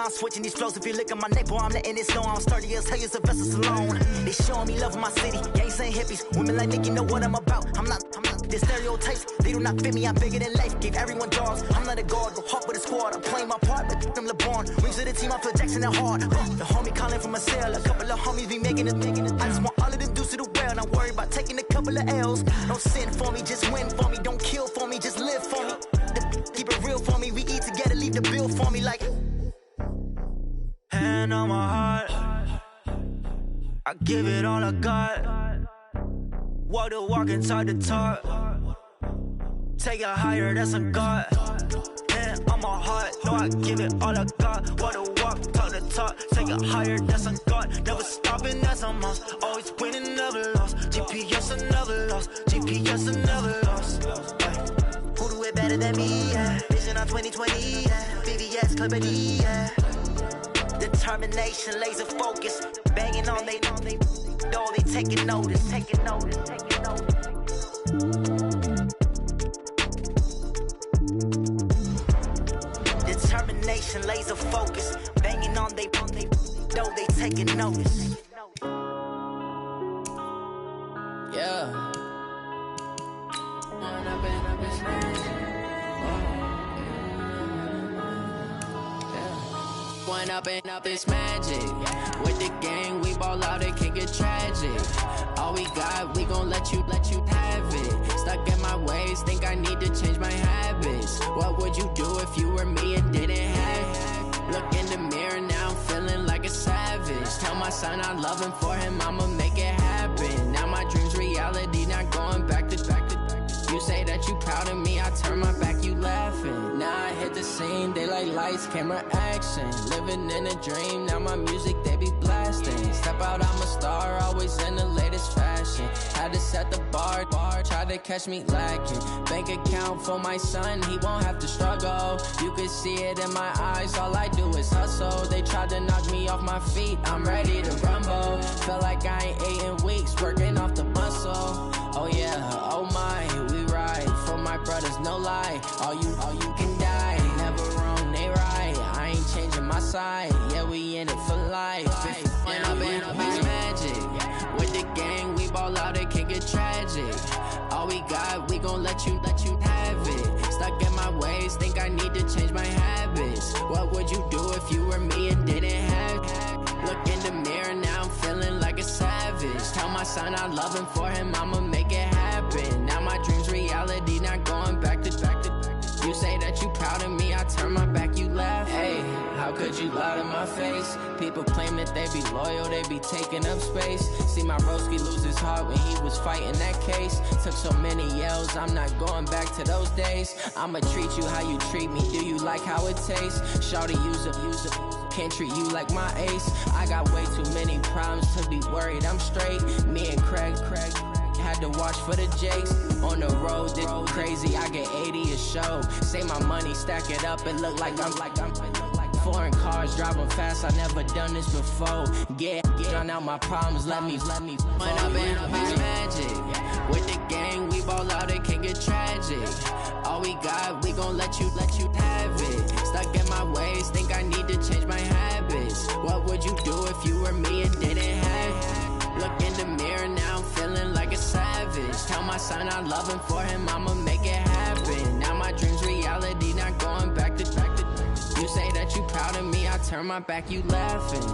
Switching these flows, if you look at my neck, boy, I'm letting it snow. I'm sturdy as hell, as a vessel alone. They showing me love in my city. Gang saying hippies, women like Nick, you know what I'm about. I'm not the stereotypes, they do not fit me. I'm bigger than life, gave everyone dogs. I'm not a guard, go hard with a squad. I'm playing my part, but them LeBron. Rings to the team, I feel Jackson and hard. The homie calling from a cell, a couple of homies be making it. I just want all of them dudes to do well, not worry about taking a couple of L's. Don't sin for me, just win for me. Don't kill for me, just live for me. Keep it real for me, we eat together, leave the bill for me like... Hand on my heart, I give it all I got. Walk the walk inside the talk. Take it higher, that's a God. Hand on my heart, no, I give it all I got. Walk the walk, talk the talk. Take it higher, that's a God. Never stopping, that's a must. Always winning, never lost. GPS, I never lost. GPS, I never lost. Who do it better than me? Yeah. Vision on 2020, yeah. VVS, Clippity, yeah. Determination, laser focus, banging on they taking notice, taking notice. Determination, laser focus, banging on they taking notice. Yeah. One up and up is magic. With the gang, we ball out, it can get tragic. All we got, we gon' let you have it. Stuck in my ways, think I need to change my habits. What would you do if you were me and didn't have it? Look in the mirror, now I'm feeling like a savage. Tell my son I love him, for him I'ma make it happen. Now my dream's reality, not going back to. You say that you proud of me, I turn my back, you laughing. Now I hit the scene, they like lights, camera, action. Living in a dream, now my music, they be blasting. Step out, I'm a star, always in the latest fashion. Had to set the bar, try to catch me lacking. Bank account for my son, he won't have to struggle. You can see it in my eyes, all I do is hustle. They tried to knock me off my feet, I'm ready to rumble. Felt like I ain't ate in weeks, working off the muscle. Oh yeah, oh my, we ride for my brothers, no lie. All you can die, never wrong, they right. I ain't changing my side, yeah, we in it for life. When I've been up, it's magic. With the gang, we ball out, it can get tragic. All we got, we gon' let you have it. Stuck in my ways, think I need to change my habits. What would you do if you were me and didn't have it? Look in the mirror, now I'm feeling like a son, I love him for him, I'ma make it happen. Now my dream's reality, not going back to. You say that you proud of me, I turn my back, you laugh. Hey, how could you lie to my face? People claim that they be loyal, they be taking up space. See my broski lose his heart when he was fighting that case. Took so many yells, I'm not going back to those days. I'ma treat you how you treat me, do you like how it tastes? Shawty, use up, can't treat you like my ace. I got way too many problems to be worried, I'm straight. Me and Craig had to watch for the Jakes. On the road, this crazy, I get 80 a show. Say my money, stack it up, it look like I'm foreign cars, driving fast, I never done this before. Get drown out my problems, let me When I've been up is magic. With the gang, we ball out, it can get tragic. All we got, we gon' let you have it. Stuck in my ways, think I need to change my habits. What would you do if you were me and didn't have it? Look in the mirror, now I'm feeling like a savage. Tell my son I love him for him, I'ma make it happen. Now my dream's reality, not going back to. You say that you proud of me, I turn my back, you laughing.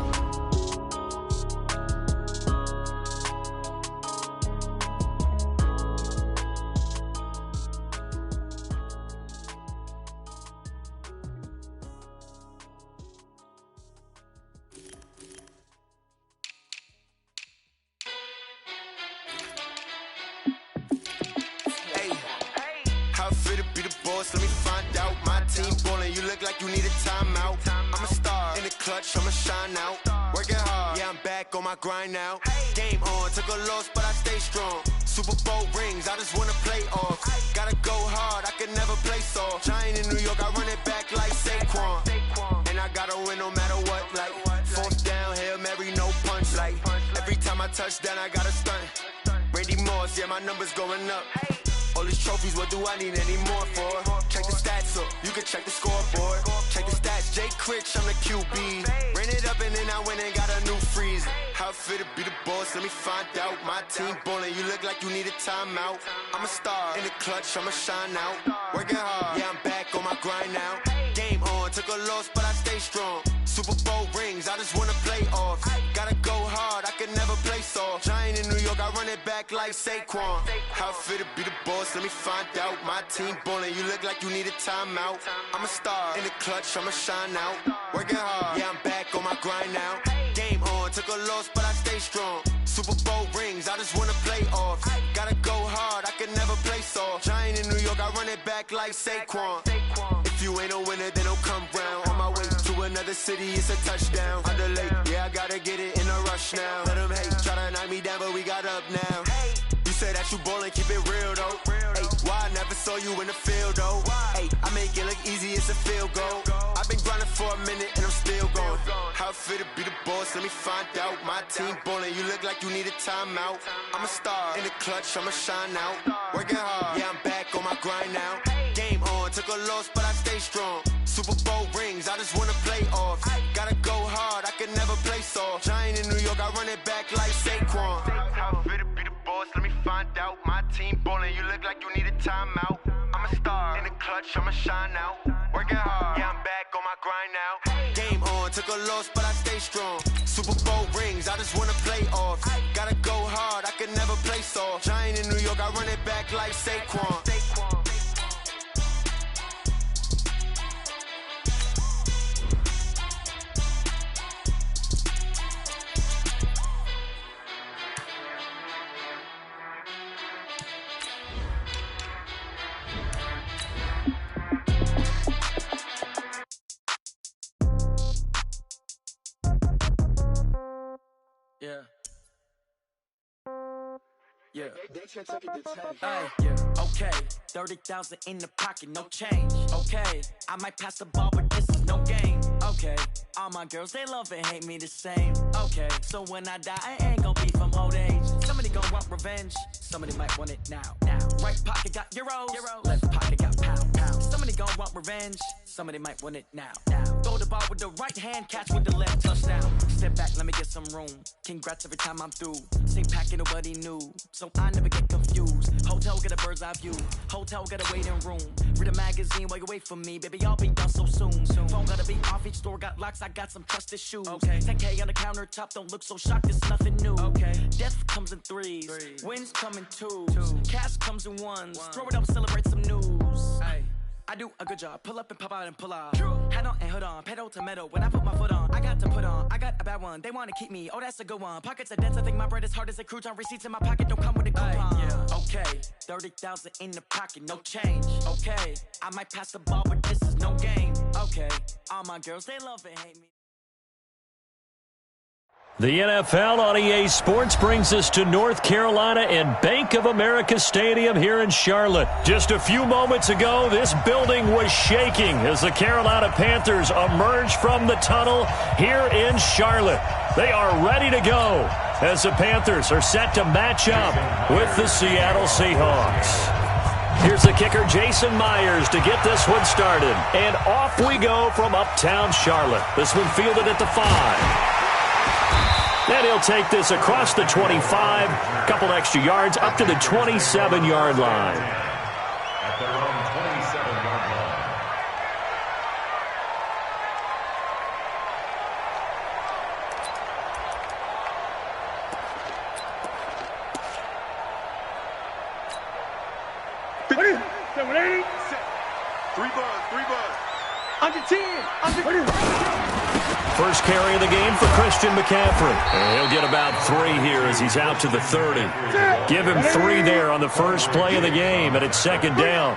Let me find out. My team ballin', you look like you need a timeout. I'm a star in the clutch, I'ma shine out. Working hard, yeah, I'm back on my grind now. Game on, took a loss, but I stay strong. Super Bowl rings, I just wanna play off. Gotta go hard, I can never play soft. Giant in New York, I run it back like Saquon. And I gotta win no matter what, like fourth down, Hail Mary, no punch. Like every time I touch down, I gotta stunt. Randy Moss, yeah, my numbers going up. All these trophies, what do I need any more for? Check the stats up, you can check the scoreboard. Check the stats, Jay Critch, I'm the QB. Ran it up and then I went and got a new freeze. How fit to be the boss, let me find out. My team ballin', you look like you need a timeout. I'm a star in the clutch, I'ma shine out. Working hard, yeah, I'm back on my grind now. Game on, took a loss, but I stay strong. Super Bowl rings, I just wanna play off. Gotta go hard, I can never play soft. Giant in New York, I run it back like Saquon. How fit to be the boss, let me find out. My team ballin', you look like you need a timeout. I'm a star in the clutch, I'ma shine out. Working hard, yeah, I'm back on my grind now. Game on, took a loss, but I stay strong. Super Bowl rings, I just wanna play off. Gotta go hard, I can never play soft. Giant in New York, I run it back like Saquon. If you ain't a winner, then don't come round. On my way to another city, it's a touchdown. Underlay, yeah, I gotta get it in a rush now. Let them hate, try to knock me down, but we got up now. You say that you ballin', keep it real though. Hey, why I never saw you in the field though? Hey, I make it look easy, it's a field goal. I've been grinding for a minute and I'm still going. How fit to be the boss, let me find out. My team ballin', you look like you need a timeout. I'm a star in the clutch, I'ma shine out. Working hard, yeah, I'm back on my grind now. Game on, took a loss, but I stay strong. Super Bowl rings, I just wanna play off. Gotta go hard, I can never play soft. Giant in New York, I run it back like Saquon. How fit to be the boss, let me find out. My team ballin', you look like you need a timeout. I'm a star in the clutch, I'ma shine out. Working hard, yeah, I'm back on my grind now. Game on, took a loss, but I stay strong. Super Bowl rings, I just wanna play off. Gotta go hard, I can never play soft. Giant in New York, I run it back like Saquon. Yeah. Yeah. Okay. 30,000 in the pocket, no change. Okay. I might pass the ball, but this is no game. Okay. All my girls, they love and hate me the same. Okay. So when I die, I ain't gon' be from old age. Somebody gon' want revenge. Somebody might want it now. Right pocket got euros. Left pocket got pound. Somebody gon' want revenge. Somebody might want it now. Throw the ball with the right hand, catch with the left, touchdown. Step back, let me get some room. Congrats every time I'm through. Same packet, nobody knew. So I never get confused. Whole Motel get a bird's eye view. Hotel got a waiting room. Read a magazine while you wait for me. Baby, I'll be done so soon. Phone gotta be off, each store got locks. I got some trusted shoes. 10K on the countertop, don't look so shocked, it's nothing new. Death comes in threes. Wins come in twos. Cash comes in ones. Throw it up, celebrate some news. I do a good job. Pull up and pop out and pull out. Hat on and hood on. Pedal to metal. When I put my foot on, I got to put on. I got a bad one. They want to keep me. Oh, that's a good one. Pockets are dense. I think my bread is hard as a crouton. Receipts in my pocket don't come with a coupon. Okay, 30,000 in the pocket, no change. Okay, I might pass the ball, but this is no game. Okay, all my girls, they love and hate me. The NFL on EA Sports brings us to North Carolina and Bank of America Stadium here in Charlotte. Just a few moments ago, this building was shaking as the Carolina Panthers emerged from the tunnel here in Charlotte. They are ready to go as the Panthers are set to match up with the Seattle Seahawks. Here's the kicker, Jason Myers, to get this one started. And off we go from uptown Charlotte. This one fielded at the 5. And he'll take this across the 25, couple extra yards, up to the 27-yard line. At their own 27-yard line. Three buzz. Under 10. First carry of the game for Christian McCaffrey. And he'll get about 3 here as he's out to the 30. Give him 3 there on the first play of the game, and it's second down.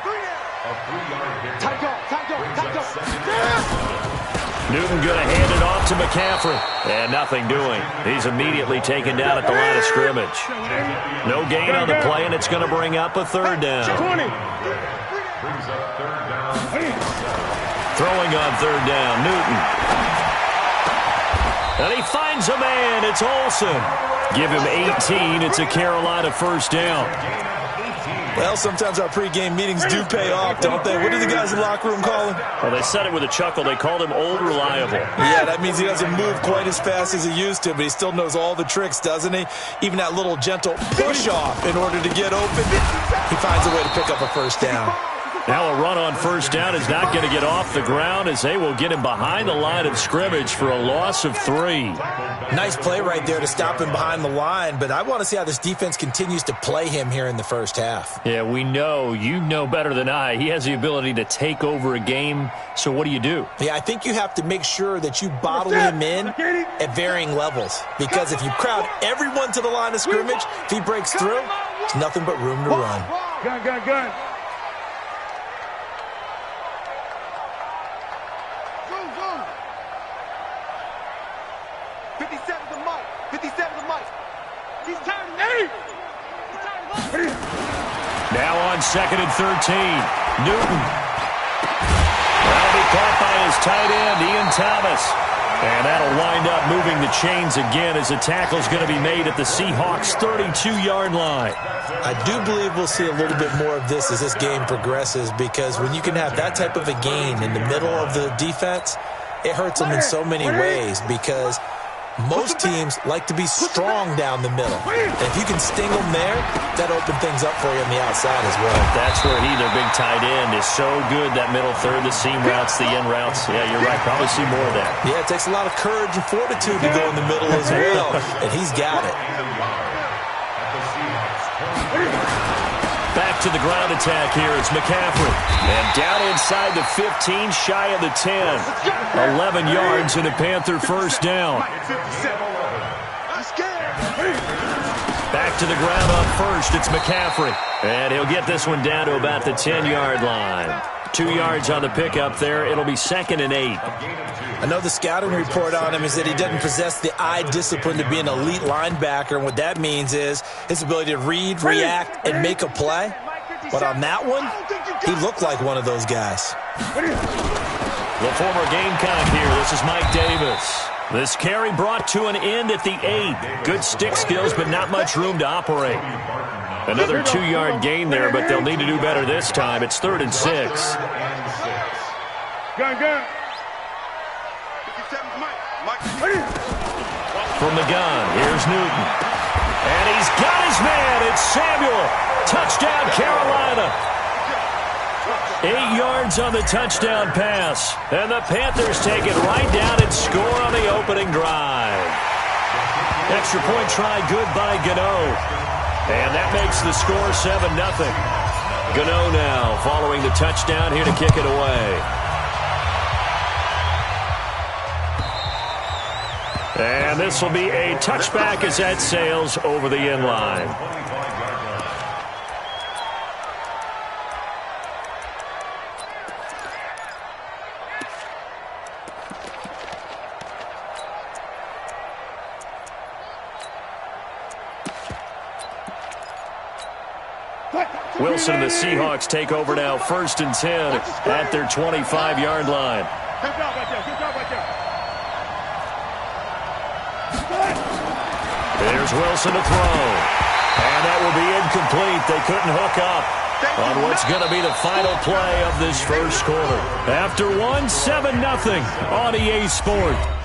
Newton going to hand it off to McCaffrey. And nothing doing. He's immediately taken down at the line of scrimmage. No gain on the play, and it's going to bring up a third down. Throwing on third down, Newton. And he finds a man. It's Olsen. Give him 18. It's a Carolina first down. Well, sometimes our pregame meetings do pay off, don't they? What do the guys in the locker room call him? Well, they said it with a chuckle. They called him Old Reliable. Yeah, that means he doesn't move quite as fast as he used to, but he still knows all the tricks, doesn't he? Even that little gentle push-off in order to get open. He finds a way to pick up a first down. Now a run on first down is not going to get off the ground as they will get him behind the line of scrimmage for a loss of 3. Nice play right there to stop him behind the line, but I want to see how this defense continues to play him here in the first half. Yeah, we know. You know better than I. He has the ability to take over a game, so what do you do? Yeah, I think you have to make sure that you bottle him in at varying levels, because if you crowd everyone to the line of scrimmage, if he breaks through, it's nothing but room to run. Gun. Now on second and 13, Newton. That'll be caught by his tight end, Ian Thomas. And that'll wind up moving the chains again as the tackle's going to be made at the Seahawks' 32-yard line. I do believe we'll see a little bit more of this as this game progresses, because when you can have that type of a gain in the middle of the defense, it hurts them in so many ways, because most teams like to be strong down the middle. And if you can sting them there, that opens things up for you on the outside as well. That's where their big tight end, is so good, that middle third, the seam routes, the in routes. Yeah, you're right. Probably see more of that. Yeah, it takes a lot of courage and fortitude to go in the middle as well. And he's got it. Back to the ground attack here. It's McCaffrey. And down inside the 15, shy of the 10. 11 yards and a Panther first down. Back to the ground on first. It's McCaffrey. And he'll get this one down to about the 10-yard line. 2 yards on the pickup there. It'll be second and 8. I know the scouting report on him is that he doesn't possess the eye discipline to be an elite linebacker, and what that means is his ability to read, react, and make a play. But on that one, he looked like one of those guys. The former Gamecock here. This is Mike Davis. This carry brought to an end at the 8. Good stick skills, but not much room to operate. Another 2-yard gain there, but they'll need to do better this time. It's 3rd and 6. Gun. From the gun, here's Newton. And he's got his man. It's Samuel. Touchdown, 8 yards on the touchdown pass. And the Panthers take it right down and score on the opening drive. Extra point try good by Gano. And that makes the score 7-0. Gano now following the touchdown here to kick it away. And this will be a touchback as that sails over the end line. Wilson and the Seahawks take over now, 1st and 10 at their 25-yard line. Good job right there. Good job right there. There's Wilson to throw. And that will be incomplete. They couldn't hook up on what's going to be the final play of this first quarter. After one, 7-0 on EA Sports.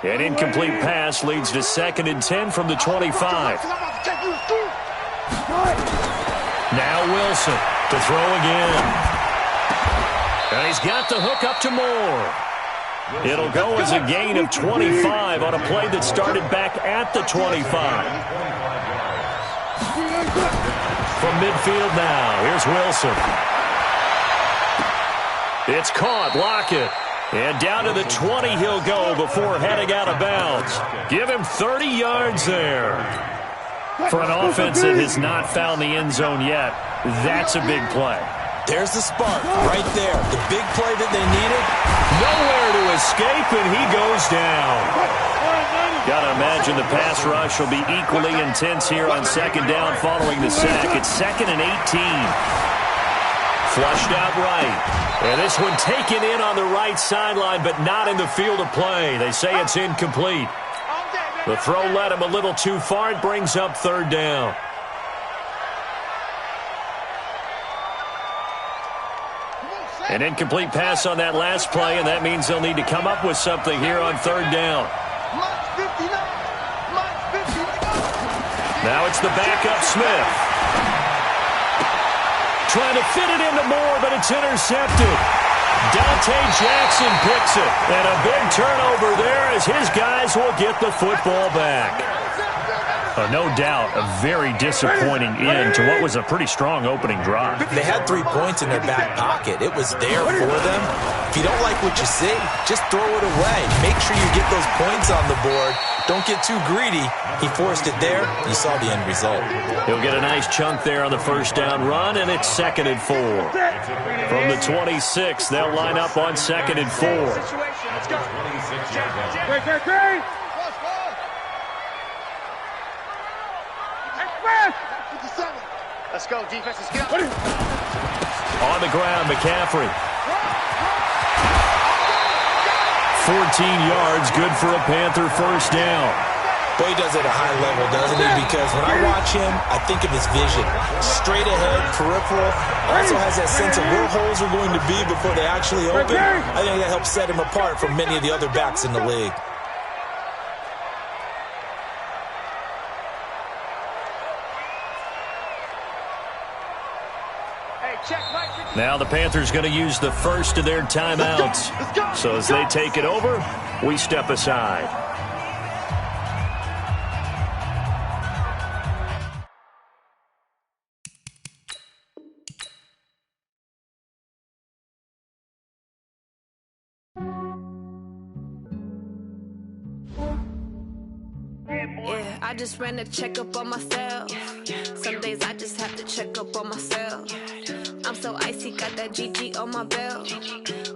An incomplete pass leads to 2nd and 10 from the 25. Now Wilson to throw again. And he's got the hook up to Moore. It'll go as a gain of 25 on a play that started back at the 25. From midfield now, here's Wilson. It's caught, Lockett. And down to the 20 he'll go before heading out of bounds. Give him 30 yards there. For an offense that has not found the end zone yet, that's a big play. There's the spark right there. The big play that they needed. Nowhere to escape, and he goes down. Got to imagine the pass rush will be equally intense here on 2nd down following the sack. It's 2nd and 18. Flushed out right. And this one taken in on the right sideline, but not in the field of play. They say it's incomplete. The throw led him a little too far. It brings up 3rd down. An incomplete pass on that last play, and that means they'll need to come up with something here on 3rd down. Now it's the backup Smith. Trying to fit it into Moore, but it's intercepted. Dante Jackson picks it. And a big turnover there as his guys will get the football back. No doubt, a very disappointing end to what was a pretty strong opening drive. They had 3 points in their back pocket. It was there for them. If you don't like what you see, just throw it away. Make sure you get those points on the board. Don't get too greedy. He forced it there. You saw the end result. He'll get a nice chunk there on the 1st down run, and it's 2nd and 4. From the 26, they'll line up on 2nd and 4. Let's go. Great. Let's go, defense. Let's get up. On the ground, McCaffrey. 14 yards, good for a Panther 1st down. Boy, he does it at a high level, doesn't he? Because when I watch him, I think of his vision. Straight ahead, peripheral. Also has that sense of where holes are going to be before they actually open. I think that helps set him apart from many of the other backs in the league. Now the Panthers going to use the first of their timeouts. So as they take it over, we step aside. Yeah, I just ran a checkup on myself. Some days I just have to check up on myself. I'm so icy, got that GG on my belt.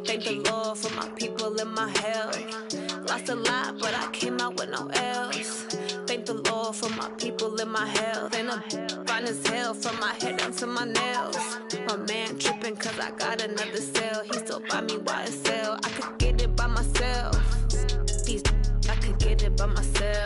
Thank the Lord for my people and my health. Lost a lot, but I came out with no L's. Thank the Lord for my people and my health. And I'm fine as hell from my head down to my nails. My man tripping cause I got another cell. He still buy me YSL. I could get it by myself. I could get it by myself.